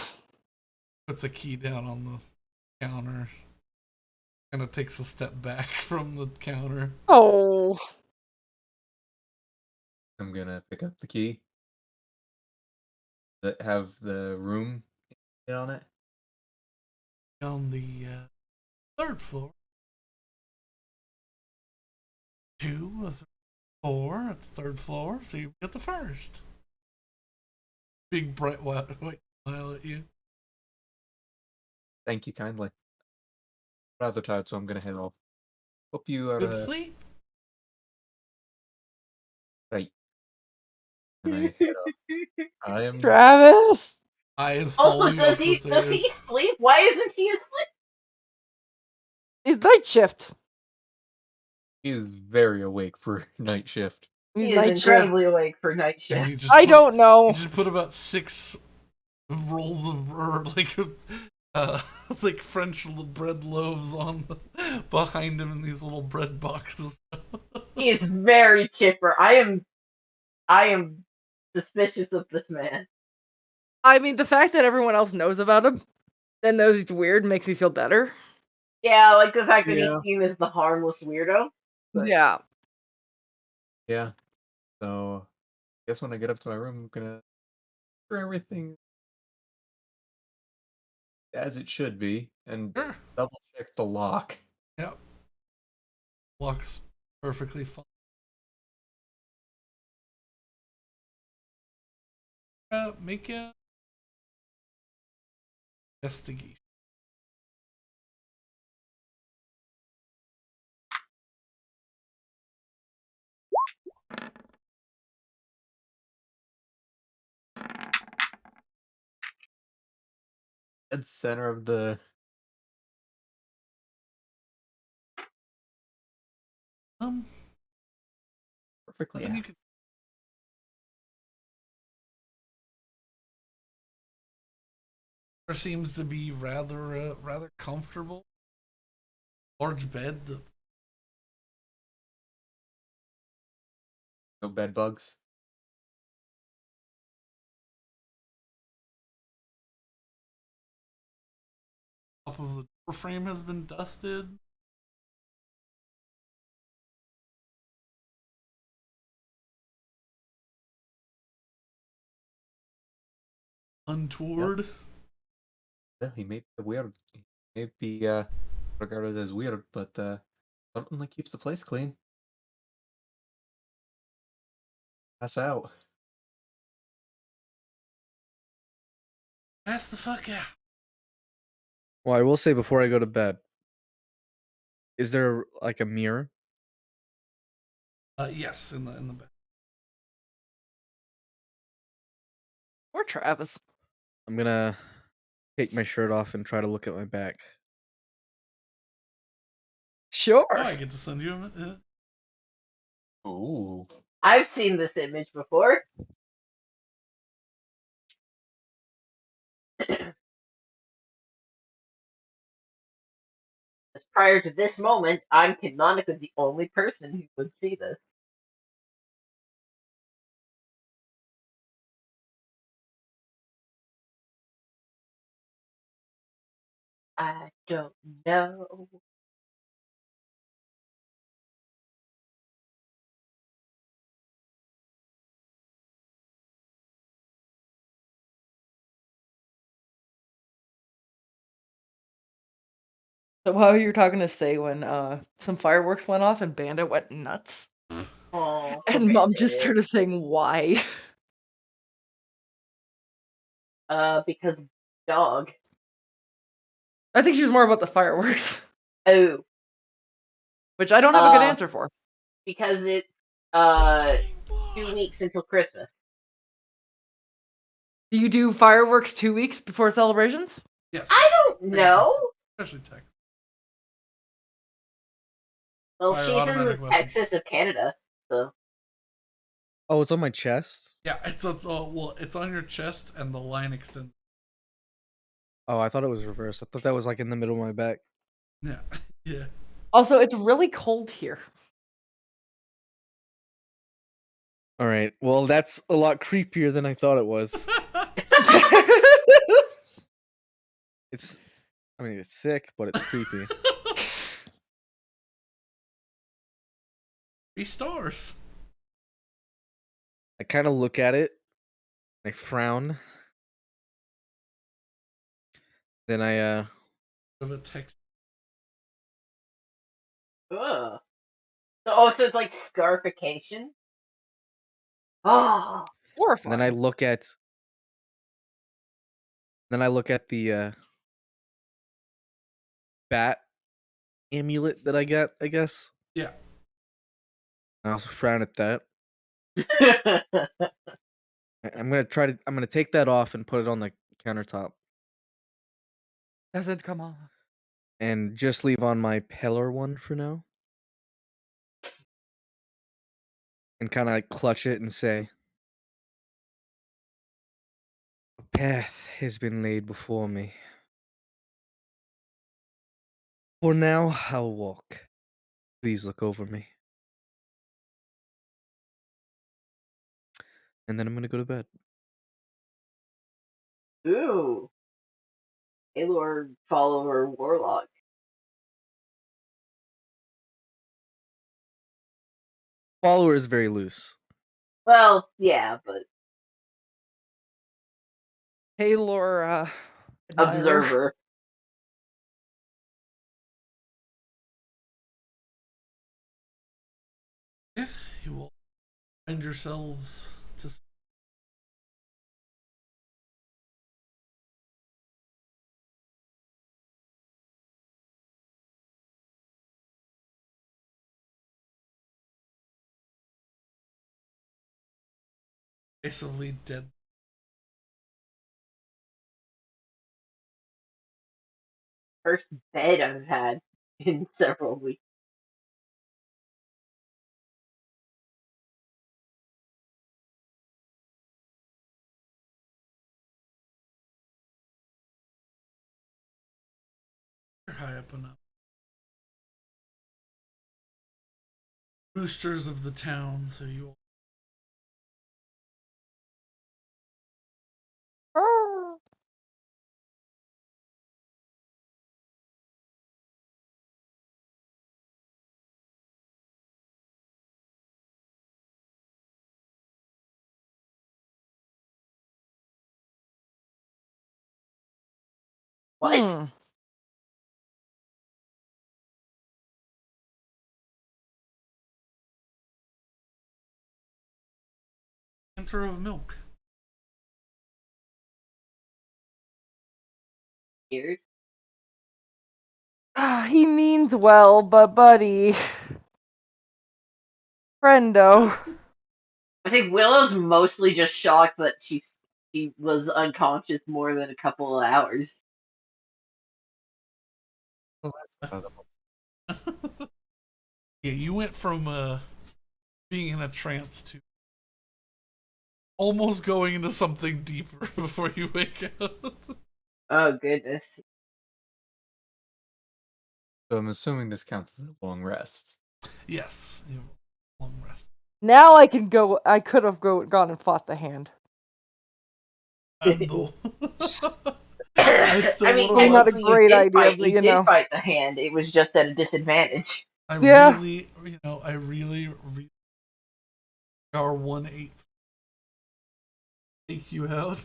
Puts a key down on the counter. Kind of takes a step back from the counter. Oh. I'm gonna pick up the key that have the room on it. On the third floor. 2, a 4 at the third floor, so you get the first. Big bright white smile at you. Thank you kindly. Rather tired, so I'm gonna head off. Hope you are Good sleep. right. And I head up. I am. Travis. Eyes follow Also, you up the does he stairs. sleep? Why isn't he asleep? He's night shift. He is very awake for night shift. He's He is night shift. incredibly awake for night And shift. you just I put, don't know. You just put about 6 rolls of, or like French bread loaves on behind him in these little bread boxes. He is very chipper. I am suspicious of this man. I mean, the fact that everyone else knows about him and knows he's weird makes me feel better. Yeah, like the fact that he's Yeah. seen as the harmless weirdo. But Yeah. Yeah. So, I guess when I get up to my room, I'm gonna for everything as it should be and Sure. double check the lock. Yep. Looks perfectly fine. Make a investigation. Dead center of the perfectly. Nothing you can. There seems to be rather comfortable. Large bed. No bed bugs. Top of the door frame has been dusted. Untoward. Yeah, he may be weird. He may be regarded as weird, but certainly keeps the place clean. Pass out. Pass the fuck out. Well, I will say before I go to bed, is there like a mirror? Yes, in the bed. Or Travis. I'm gonna take my shirt off and try to look at my back. Sure. Oh, I get to send you a. Ooh. I've seen this image before. As prior to this moment, I'm canonically the only person who would see this. I don't know. So how you were talking to say when some fireworks went off and Bandit went nuts? Oh, And Mom just started saying why. because dog. I think she was more about the fireworks, Oh, which I don't have a good answer for. because it's 2 weeks until Christmas. Do you do fireworks 2 weeks before celebrations? Yes. I don't know. Especially Texas. Well, Fire she's in automatic weapon. Texas of Canada, so Oh, it's on my chest? Yeah, it's it's on your chest and the line extends. Oh, I thought it was reversed. I thought that was like in the middle of my back. Yeah, yeah. Also, it's really cold here. All right. Well, that's a lot creepier than I thought it was. It's, I mean, it's sick, but it's creepy. 3 stars. I kind of look at it, I frown, then I Of a text. Ugh. So it's like scarification. Oh, and then I Horrifying. look at the bat amulet that I got, I guess. Yeah. I also frown at that. I'm gonna take that off and put it on the countertop Doesn't come on. and just leave on my pillar one for now. And kind of like clutch it and say, "A path has been laid before me. For now, I'll walk. Please look over me." And then I'm gonna go to bed. ooh, Aelor follower warlock. Follower is very loose. Well, yeah, but Taylor, admirer. observer. Yeah, you will find yourselves to basically dead. First bed I've had in several weeks. You're high up enough. Boosters of the town, so you will. What? Hmm. Enter of milk. Weird. He means well, but buddy. Friendo. I think Willow's mostly just shocked that she was unconscious more than a couple of hours. Well, that's valuable. Yeah, you went from being in a trance to almost going into something deeper before you wake up. Oh goodness. So I'm assuming this counts as a long rest. Yes, you have a long rest. Now I can go. I could have gone and fought the hand. Ando. I still I mean, would Probably have not a left. technically you great did idea, fight. but You you did know. fight the hand. It was just at a disadvantage. I Yeah. really, I really R18 take you out.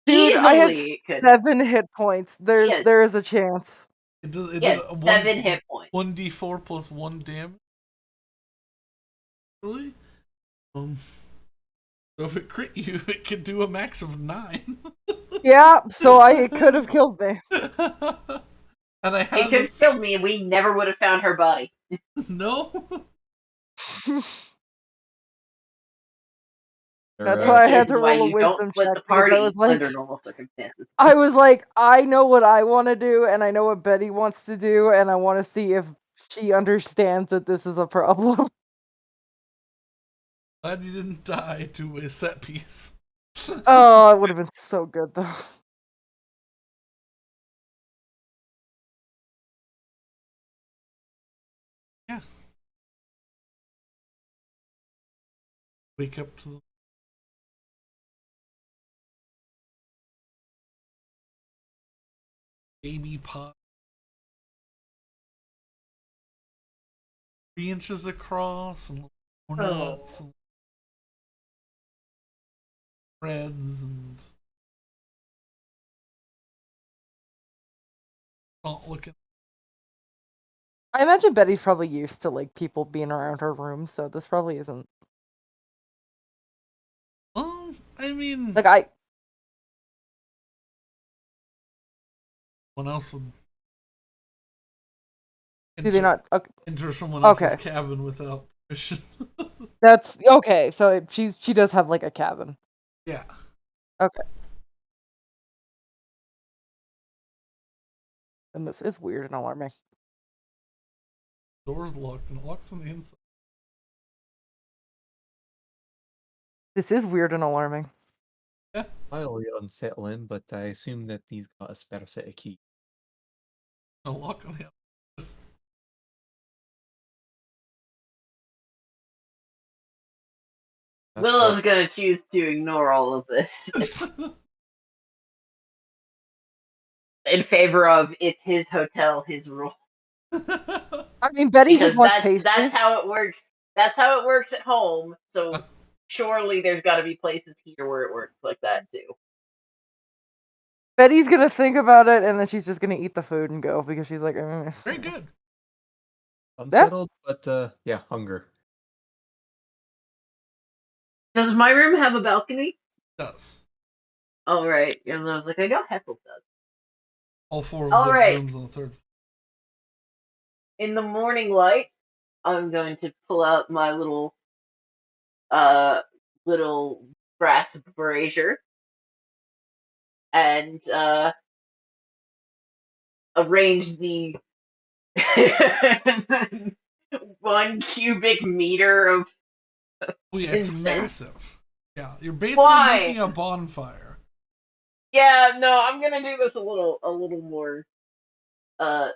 Dude, I had Easily, it could. 7 hit points. Yes. There is a chance. It does. It He did had a 7 hit points. 1d4 plus 1 damage. Really? So if it crit you, it could do a max of 9. Yeah, so it could have killed me. And I It had could have killed me, and we never would have found her body. no. That's Or, why I had This to is why roll a you don't wisdom split check the because party under normal circumstances. I was like, I know what I want to do, and I know what Betty wants to do, and I want to see if she understands that this is a problem. Glad you didn't die to a set piece. Oh, it would have been so good though. Yeah. wake up to the baby pot 3 inches across and donuts Oh. and breads and not looking. I imagine Betty's probably used to like people being around her room, so this probably isn't I mean, like I. one else would Do they enter not? Okay, enter someone else's okay. cabin without permission. That's okay. So she does have like a cabin. Yeah. Okay. And this is weird and alarming. Door's locked and it locks on the inside. This is weird and alarming. Yeah. Mildly unsettling, but I assume that he's got a spare set of keys. A lock on the outside. That's Willow's what gonna choose to ignore all of this in favor of it's his hotel, his rule. I mean, Betty just Because wants that's pastries. how it works. That's how it works at home. So surely there's got to be places here where it works like that too. Betty's gonna think about it, and then she's just gonna eat the food and go because she's like, Very good. unsettled, but yeah, hunger. Does my room have a balcony? Does. All right. I was like, I know Hessel does. All 4 of All the right. rooms on the third. In the morning light, I'm going to pull out my little brass brazier and arrange the 1 cubic meter of Oh yeah, it's incense. massive. Yeah, you're basically Why? making a bonfire. Yeah, no, I'm gonna do this a little more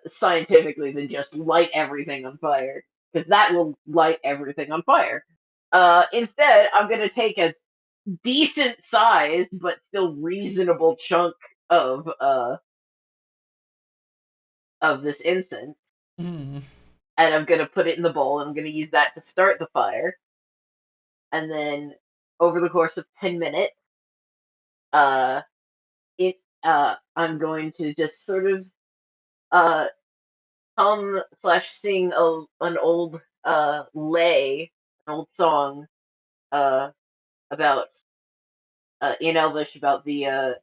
scientifically than just light everything on fire, because that will light everything on fire. Instead, I'm gonna take a decent sized but still reasonable chunk of this incense, Mm. and I'm gonna put it in the bowl, and I'm gonna use that to start the fire. And then over the course of 10 minutes, uh, I'm going to just sort of uh hum slash sing an old lay, an old song uh about in Elvish about the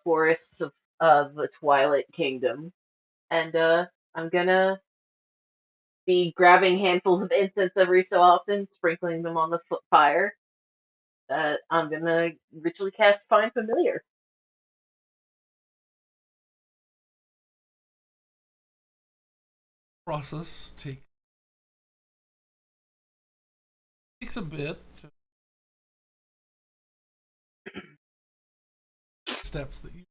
forests of the Twilight Kingdom, and I'm gonna be grabbing handfuls of incense every so often, sprinkling them on the fire. I'm gonna ritually cast Find Familiar. Process takes a bit. Steps that you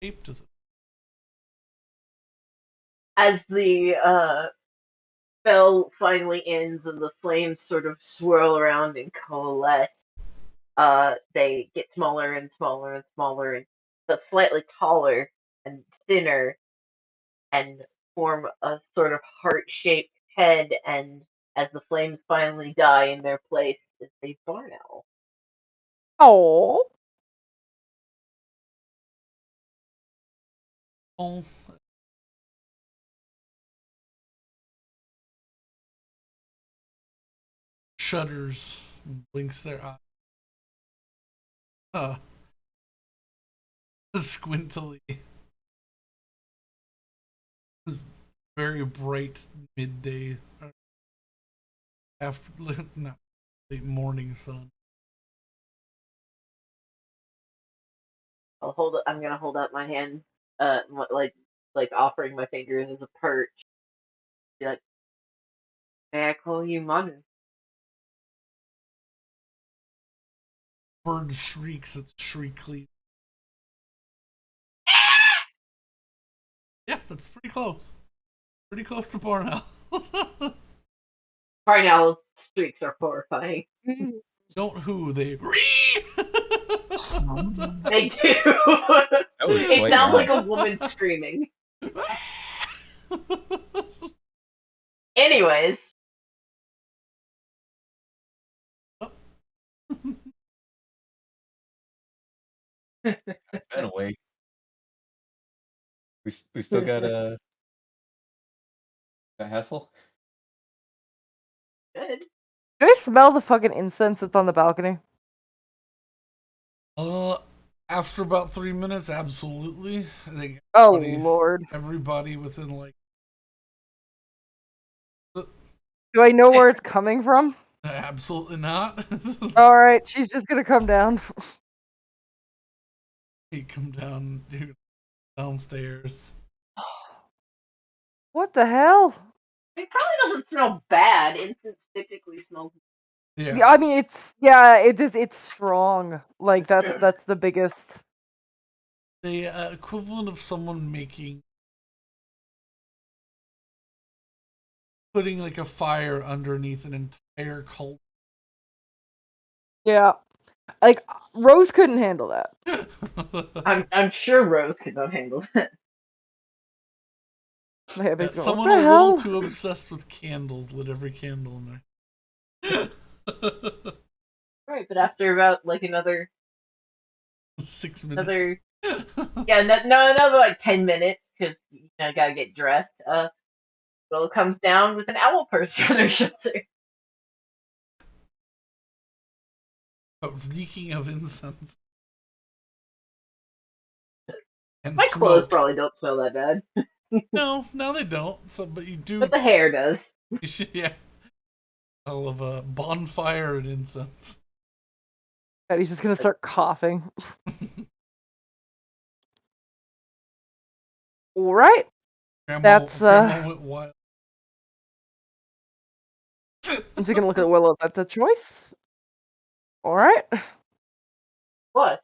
shape does it? As the spell finally ends and the flames sort of swirl around and coalesce, they get smaller and smaller and smaller, but slightly taller and thinner, and form a sort of heart-shaped head. And as the flames finally die in their place, is a barn owl. oh, Oh, shudders and blinks their eye. Uh, squintily. Very bright midday after no, late morning sun. I'm gonna hold out my hands, like offering my fingers as a perch. Be like, may I call you Manu? Bird shrieks its shriekly. Yeah, that's pretty close. Pretty close to barn owl. Barn owl streaks are horrifying. Don't who they They do. That was It quite sounds like a loud. woman screaming. Anyways, Ran away. We still got a hassle. good. Do I smell the fucking incense that's on the balcony? After about 3 minutes, absolutely. I think Oh lord. everybody within like Do I know where it's coming from? absolutely not. Alright, she's just gonna come down. He come down, dude, downstairs. What the hell? It probably doesn't smell bad. Incense typically smells. Yeah, Yeah, I mean it's strong. Like that's the biggest. the equivalent of someone putting like a fire underneath an entire cult. Yeah. Like Rose couldn't handle that. I'm sure Rose could not handle it. My head going, Someone what a the little hell? too obsessed with candles lit every candle in there. Right, but after about like another 6 minutes. another like 10 minutes because I gotta get dressed. Willow comes down with an owl purse on her shoulder. Reeking of incense and My clothes smoke. probably don't smell that bad, No, they don't. So, but you do. but the hair does. Yeah. All of a bonfire and incense. And he's just gonna start coughing. Alright. Grandma went wild. I'm just gonna look at Willow. That's a choice. Alright. What?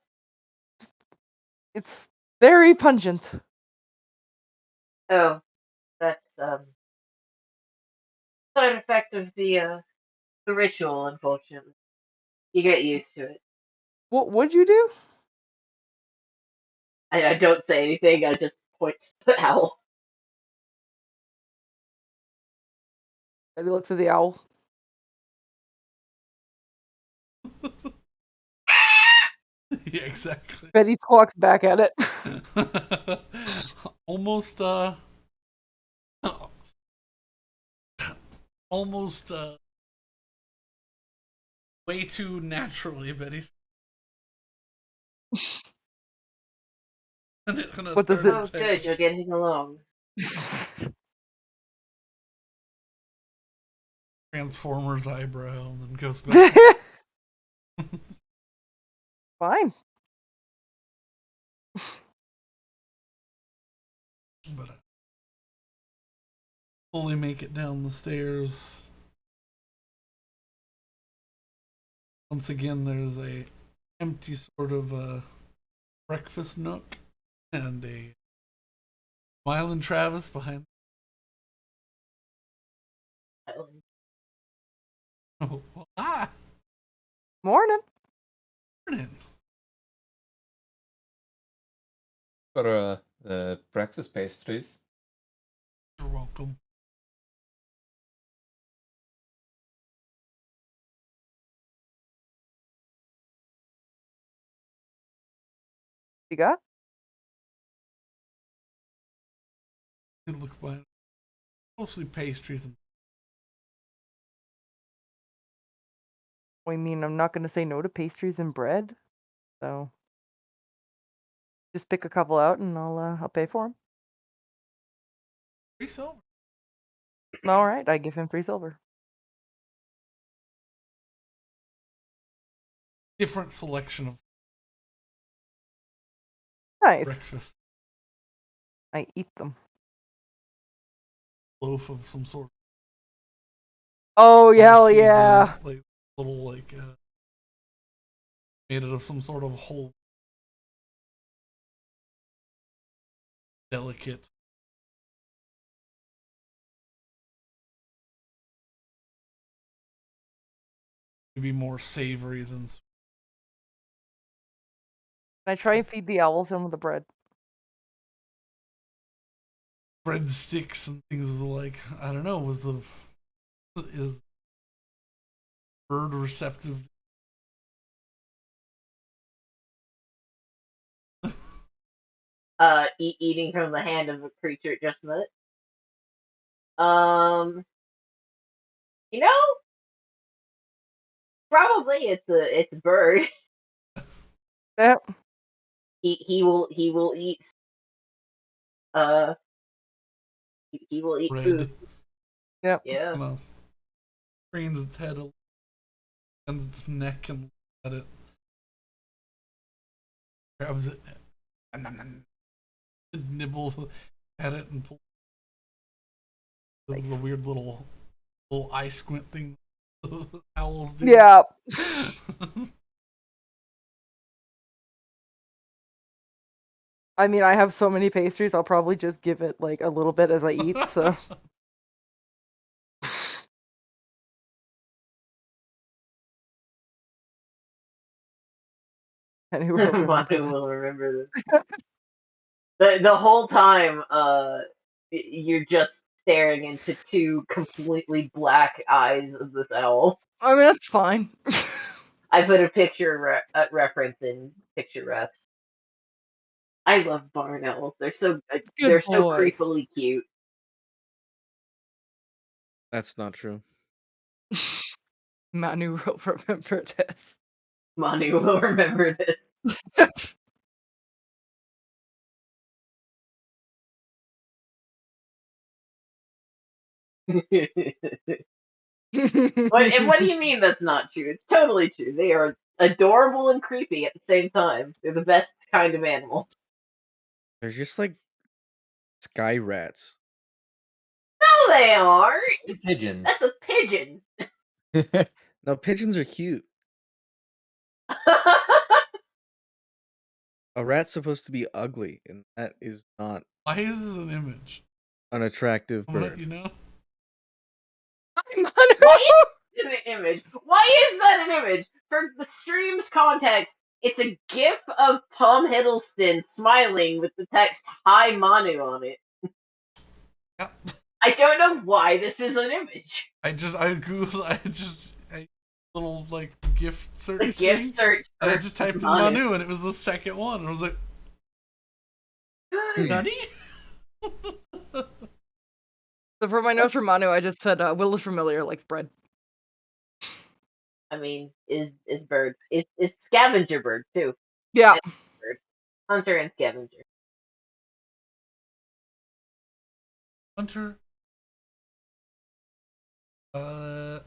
It's very pungent. Oh, that's side effect of the ritual. Unfortunately, you get used to it. What would you do? I don't say anything. I just point to the owl. And he looks at the owl. Yeah, exactly. Betty squawks back at it. Almost almost way too naturally, Betty. What does it- Oh, good, you're getting along. Transformers eyebrow and then goes back. Fine. But fully make it down the stairs. Once again, there's a empty sort of breakfast nook and a smiling Travis behind. Oh, ah, Morning. morning. For the breakfast pastries. You're welcome. You got? It looks behind. Mostly pastries and I mean, I'm not gonna say no to pastries and bread. So just pick a couple out and I'll pay for them. free silver. Alright, I give him 3 silver. Different selection of Nice. breakfast. I eat them. Loaf of some sort. Oh hell Seeds, yeah. like little made out of some sort of whole delicate maybe more savory than Can I try and feed the owls some of the bread? breadsticks and things of the like. I don't know. Is bird receptive? Eating from the hand of a creature it just met. Um, you know, probably it's a bird. Yep. He will eat. Uh, he will eat Bread. food. Yep. Yeah. Well, cranes its head and its neck and at it, grabs it, and nibbles at it and pulls the Nice. weird little eye squint thing owls do. Yeah. I mean, I have so many pastries, I'll probably just give it like a little bit as I eat, so. And who will remember Manu this? will remember this. The whole time, you're just staring into two completely black eyes of this owl. I mean, that's fine. I put a picture reference in picture refs. I love barn owls. They're Good so boy. creepily cute. That's not true. Manu will remember this. Manu will remember this. What do you mean that's not true? It's totally true. They are adorable and creepy at the same time. They're the best kind of animal. They're just like sky rats. No, they aren't. They're pigeons. That's a pigeon. No, pigeons are cute. A rat's supposed to be ugly, and that is not Why is this an image? an attractive I'm gonna, bird. you know? Manu! Why is it an image? Why is that an image? For the stream's context, it's a gif of Tom Hiddleston smiling with the text "Hi Manu" on it. Yeah. I don't know why this is an image. I Googled, a little like gift search The thing, GIF search and I for just typed in Manu. Manu, and it was the second one. And I was like, Hmm. Nutty? So for my notes for Manu, I just put Will is familiar, likes bread. I mean, is bird is scavenger bird too? Yeah. Bird. Hunter and scavenger. Hunter? Uh,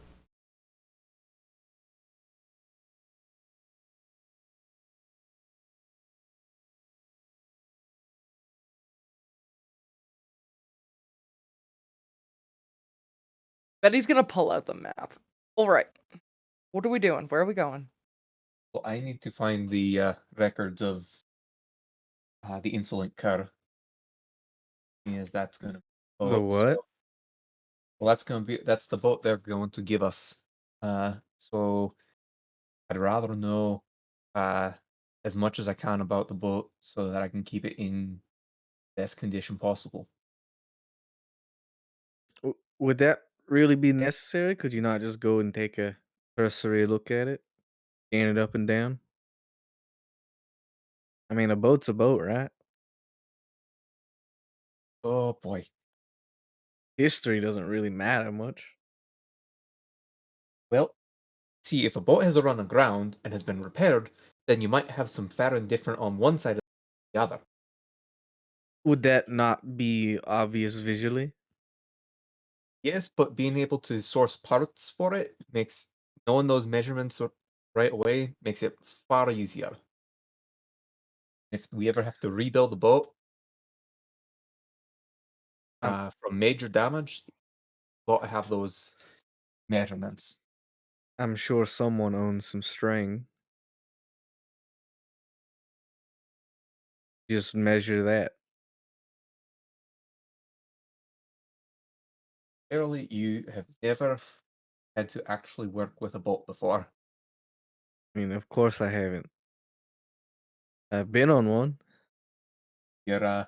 Betty's gonna pull out the map. Alright. What are we doing? Where are we going? Well, I need to find the records of the insolent cur. Is that's gonna be the The boat. what? Well, that's the boat they're going to give us. So I'd rather know uh as much as I can about the boat so that I can keep it in best condition possible. Would that really be necessary? Could you not just go and take a cursory look at it, scan it up and down? I mean, a boat's a boat, right? Oh boy. History doesn't really matter much. Well, see, if a boat has run aground and has been repaired, then you might have some fair and different on one side of the other. Would that not be obvious visually? Yes, but being able to source parts for it makes knowing those measurements right away makes it far easier. If we ever have to rebuild the boat I'm, from major damage, got to have those measurements. I'm sure someone owns some string. Just measure that. Clearly, you have never had to actually work with a boat before. I mean, of course I haven't. I've been on one. Your your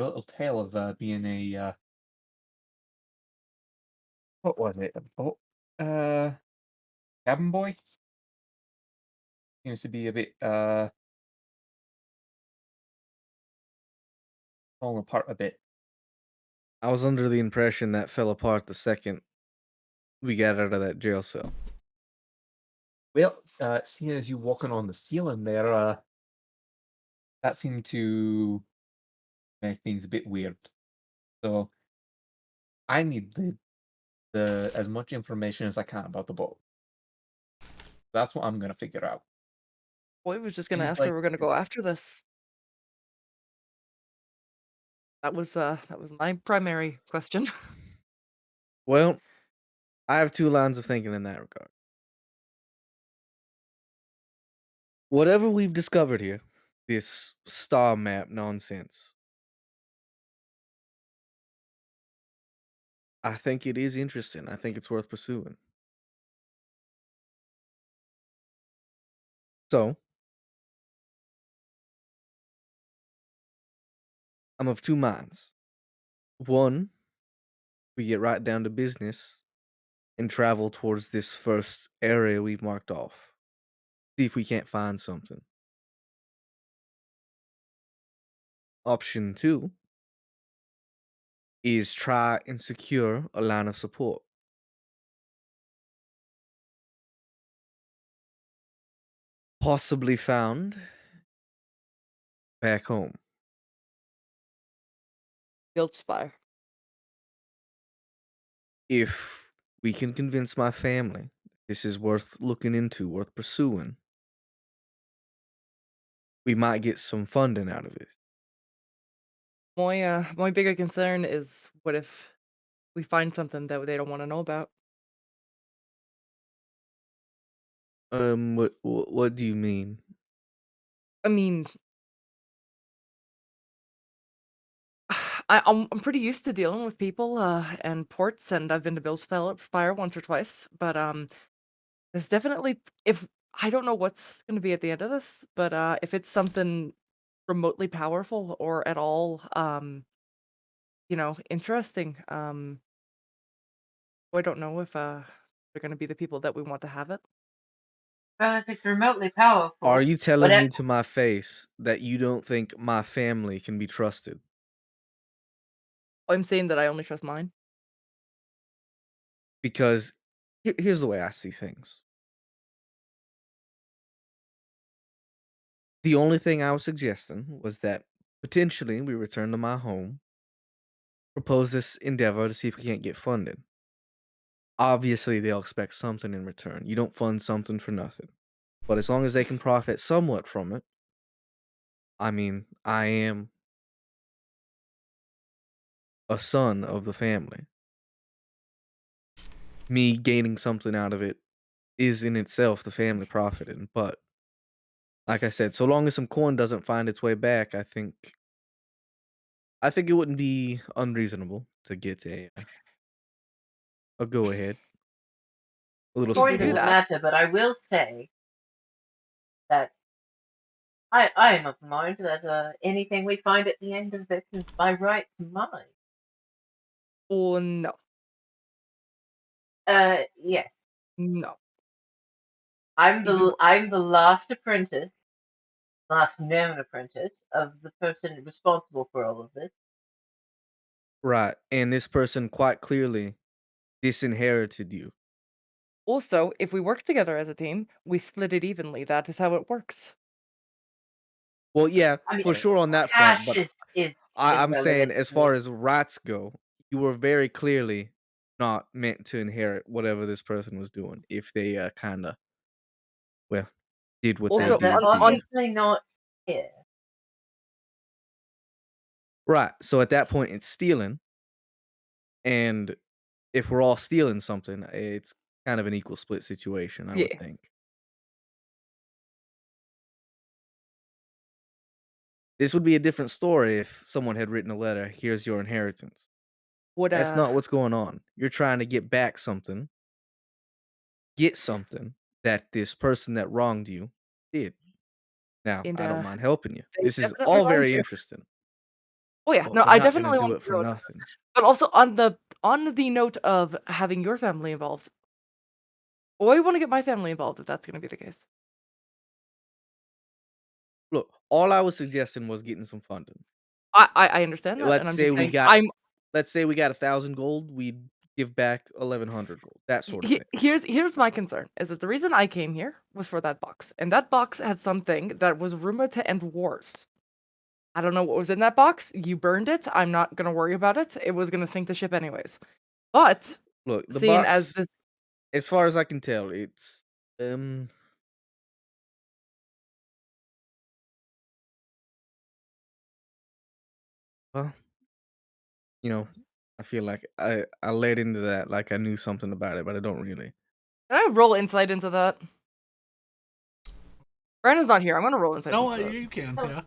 little tale of being a what was it? A boat cabin boy seems to be a bit falling apart a bit. I was under the impression that fell apart the second we got out of that jail cell. Well, seeing as you walking on the ceiling there, that seemed to make things a bit weird. So I need the as much information as I can about the boat. That's what I'm gonna figure out. Boy was just gonna Seems ask where like we're gonna go after this. That was my primary question. Well, I have two lines of thinking in that regard. Whatever we've discovered here, this star map nonsense, I think it is interesting. I think it's worth pursuing. So, I'm of two minds. One, we get right down to business and travel towards this first area we've marked off. See if we can't find something. Option two is try and secure a line of support. Possibly found back home. Guilt Spire. If we can convince my family this is worth looking into, worth pursuing, we might get some funding out of it. My bigger concern is what if we find something that they don't wanna know about? What do you mean? I mean, I'm pretty used to dealing with people, and ports, and I've been to Bill's Fire once or twice, but, there's definitely if I don't know what's gonna be at the end of this, but, if it's something remotely powerful or at all, interesting, I don't know if, they're gonna be the people that we want to have it. Well, if it's remotely Are powerful, you telling whatever. me to my face that you don't think my family can be trusted? I'm saying that I only trust mine. Because here's the way I see things. The only thing I was suggesting was that potentially we return to my home, propose this endeavor to see if we can't get funded. Obviously, they'll expect something in return. You don't fund something for nothing. But as long as they can profit somewhat from it, I mean, I am a son of the family. Me gaining something out of it is in itself the family profiting. But like I said, so long as some coin doesn't find its way back, I think it wouldn't be unreasonable to get a go ahead, a little If we Coin do doesn't support. that, matter, but I will say that I am of the mind that anything we find at the end of this is by rights mine. oh, no. Yes, No. If we I'm the last apprentice, last known apprentice of the person responsible for all of this. Right, and this person quite clearly disinherited you. Also, if we work together as a team, we split it evenly. That is how it works. Well, yeah, I for mean, sure on that front, cash but is I'm saying irrelevant as to far me. as rights go, you were very clearly not meant to inherit whatever this person was doing if they, kinda, well, did what they Also, And they're did to you. obviously not here. Right, so at that point, it's stealing, and if we're all stealing something, it's kind of an equal split situation, I would yeah. think. This would be a different story if someone had written a letter, "Here's your inheritance." Would That's not what's going on. You're trying to get back something, get something, that this person that wronged you did. Now, And I don't mind helping you. they This is definitely all wronged very you. interesting, Oh yeah, Well, no, but I'm I not gonna definitely do want it to for know about this. nothing. But also on the note of having your family involved, I want to get my family involved if that's going to be the case. Look, all I was suggesting was getting some funding. I understand that, and Let's I'm say just we saying got let's say we got 1,000 gold, we'd give back 1,100 gold, that sort of thing. here's my concern is that the reason I came here was for that box, and that box had something that was rumored to end wars. I don't know what was in that box. You burned it. I'm not gonna worry about it. It was gonna sink the ship anyways. But Look, the seeing as box, this, as far as I can tell, it's well, I feel like I led into that like I knew something about it, but I don't really. can I roll insight into that? Brandon's not here. I'm gonna roll insight no, into that you can, Oh.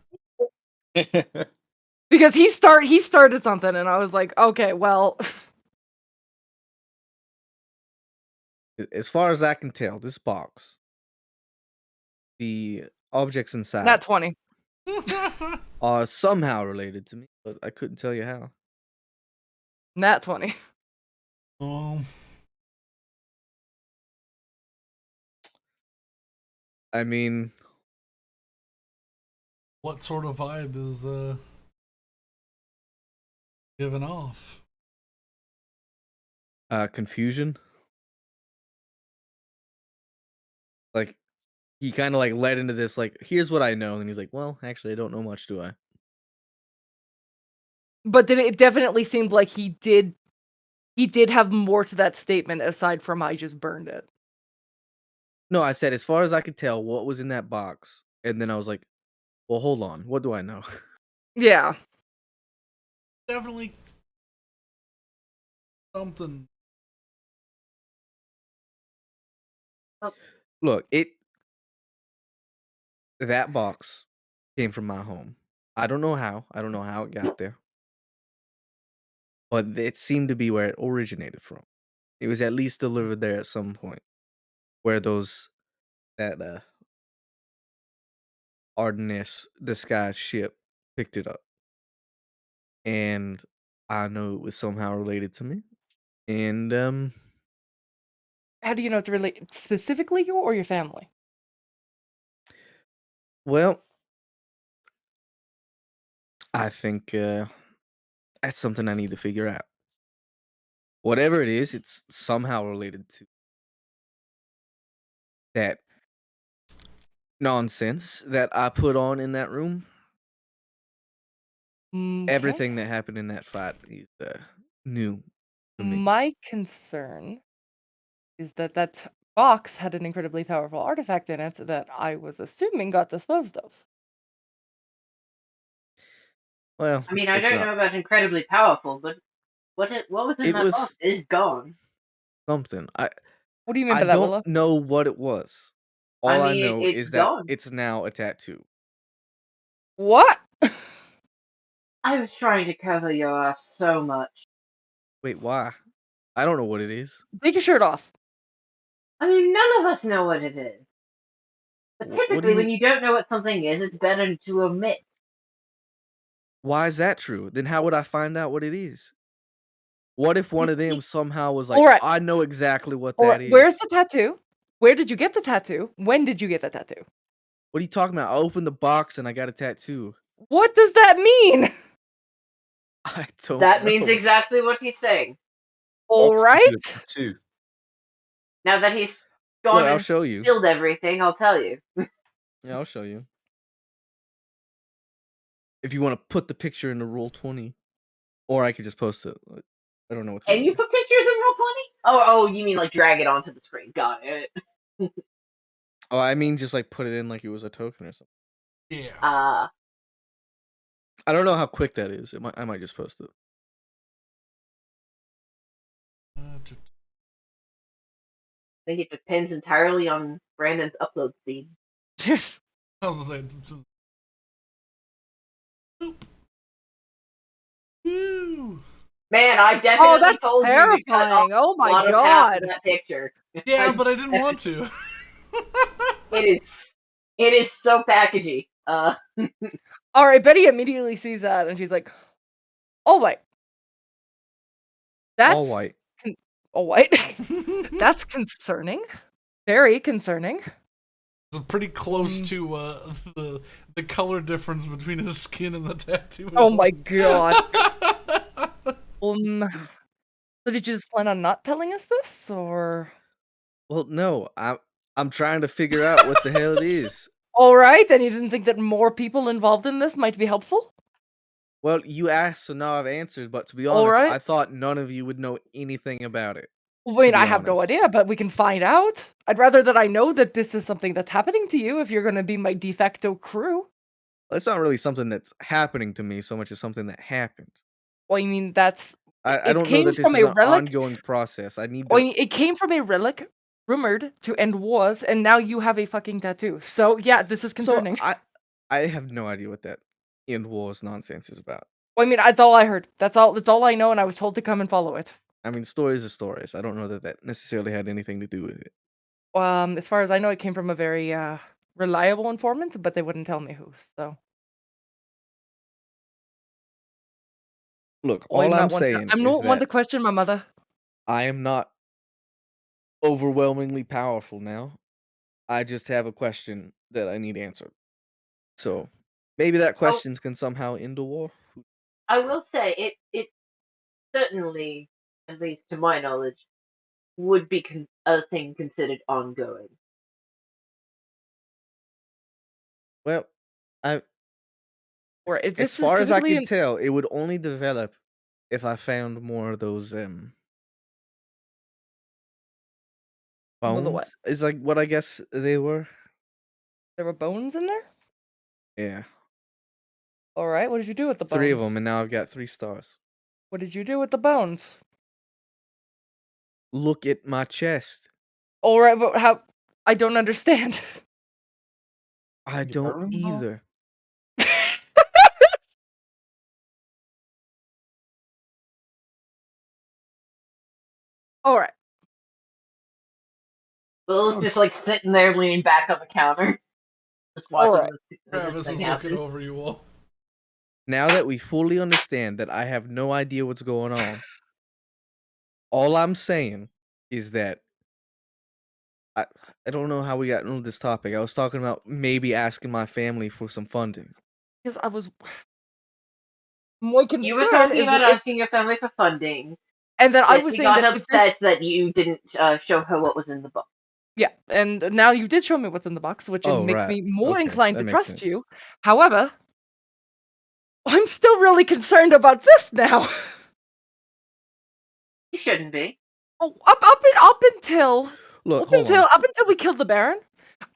yeah. because he started something, and I was like, okay, well, As far as I can tell, this box, the objects inside not 20. are somehow related to me, but I couldn't tell you how. Nat 20. um, I mean, what sort of vibe is given off? confusion. Like he kind of like led into this like, here's what I know, and he's like, well, actually, I don't know much, do I? But then it definitely seemed like he did have more to that statement aside from I just burned it. No, I said as far as I could tell, what was in that box, and then I was like, well, hold on, what do I know? Yeah. Definitely something. Look, that box came from my home. I don't know how. I don't know how it got there, but it seemed to be where it originated from. It was at least delivered there at some point, where that Ardennes disguised ship picked it up, and I know it was somehow related to me. And How do you know it's related specifically you or your family? well, I think that's something I need to figure out. Whatever it is, it's somehow related to that nonsense that I put on in that room. Okay. Everything that happened in that fight is new to me. My concern is that that box had an incredibly powerful artifact in it that I was assuming got disposed of. Well, I mean, I it's don't not. know about incredibly powerful, but what was in It that box was is gone. something. What do you mean I by that, don't Willow? know what it was. I All I mean, know it's is that gone. it's now a tattoo. What? I was trying to cover your ass so much. Wait, why? I don't know what it is. Take your shirt off. I mean, none of us know what it is. But What do you typically, mean? when you don't know what something is, it's better to omit. Why is that true? Then how would I find out what it is? What if one of them somehow was like, All right. I know exactly what All right. that Where's is? the tattoo? Where did you get the tattoo? When did you get the tattoo? What are you talking about? I opened the box and I got a tattoo. What does that mean? I don't That means know. exactly what he's saying. All Box give right. you a tattoo. Now that he's Look, gone I'll and show you. spilled everything, I'll tell you. Yeah, I'll show you. If you want to put the picture into Roll20, or I could just post it. I don't know what's Can you easier. put pictures in Roll20? Oh, you mean like drag it onto the screen? Got it. Oh, I mean, just like put it in like it was a token or something. Yeah. Uh, I don't know how quick that is. I might just post it. I think it depends entirely on Brandon's upload speed. I was gonna say. Boop. Woo. Man, I Oh, definitely that's told you to cut off terrifying. Oh the my bottom half god. of that picture. Yeah, but I didn't want to. It is so packagey. All right, Betty immediately sees that and she's like, "Oh wait, All that's white. oh wait, that's concerning, very concerning." It's pretty close Um, to the color difference between his skin and the tattoo. Oh my god. Um, so did you just plan on not telling us this, or? Well, no, I'm trying to figure out what the hell it is. All right, and you didn't think that more people involved in this might be helpful? Well, you asked, so now I've answered. But to be All honest, right. I thought none of you would know anything about it. I To mean, be I have no honest, idea, but we can find out. I'd rather that I know that this is something that's happening to you if you're gonna be my de facto crew. it's not really something that's happening to me so much as something that happened. Well, I mean, that's I it don't know came that this from is a an relic. ongoing process. I need I to. mean, it came from a relic rumored to end wars, and now you have a fucking tattoo. So yeah, this is So concerning. I have no idea what that end wars nonsense is about. Well, I mean, that's all I heard. That's all I know, and I was told to come and follow it. I mean, stories are stories. I don't know that that necessarily had anything to do with it. As far as I know, it came from a very reliable informant, but they wouldn't tell me who. So, Look, all I'm saying I'm is not one to that question my mother. I am not overwhelmingly powerful now. I just have a question that I need answered. So maybe that Oh, question can somehow end a war. I will say it certainly, at least to my knowledge, would be a thing considered ongoing. Well, I Or is this as far as I specifically can in tell, it would only develop if I found more of those with the what? bones. Is like what I guess they were. There were bones in there? Yeah, All right, what did you do with the 3 of them, bones? and now I've got 3 stars. What did you do with the bones? Look at my chest. All right, but how? I don't understand. I You don't burn them all? either. All right. Will's just like sitting there leaning back on the counter, just All watching right. this Travis thing is looking happen. over you all. Now that we fully understand that I have no idea what's going on, all I'm saying is that I I don't know how we got into this topic. I was talking about maybe asking my family for some funding. Because I was my You were concern talking is about that if asking your family for funding. and then I was Jesse saying got that if this upset that you didn't show her what was in the book. yeah, and now you did show me what's in the box, which Oh, makes right. me more Okay, inclined that to makes trust sense. you. However, I'm still really concerned about this now. You shouldn't be. Oh, up Look, hold on. up until we killed the Baron,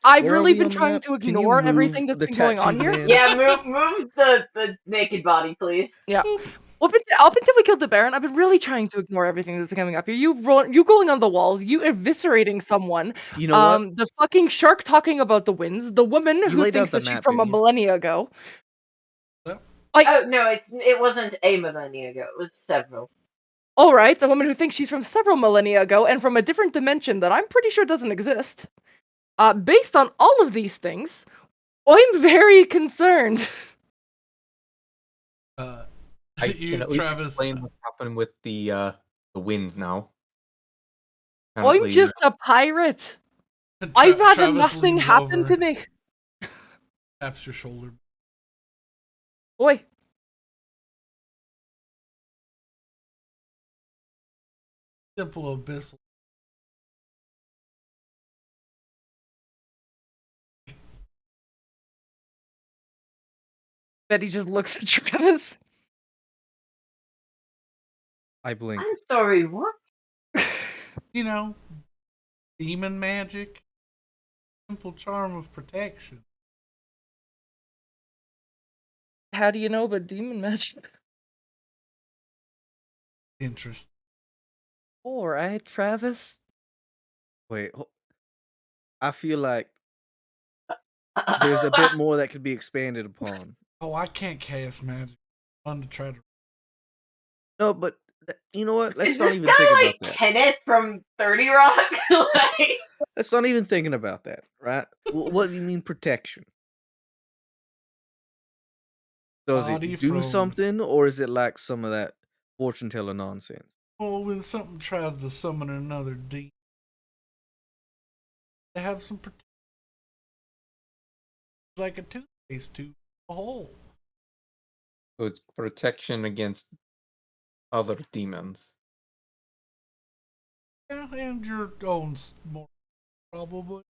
I've Where are really we been on the trying map? to Can you ignore move everything that's the been going on tattooed here. man? Yeah, move the naked body, please. Yeah. Up until we killed the Baron, I've been really trying to ignore everything that's coming up here. You going on the walls, you eviscerating someone, You know what? the fucking shark talking about the winds, the woman You who laid out thinks the that she's map, from a didn't you? millennia ago. Yep. Oh no, it wasn't a millennia ago. It was several. All right, the woman who thinks she's from several millennia ago and from a different dimension that I'm pretty sure doesn't exist. Based on all of these things, I'm very concerned. I can You, at least Travis. explain what's happening with the winds now. I'm Apparently, just a pirate. I've had Travis nothing leans happen over, to me. taps your shoulder. Boy, Simple abyssal. Betty just looks at Travis. I blink. I'm sorry, what? You know, demon magic. Simple charm of protection. How do you know about demon magic? Interest. All right, Travis. Wait, I feel like there's a bit more that could be expanded upon. Oh, I can't cast magic. Fun to try to. No, but you know what? Let's Is not this even guy think like about that. Kenneth from 30 Rock? Like, let's not even thinking about that, right? What do you mean protection? Does Body it do from, something, or is it like some of that fortune teller nonsense? well, when something tries to summon another demon, they have some protection, like a toothpaste tube, a hole. So it's protection against other demons. Yeah, and your own more probably.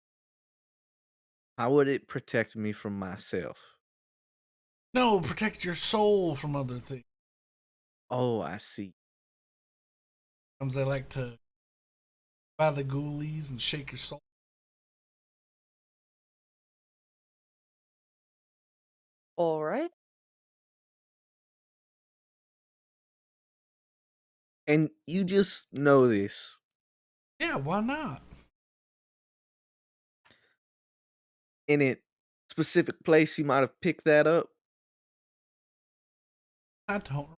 How would it protect me from myself? No, protect your soul from other things. Oh, I see. Sometimes they like to buy the ghoulies and shake your soul. All right. And you just know this. Yeah, why not? Any specific place you might have picked that up? I don't.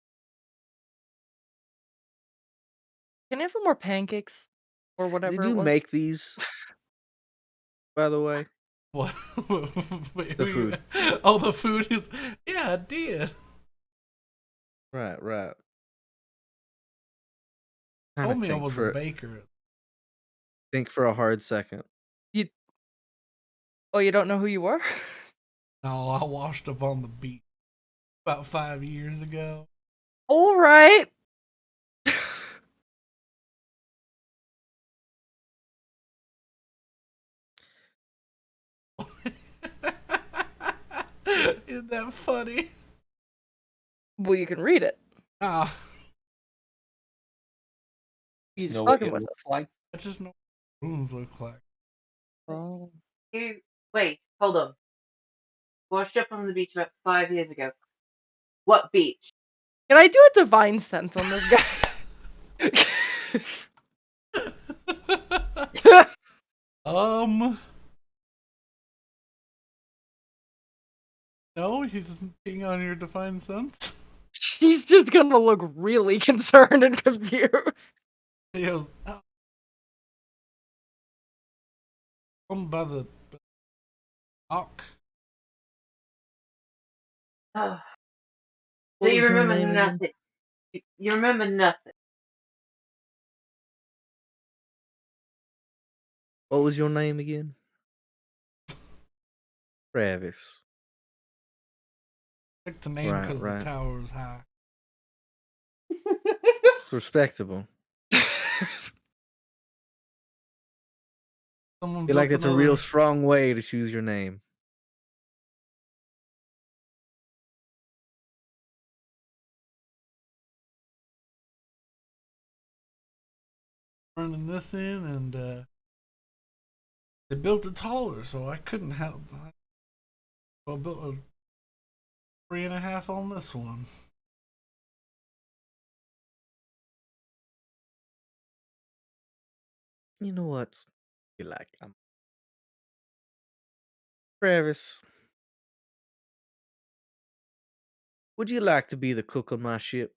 Can I have some more pancakes or Did whatever it you was? make these, by the way? What? Wait, The food. oh, the food is. Yeah, I did. Right, right. Kind Told of me I was a baker. think for a hard second. You Oh, you don't know who you were? No, I washed up on the beach about 5 years ago. All right. Isn't that funny? Well, you can read it. Ah, Just He's know what fucking it with looks us. like. I just know what rooms look like. Oh. You wait, hold on. Washed up on the beach about 5 years ago. What beach? Can I do a divine sense on this guy? um, no, he doesn't ping on your defined sense. She's just gonna look really concerned and confused. He goes, oh, I'm by the dock. Oh, so What you was your remember name again? nothing. You remember nothing. What was your name again? Travis. Picked the name Right, because the right. tower was high. It's respectable. Someone Feel like built that's a real another. strong way to choose your name. Running this in, and they built it taller, so I couldn't have. So I built a 3.5 on this one. You know what? You like Travis. Would you like to be the cook on my ship?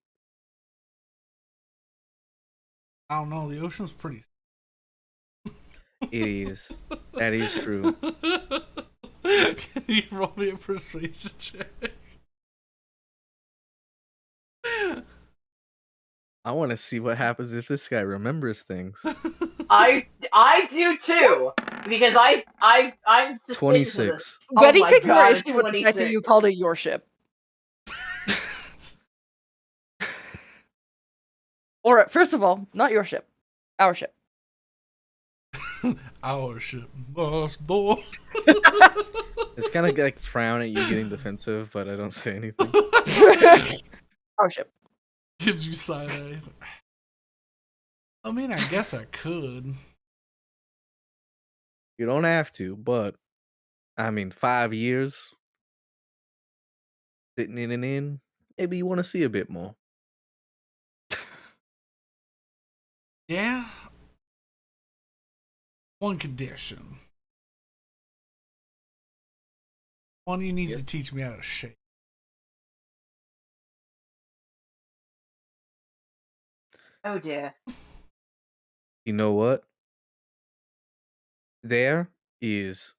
I don't know. The ocean's pretty. It is. That is true. Can you roll me a persuasion check? I want to see what happens if this guy remembers things. I do too because I'm suspicious of this. 26. Oh Betty my takes more god, a issue with the fact that 26. you called it your ship. Or first of all, not your ship, our ship. Our ship must door. It's kind of like frown at you getting defensive, but I don't say anything. Our ship. Gives you side eyes. I mean, I guess I could. You don't have to, but I mean, 5 years sitting in an inn, maybe you want to see a bit more. Yeah. One condition. One, you need Yep. to teach me how to shake. Oh dear. You know what? There is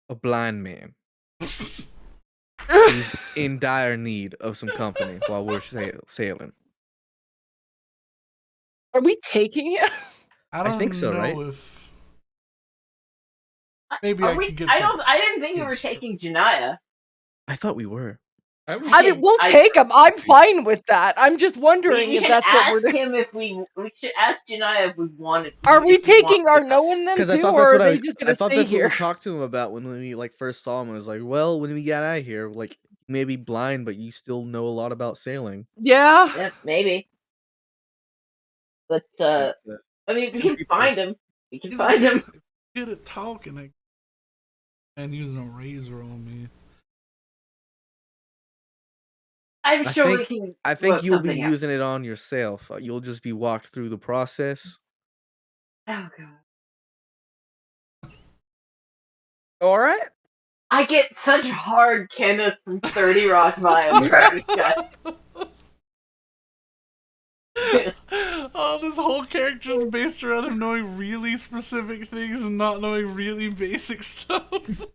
a blind man who's in dire need of some company while we're sailing. Are we taking him? I I don't think so, right? know if maybe Are I we? could get I some. don't. I didn't think you were It's true. taking Janaya. I thought we were. I was I mean, we'll I- take him. I'm fine with that. I'm just wondering We if should that's what we're ask doing. him if we. We should ask Janaya if we wanted. Are we If we want taking our to come. knowing them Because I too, thought that's or what are they just I gonna thought stay that's what we here? talked to him about when we like first saw him. It was like, well, when we get out of here, like you may be blind, but you still know a lot about sailing. Yeah. Yeah, maybe. Let's. like, I mean, we two can people. find him. We can He's find him. good at talking and using a razor on me. I'm I sure we think can. I think work you'll be something out. using it on yourself. You'll just be walked through the process. Oh god. All right. I get such hard Kenneth from 30 Rock vibes from this guy. Oh, this whole character is based around him knowing really specific things and not knowing really basic stuff. Because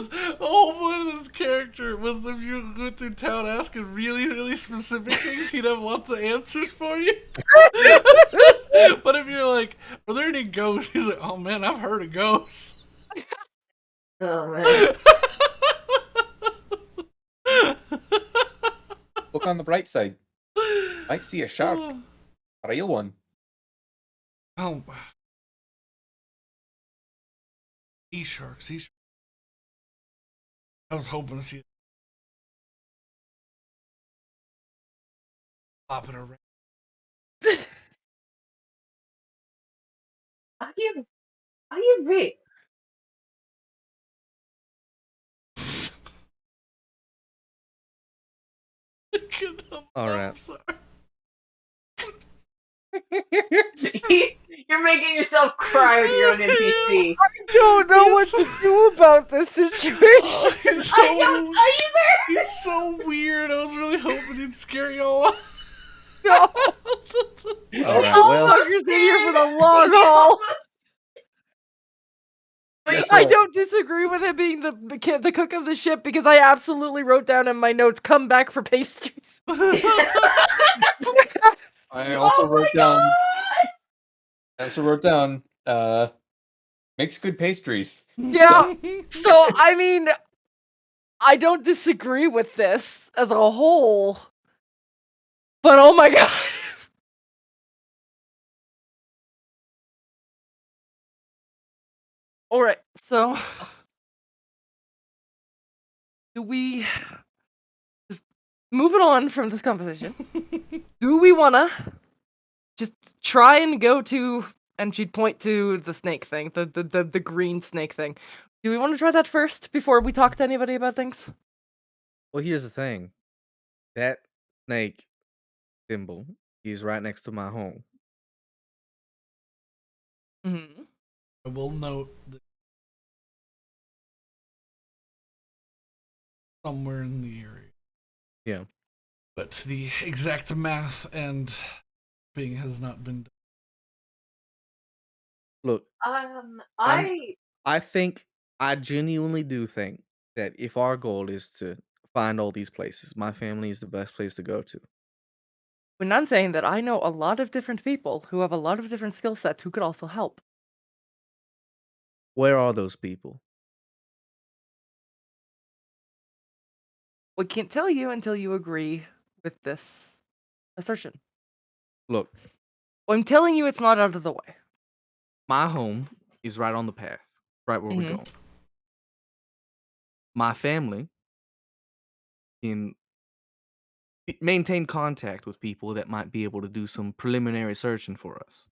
the whole point of this character was if you go through town asking really, really specific things, he'd have lots of answers for you. But if you're like, are there any ghosts? He's like, oh man, I've heard of ghosts. Oh man. Look on the bright side. Might see a shark. A real one. Oh. E-sharks, E-sharks. I was hoping to see it. Popping around. Are you real? All right. I'm sorry. You're making yourself cry with your own NPC. I don't know what to do about this situation. Oh, he's so, I don't either. he's so weird. I was really hoping he'd scare y'all off. No. All right. Well, Motherfuckers in here for the long haul. Guess I what? don't disagree with him being the cook of the ship because I absolutely wrote down in my notes, "Come back for pastries." I also Oh wrote my down. God! I also wrote down. Makes good pastries. Yeah. So I mean, I don't disagree with this as a whole, but oh my god. All right, so do we just moving on from this conversation? Do we wanna just try and go to? And she'd point to the snake thing, the green snake thing. Do we want to try that first before we talk to anybody about things? well, here's the thing. That snake symbol is right next to my home. Mm-hmm. I will note that somewhere in the area. Yeah. But the exact math and being has not been done. Look, I think I genuinely do think that if our goal is to find all these places, my family is the best place to go to. When I'm saying that I know a lot of different people who have a lot of different skill sets who could also help. Where are those people? We can't tell you until you agree with this assertion. Look, Well, I'm telling you it's not out of the way. my home is right on the path, right where we're Mhm. going. My family can maintain contact with people that might be able to do some preliminary searching for us.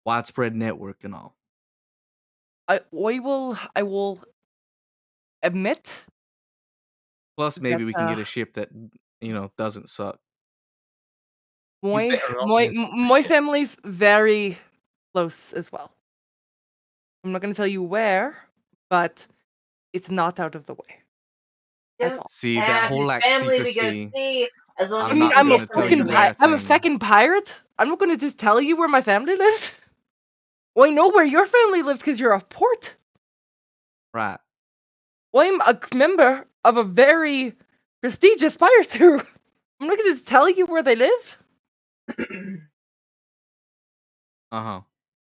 Widespread network and all. I will admit Plus, maybe that we can get a ship that doesn't suck. You my better off my in this my ship. family's very close as well. I'm not gonna tell you where, but it's not out of the way. That's all. See, that Half whole his like family we go secrecy. see. As long I as I'm mean, you not can I'm a get gonna tell where you fucking you're I'm a anything. fucking pirate. I'm not gonna just tell you where my family lives. Well, I know where your family lives because you're a port. Right. Well, I'm a member of a very prestigious pirate crew. I'm not gonna just tell you where they live. going. Uh-huh.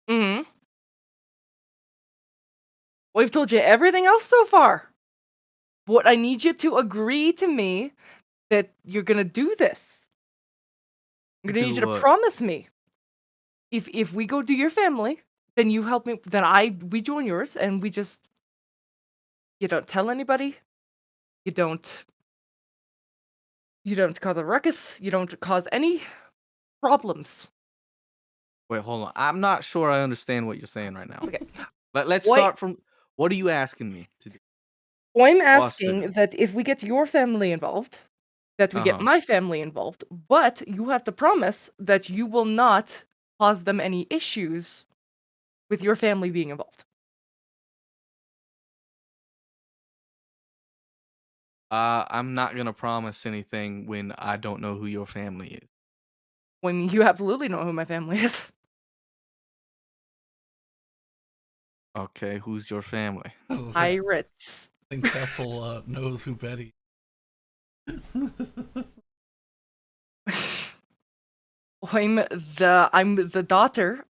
Mm-hmm. We've told you everything else so far. What I need you to agree to me that you're gonna do this. I'm gonna Do need you to what? promise me. If we go do your family, then you help me. Then we join yours, and we just you don't tell anybody. You don't cause a ruckus. You don't cause any problems. Wait, hold on. I'm not sure I understand what you're saying right now. Okay. Let's What start from what are you asking me to do? I'm For us to asking do? that if we get your family involved, that we get Uh-huh. my family involved, but you have to promise that you will not cause them any issues with your family being involved. I'm not gonna promise anything when I don't know who your family is. When you absolutely know who my family is. Okay, who's your family? I Pirates. think Kessel knows who Betty. I'm the daughter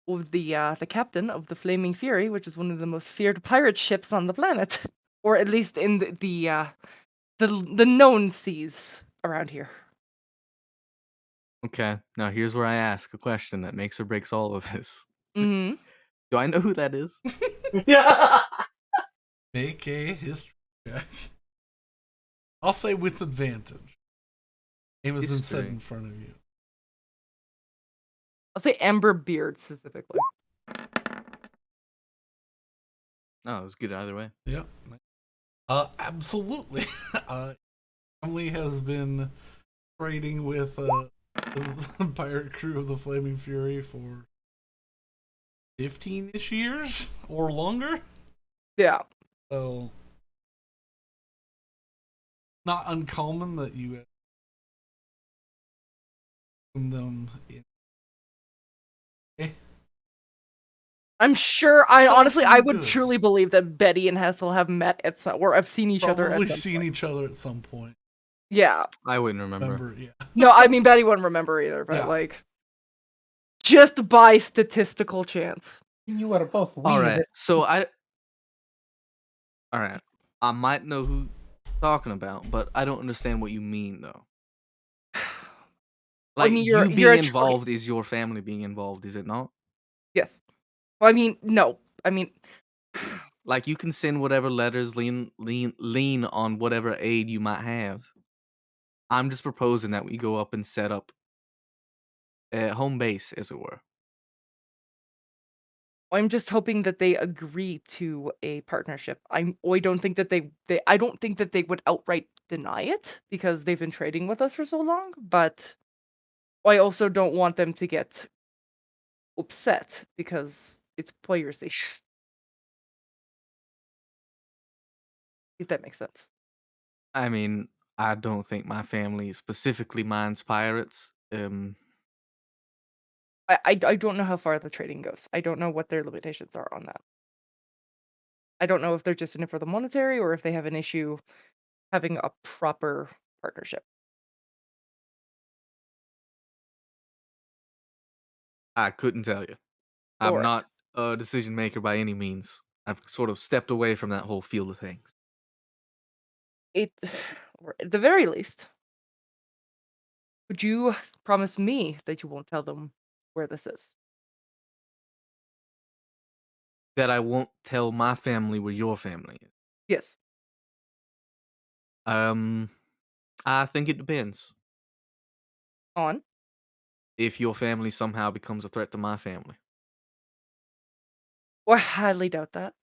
of the captain of the Flaming Fury, which is one of the most feared pirate ships on the planet, or at least in the known seas around here. Okay, now here's where I ask a question that makes or breaks all of this. Hmm. Do I know who that is? Make a history check. I'll say with advantage. Name has been said History. in front of you. I'll say Amber Beard specifically. Oh, it was good either way. Yep. Absolutely. Family has been trading with the pirate crew of the Flaming Fury for 15-ish years or longer. Yeah. So not uncommon that you assume them in. I'm sure. It's all Honestly, for I the would truly goods. believe that Betty and Hessel have met at some, or have seen each other at Probably some seen point. each other at some point. Yeah. I wouldn't remember. Remember, yeah. No, I mean Betty wouldn't remember either, but Yeah. like, just by statistical chance. You are both All we. right, so all right, I might know who you're talking about, but I don't understand what you mean though. I Like mean, you you're being a okay, involved is your family being involved, is it not? yes. Well, I mean, no. I mean, Like you can send whatever letters, lean on whatever aid you might have. I'm just proposing that we go up and set up a home base, as it were. I'm just hoping that they agree to a partnership. I don't think that I don't think that they would outright deny it because they've been trading with us for so long, but I also don't want them to get upset because it's piracy. If that makes sense. I mean, I don't think my family specifically minds pirates. I don't know how far the trading goes. I don't know what their limitations are on that. I don't know if they're just in it for the monetary or if they have an issue having a proper partnership. I couldn't tell you. I'm Or not a decision maker by any means. I've sort of stepped away from that whole field of things. it or at the very least, would you promise me that you won't tell them where this is? That I won't tell my family where your family is. Yes. Um, I think it depends. On? If your family somehow becomes a threat to my family. Or I highly doubt that.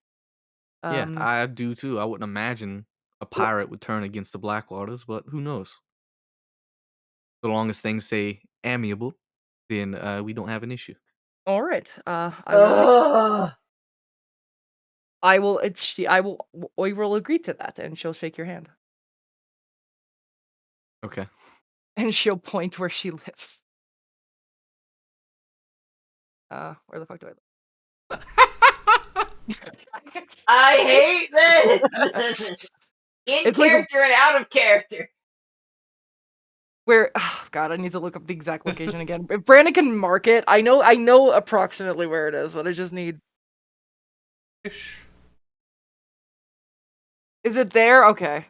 Yeah, Um, I do too. I wouldn't imagine a or, pirate would turn against the Blackwaters, but who knows? So long as things say amiable, then we don't have an issue. all right. Ugh. I will agree to that, and she'll shake your hand. Okay. And she'll point where she lives. Where the fuck do I hate this. In It's like character and out of character. where oh god, I need to look up the exact location again. If Brandon can mark it, I know approximately where it is, but I just need. Ish. Is it there? Okay.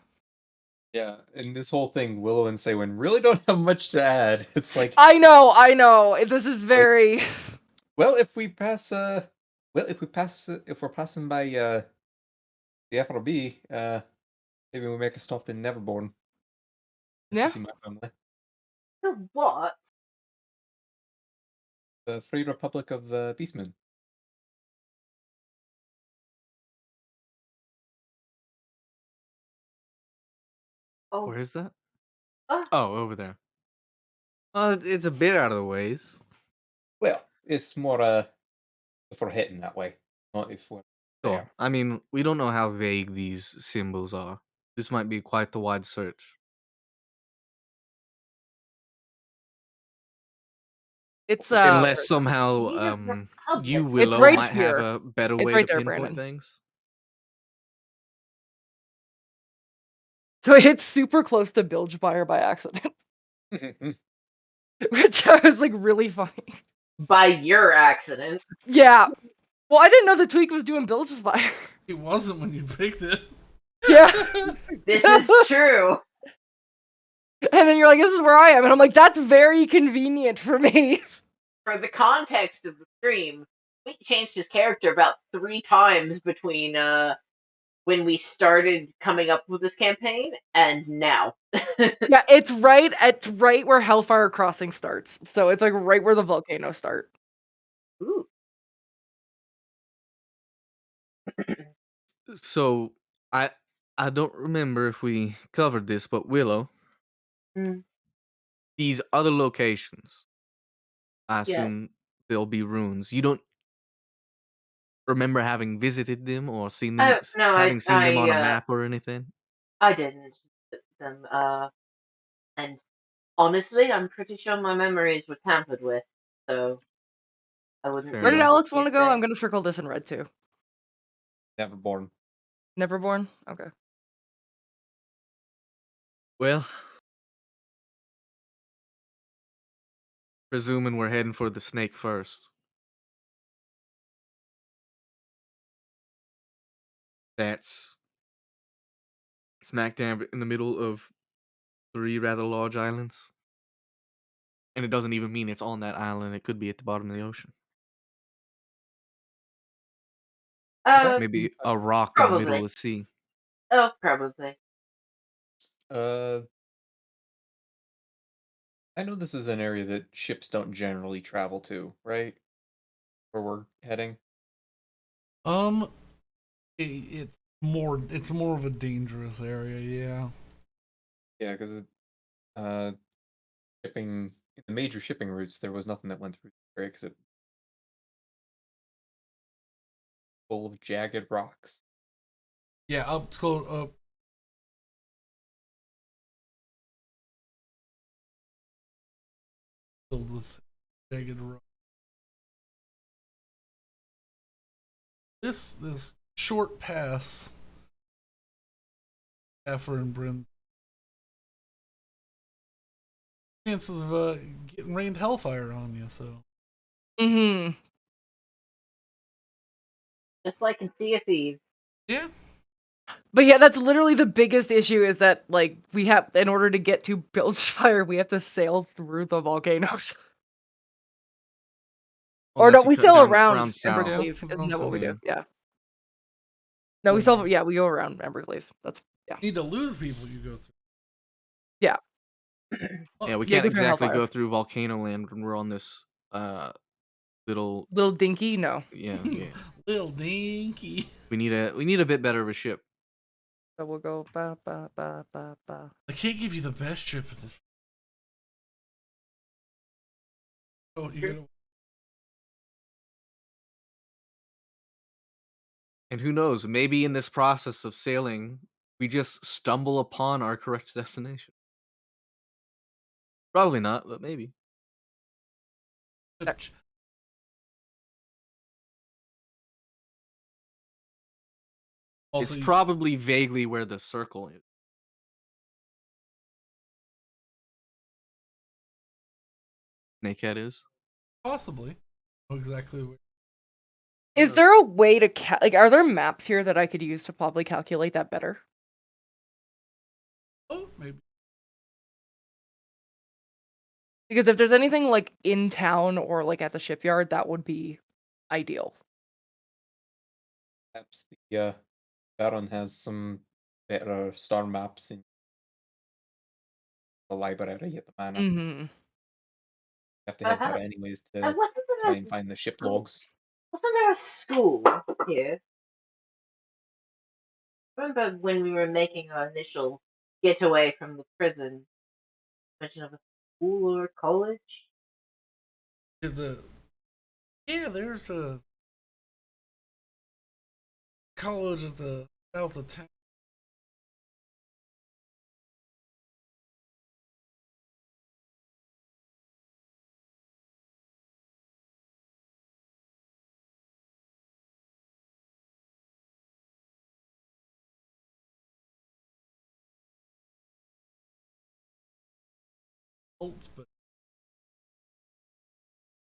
Yeah, and this whole thing, Willow and Saywin really don't have much to add. It's like, I know. This is like, very well, if we're passing by the FRB, maybe we make a stop in Neverborn just to yeah. see my family. The what? The Free Republic of Beastmen. Oh, Where is that? uh, Oh, over there. It's a bit out of the ways. Well, it's more if we're heading that way, not if we're Sure. there. I mean, we don't know how vague these symbols are. This might be quite the wide search. It's Unless where is it? somehow Free you, Republic. It's Willow, right might have here. a better It's way right to there, pinpoint Brandon. things. So it's super close to Bilgefire by accident, which I was like really funny. By your accident. Yeah. Well, I didn't know the tweak was doing Bilgefire. It wasn't when you picked it. Yeah. This is true. And then you're like, this is where I am. And I'm like, that's very convenient for me. For the context of the stream, we changed his character about 3 times between when we started coming up with this campaign and now. Yeah, it's right where Hellfire Crossing starts. So it's like right where the volcanoes start. Ooh. So I I don't remember if we covered this, but Willow, Mm, these other locations, I yes. assume there'll be runes. You don't remember having visited them or seen them, Oh no, having seen them on a map or anything? I didn't put them and honestly I'm pretty sure my memories were tampered with, so I wouldn't Fair Where be did enough. able Alex want to to go? say. I'm gonna circle this in red too. Neverborn. Neverborn? Okay. Well, presuming we're heading for the snake first. That's smack dab in the middle of 3 rather large islands. And it doesn't even mean it's on that island. It could be at the bottom of the ocean. Uh Maybe a rock in the middle of Probably. the sea. Oh, probably. Uh, I know this is an area that ships don't generally travel to, right? Where we're heading. Um, it's more of a dangerous area. Yeah. Yeah, because uh, shipping the major shipping routes, there was nothing that went through the area because it's full of jagged rocks. Yeah. Up close. Up. Filled with jagged rock. This short pass, Affer and Bryn, chances of getting rained hellfire on you. So Mm-hmm. Just like in Sea of Thieves. yeah. But yeah, that's literally the biggest issue is that like we have in order to get to Bilgefire, we have to sail through the volcanoes. Or no, Unless you we cut sail down around around south. Yeah. Embercleave. Isn't Around that what we south. do? Yeah. Yeah. No, we sail. Yeah, we go around Embercleave. That's yeah. Need to lose people you go through. Yeah. Oh, Yeah, we Yeah, can't go through exactly Hellfire. go through Volcano Land when we're on this little Little dinky, no. yeah. little dinky. We need a bit better of a ship. So we'll go ba ba ba ba ba. I can't give you the best ship in this. Oh, you gotta. And who knows, maybe in this process of sailing, we just stumble upon our correct destination. Probably not, but maybe. Which- Also, It's probably vaguely where the circle is. Snakehead is. possibly know exactly where. Is there a way to like? Are there maps here that I could use to probably calculate that better? Oh, maybe. Because if there's anything like in town or like at the shipyard, that would be ideal. Perhaps the Baron has some better star maps in the library at the manor. Mm-hmm. Have to head there Perhaps. anyways And to wasn't try there and find the ship a logs. wasn't there a school here? Remember when we were making our initial getaway from the prison? Mention of a school or college? There's a college at the south of town.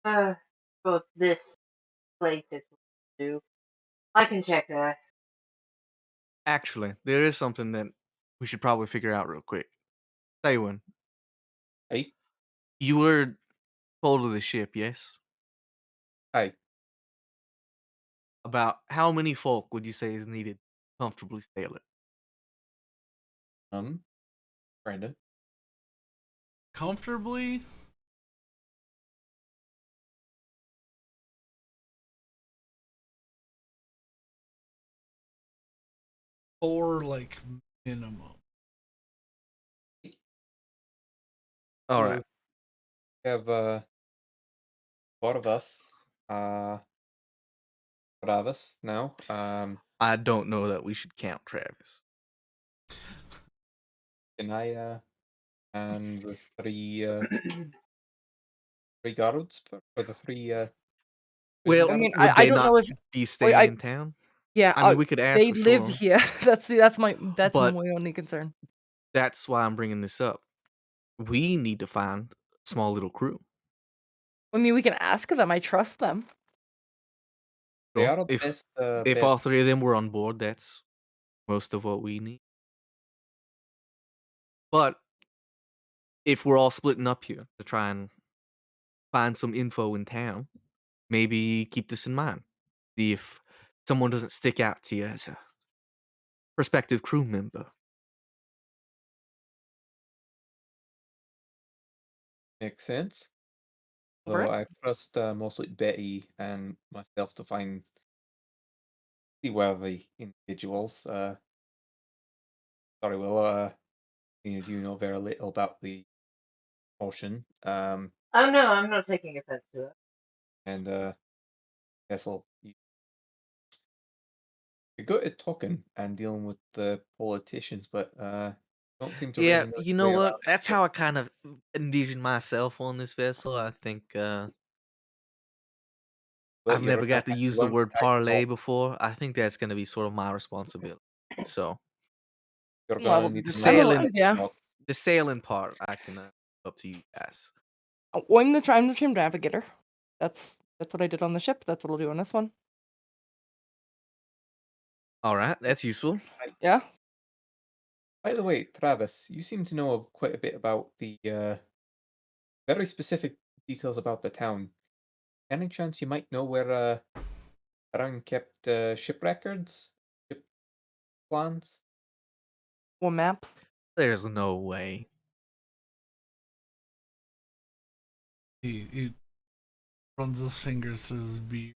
But Both this place it will do. I can check that. Actually, there is something that we should probably figure out real quick. Tywin, Hey, you were told of the ship, yes? hi. About how many folk would you say is needed to comfortably sail it? Brandon. comfortably, or like minimum. All So right. we have four of us. Travis now. I don't know that we should count Travis. Kanaya and the three guards for the three prison Well, I mean, guards. would I they don't not know if be wait, staying in town? yeah, I mean, we could ask they for live sure, here. That's but my only concern. that's why I'm bringing this up. We need to find a small little crew. I mean, we can ask them. I trust them. They Sure. are the best If all bets. three of them were on board, that's most of what we need. But if we're all splitting up here to try and find some info in town, maybe keep this in mind. See if someone doesn't stick out to you as a prospective crew member. Makes sense. For So it. I trust mostly Betty and myself to find seaworthy individuals. Sorry, Will. Seeing as you know very little about the ocean. Oh no, I'm not taking offense to that. And guess you're good at talking and dealing with the politicians, but don't seem to Yeah, really know you your know way around what? it That's yet. how I kind of envision myself on this vessel. I think But I've you're never gonna got to have to use the learn to word tie the knot. parlay before. I think that's going to be sort of my responsibility. So You're I gonna will need do to this. learn to tie sailing, the Yeah. knot. the sailing part, I can up to you guys. I'm the trim navigator. That's what I did on the ship. That's what I'll do on this one. All right, that's useful. Yeah. By the way, Travis, you seem to know quite a bit about the very specific details about the town. Any chance you might know where Aran kept ship records, ship plans? One map. There's no way. He runs his fingers through his beard.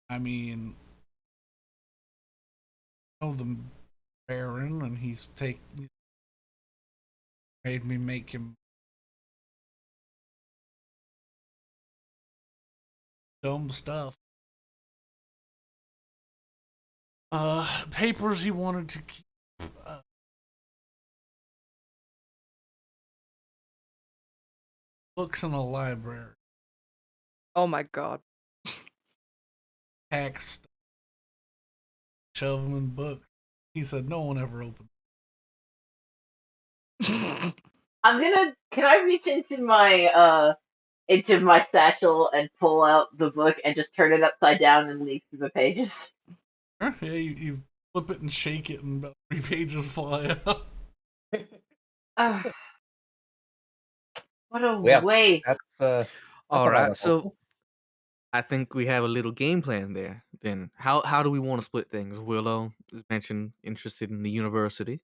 I mean, I know the Baron, and he's made me make him dumb stuff. Papers he wanted to keep. books in a library. Oh my god. Hacks, shove them in books. He said no one ever opened. Can I reach into my satchel and pull out the book and just turn it upside down and leaf through the pages? Yeah, you flip it and shake it, and about 3 pages fly out. Ah, what a Yeah, waste. that's All not right, so helpful. I think we have a little game plan there. Then how do we want to split things? Willow is mentioned interested in the university.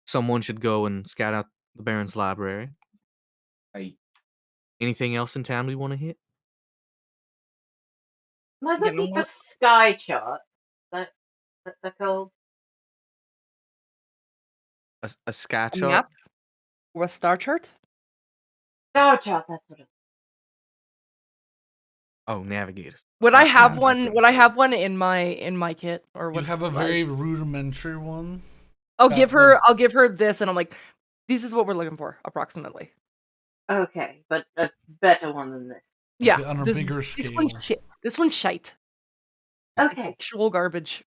Someone should go and scout out the Baron's library. I Anything else in town we want to hit? Am I You know looking for what? sky charts? That what they're called? A sky A chart? map or a star chart? Star chart, that's what it Oh, navigators. Would I I, I, have I one? couldn't Would I say. have one in my kit or You what? have a very rudimentary one. I'll Yeah, give her. I'll give her this, and I'm like, this is what we're looking for, approximately. Okay, but a better one than this. Yeah, on a this bigger this one's scale. shit. This one's shite. Okay, Actual garbage.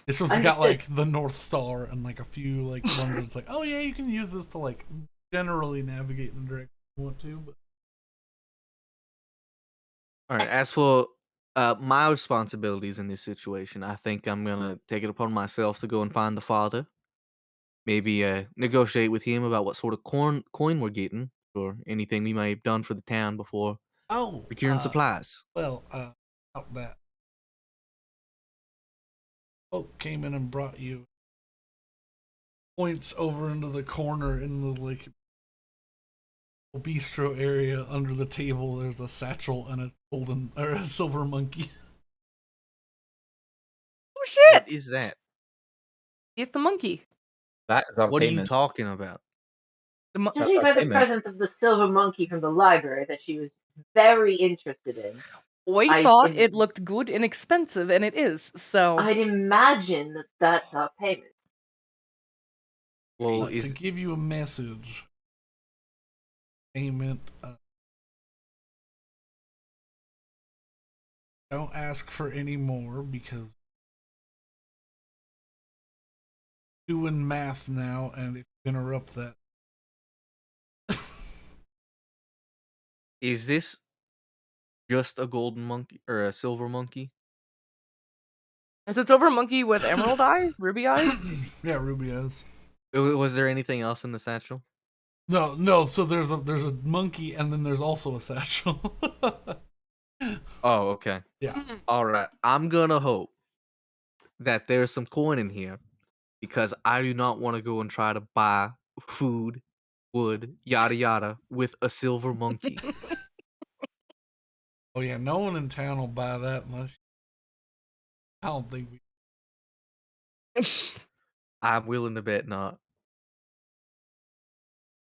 This one's got understood. like the North Star and like a few like ones that's like, oh yeah, you can use this to like generally navigate in the direction you want to, but All right. As for my responsibilities in this situation, I think I'm gonna take it upon myself to go and find the father. Maybe negotiate with him about what sort of coin we're getting or anything we may have done for the town before oh, procuring supplies. well, out that folk came in and brought you points over into the corner in the like bistro area under the table. There's a satchel and a golden or a silver monkey. Oh shit! What is that? It's the monkey. that is our What are you payment. talking about? That's Judging our by the payment. presence of the silver monkey from the library that she was very interested in, We I'd, thought Im- it looked good and expensive, and it is. So I'd imagine that that's our payment. Well, To is give you a message, payment. Don't ask for any more because doing math now, and if you interrupt that, is this just a golden monkey or a silver monkey? it's a silver monkey with emerald eyes, ruby eyes. yeah, Ruby has. Was there anything else in the satchel? No. So there's a monkey, and then there's also a satchel. Oh, okay. yeah. All right. I'm gonna hope that there's some coin in here because I do not want to go and try to buy food, wood, yada yada with a silver monkey. Oh yeah. No one in town will buy that unless I don't think we. I'm willing to bet not.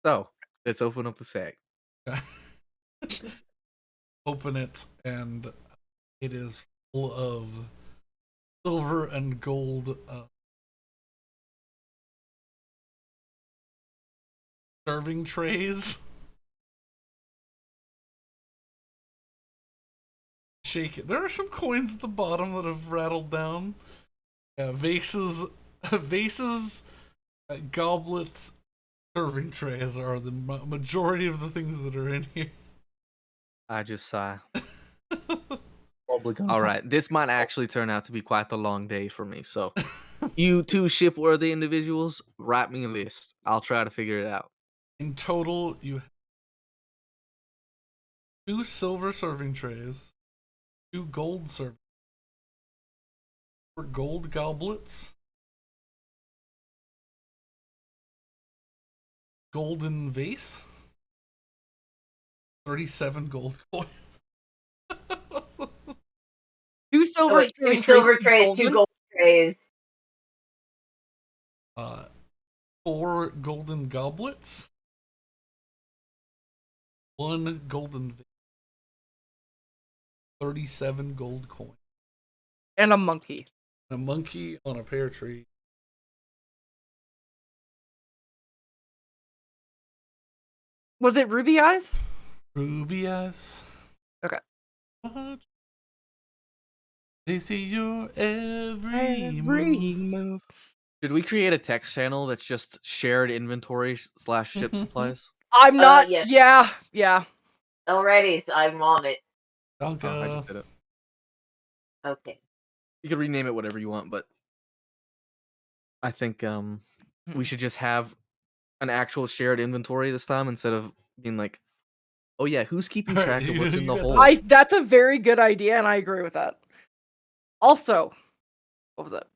So let's open up the sack. Open it, and it is full of silver and gold serving trays. Shake it. There are some coins at the bottom that have rattled down. Vases, vases, goblets, serving trays are the majority of the things that are in here. I just sigh. Probably gonna All have right, this to might stop. actually turn out to be quite the long day for me. So, you two shipworthy individuals, write me a list. I'll try to figure it out. In total, you have 2 silver serving trays, 2 gold serving, 4 gold goblets, golden vase, 37 gold coins. Two Oh silver wait, 2 serving trays, silver each trays, 2 golden. gold trays. 4 golden goblets, 1 golden vase, 37 gold coins, And a monkey. a monkey on a pear tree. Was it ruby eyes? Ruby eyes. Okay. Watch. They see your every Every move. move. Should we create a text channel that's just shared inventory / ship supplies? I'm not. Yes. Yeah. Alrighty, so I'm on it. Oh, I Donka. just did it. Okay. You can rename it whatever you want, but I think we should just have an actual shared inventory this time instead of being like, oh yeah, who's keeping Alright, track of what's in you the got hole? That's a very good idea, and I agree with that. Also, what was it?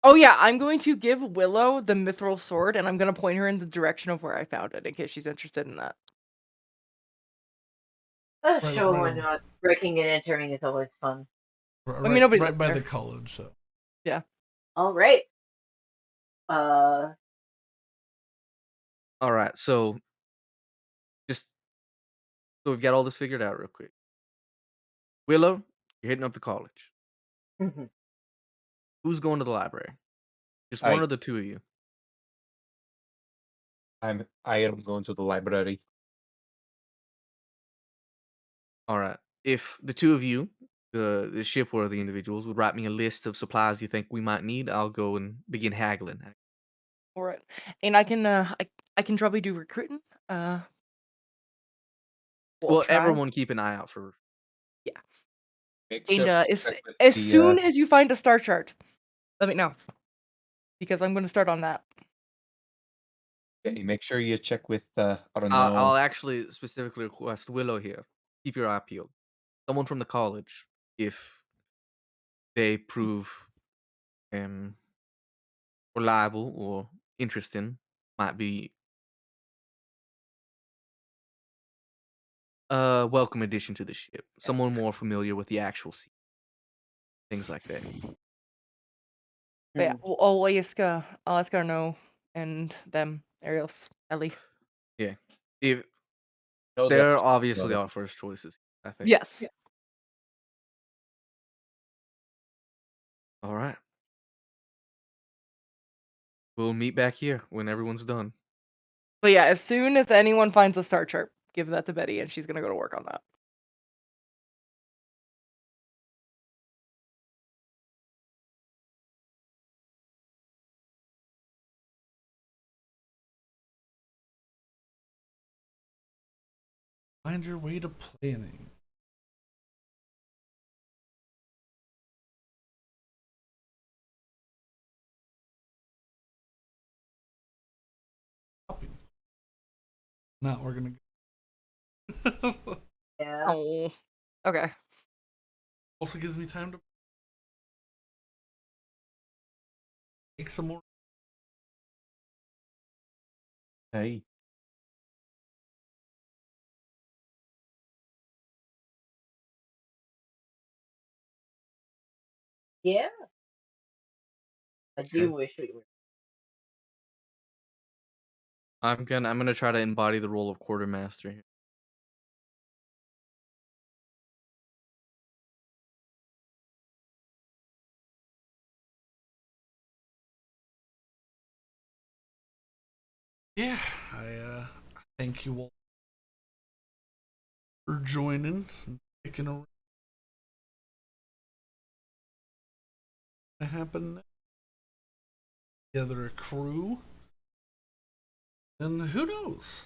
Oh yeah, I'm going to give Willow the mithril sword, and I'm going to point her in the direction of where I found it, in case she's interested in that. Oh, Right, sure, right, why not? Breaking and entering is always fun. I mean, nobody right lives by there. the college. So Yeah. Alright. Uh, All right, so we've got all this figured out real quick. Willow, you're hitting up the college. Who's going to the library? Just one I or the two of you. I am going to the library. All right. If the two of you, the shipworthy individuals, would write me a list of supplies you think we might need, I'll go and begin haggling. All right. And I can probably do recruiting. We'll Well, try. everyone keep an eye out for. Yeah. Make And sure to as check with as the soon as you find a star chart, let me know, because I'm going to start on that. make sure you check with I don't I'll know. actually specifically request Willow here. Keep your eye peeled. Someone from the college, if they prove reliable or interesting, might be a welcome addition to the ship. Someone more familiar with the actual sea, things like that. But yeah, I'll ask Arno and them, Ariels, Ellie. Yeah. If Know the they're episode obviously well. our first choices, I think. Yes. All right. We'll meet back here when everyone's done. But yeah, as soon as anyone finds a star chart, give that to Betty, and she's gonna go to work on that. find your way to planning. Shopping. Now we're gonna go. yeah. Oh. Okay. Also gives me time to make some more. Hey, Yeah. I okay. do wish we were. I'm gonna try to embody the role of quartermaster here. Yeah, I thank you all for joining and picking a to happen. Together a crew, and who knows?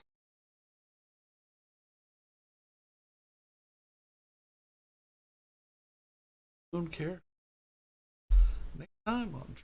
Don't care. Next time on